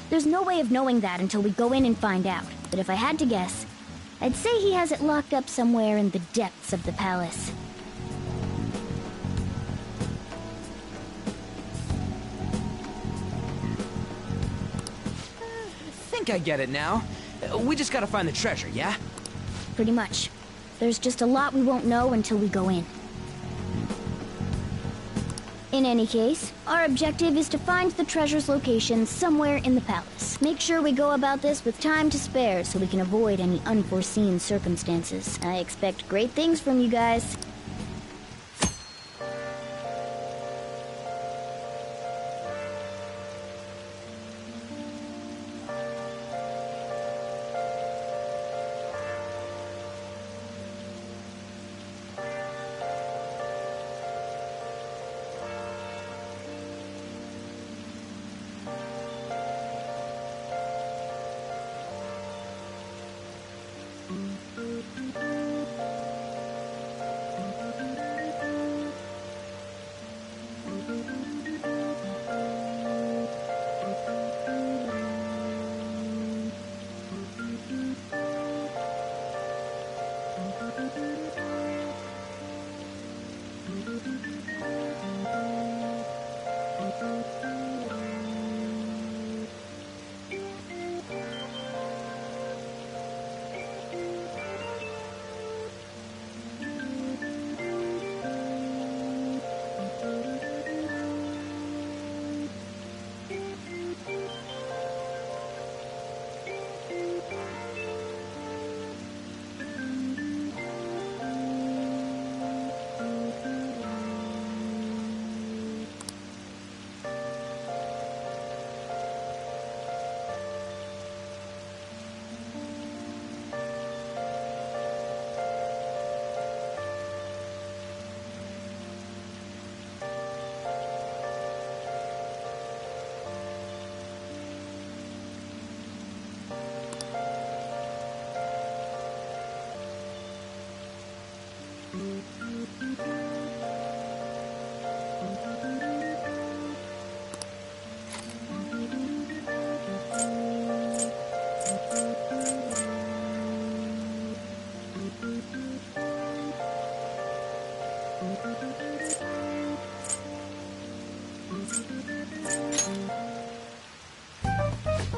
There's no way of knowing that until we go in and find out. But if I had to guess, I'd say he has it locked up somewhere in the depths of the palace. I think I get it now. We just gotta find the treasure, yeah? Pretty much. There's just a lot we won't know until we go in. In any case, our objective is to find the treasure's location somewhere in the palace. Make sure we go about this with time to spare so we can avoid any unforeseen circumstances. I expect great things from you guys.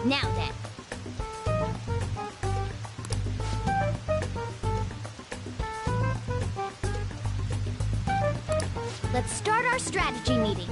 Now then. Let's start our strategy meeting.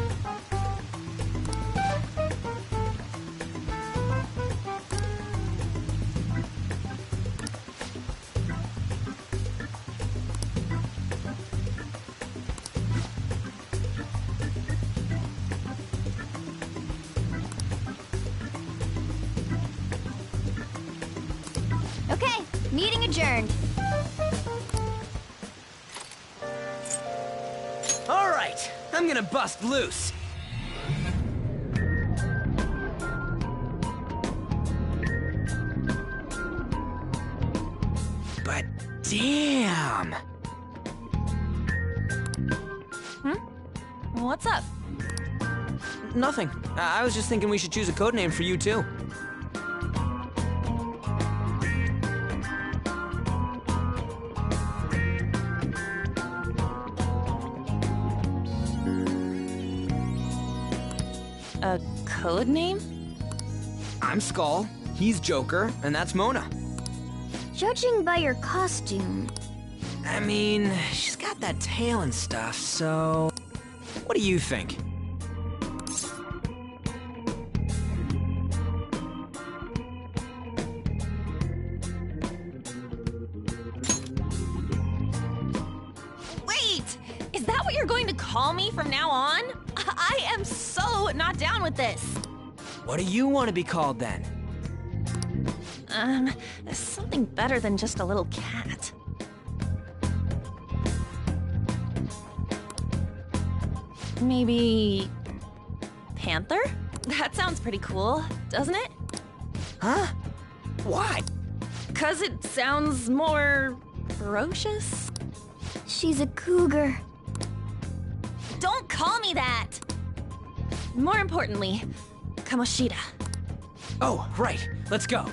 Okay, meeting adjourned. All right, I'm gonna bust loose. But damn. What's up? Nothing. I was just thinking we should choose a code name for you too. A code name? I'm Skull, he's Joker, and that's Mona. Judging by your costume... I mean, she's got that tail and stuff, so... What do you think? Wait! Is that what you're going to call me from now on? I am so not down with this. What do you want to be called then? Something better than just a little cat. Maybe... Panther? That sounds pretty cool, doesn't it? Huh? Why? 'Cause it sounds more... ferocious? She's a cougar. Don't call me that! More importantly, Kamoshida. Oh, right. Let's go.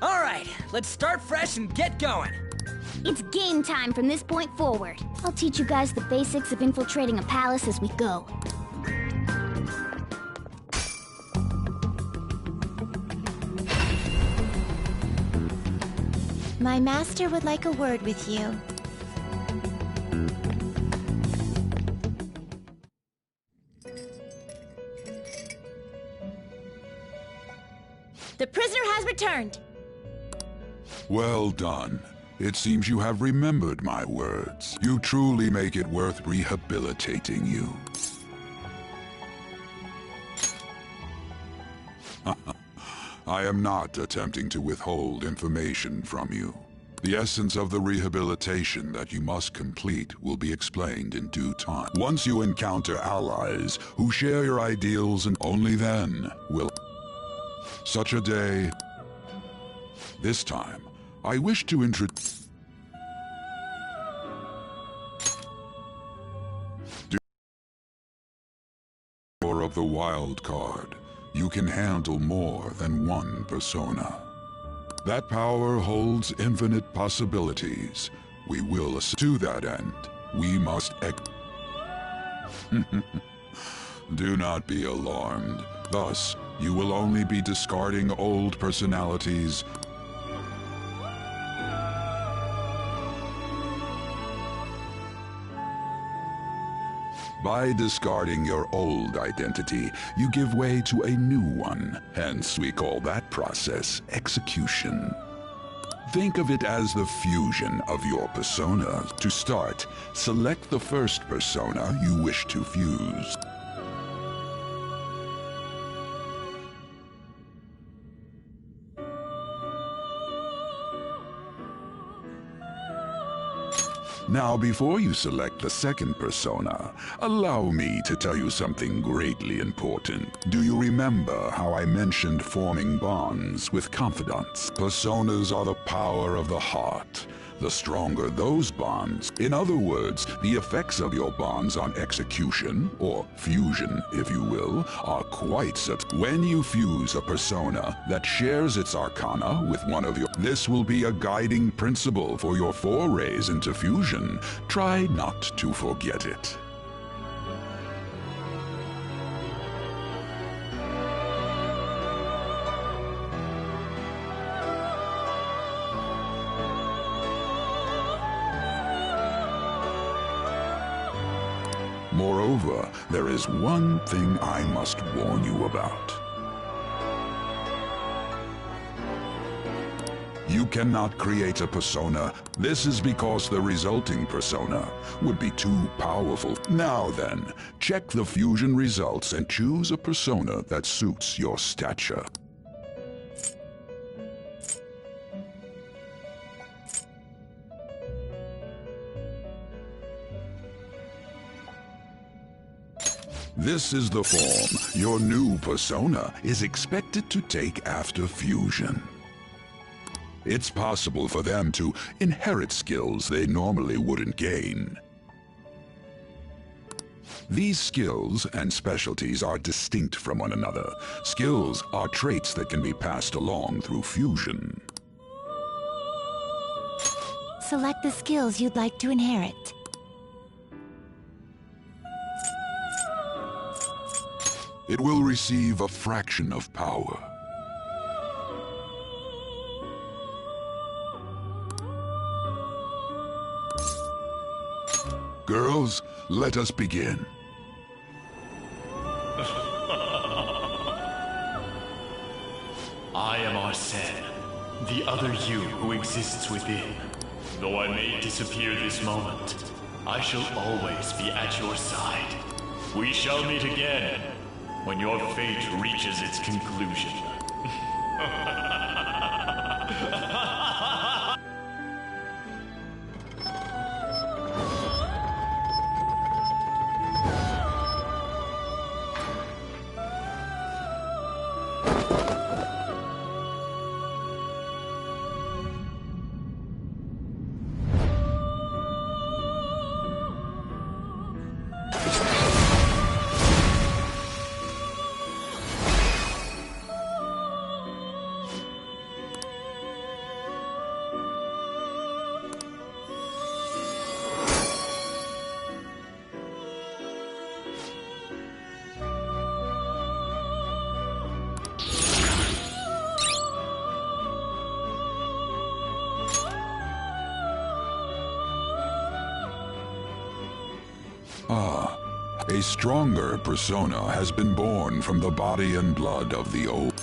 All right, let's start fresh and get going. It's game time from this point forward. I'll teach you guys the basics of infiltrating a palace as we go. My master would like a word with you. The prisoner has returned. Well done. It seems you have remembered my words. You truly make it worth rehabilitating you. I am not attempting to withhold information from you. The essence of the rehabilitation that you must complete will be explained in due time. Once you encounter allies who share your ideals, and only then will... Such a day... This time, I wish to introduce... of the wild card. You can handle more than one persona. That power holds infinite possibilities. We will to that end. We must Do not be alarmed. Thus, you will only be discarding old personalities. By discarding your old identity, you give way to a new one. Hence, we call that process execution. Think of it as the fusion of your personas. To start, select the first persona you wish to fuse. Now, before you select the second persona, allow me to tell you something greatly important. Do you remember how I mentioned forming bonds with confidants? Personas are the power of the heart. the stronger those bonds. In other words, the effects of your bonds on execution, or fusion if you will, are quite substantial. When you fuse a persona that shares its arcana with one of your... This will be a guiding principle for your forays into fusion. Try not to forget it. Moreover, there is one thing I must warn you about. You cannot create a persona. This is because the resulting persona would be too powerful. Now then, check the fusion results and choose a persona that suits your stature. This is the form your new persona is expected to take after fusion. It's possible for them to inherit skills they normally wouldn't gain. These skills and specialties are distinct from one another. Skills are traits that can be passed along through fusion. Select the skills you'd like to inherit. It will receive a fraction of power. Girls, let us begin. I am Arsene, the other you who exists within. Though I may disappear this moment, I shall always be at your side. We shall meet again when your fate reaches its conclusion. A stronger persona has been born from the body and blood of the old.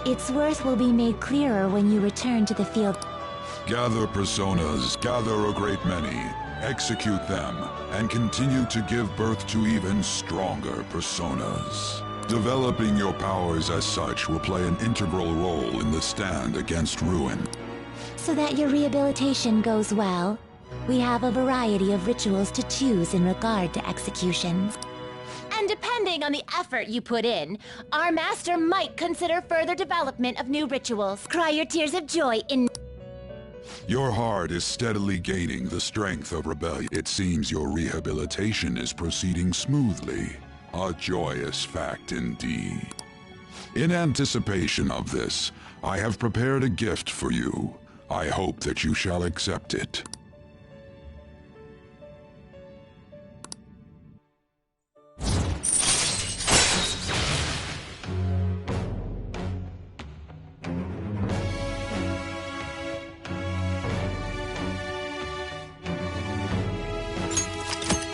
Its worth will be made clearer when you return to the field. Gather personas, gather a great many, execute them, and continue to give birth to even stronger personas. Developing your powers as such will play an integral role in the stand against ruin. So that your rehabilitation goes well, we have a variety of rituals to choose in regard to executions. And depending on the effort you put in, our master might consider further development of new rituals. Cry your tears of joy in... Your heart is steadily gaining the strength of rebellion. It seems your rehabilitation is proceeding smoothly. A joyous fact indeed. In anticipation of this, I have prepared a gift for you. I hope that you shall accept it.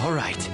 All right.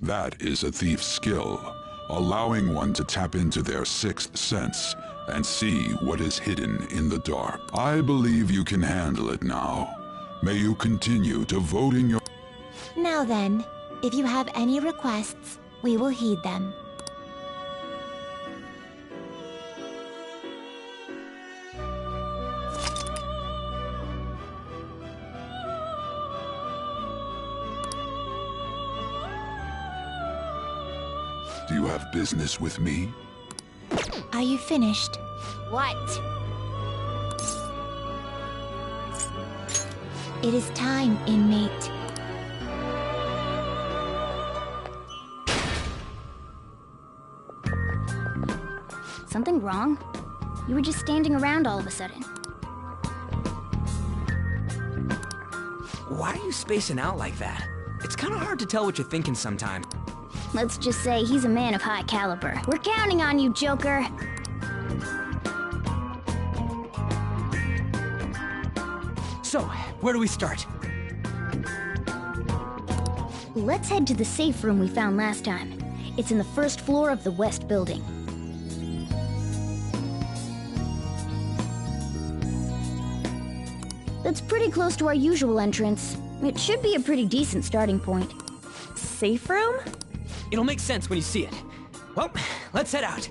That is a thief's skill, allowing one to tap into their sixth sense and see what is hidden in the dark. I believe you can handle it now. May you continue devoting your... Now then, if you have any requests, we will heed them. Do you have business with me? Are you finished? What? It is time, inmate. Something wrong? You were just standing around all of a sudden. Why are you spacing out like that? It's kind of hard to tell what you're thinking sometimes. Let's just say he's a man of high caliber. We're counting on you, Joker. So, where do we start? Let's head to the safe room we found last time. It's in the first floor of the West Building. That's pretty close to our usual entrance. It should be a pretty decent starting point. Safe room? It'll make sense when you see it. Well, let's head out.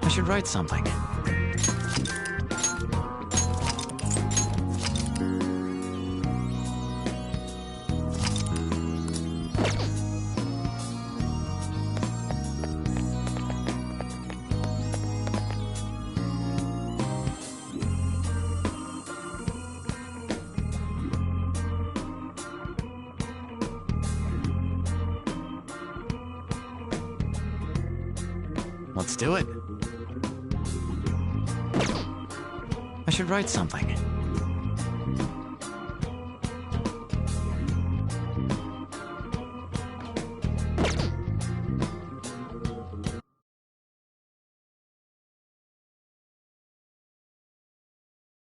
I should write something. Let's do it. I should write something.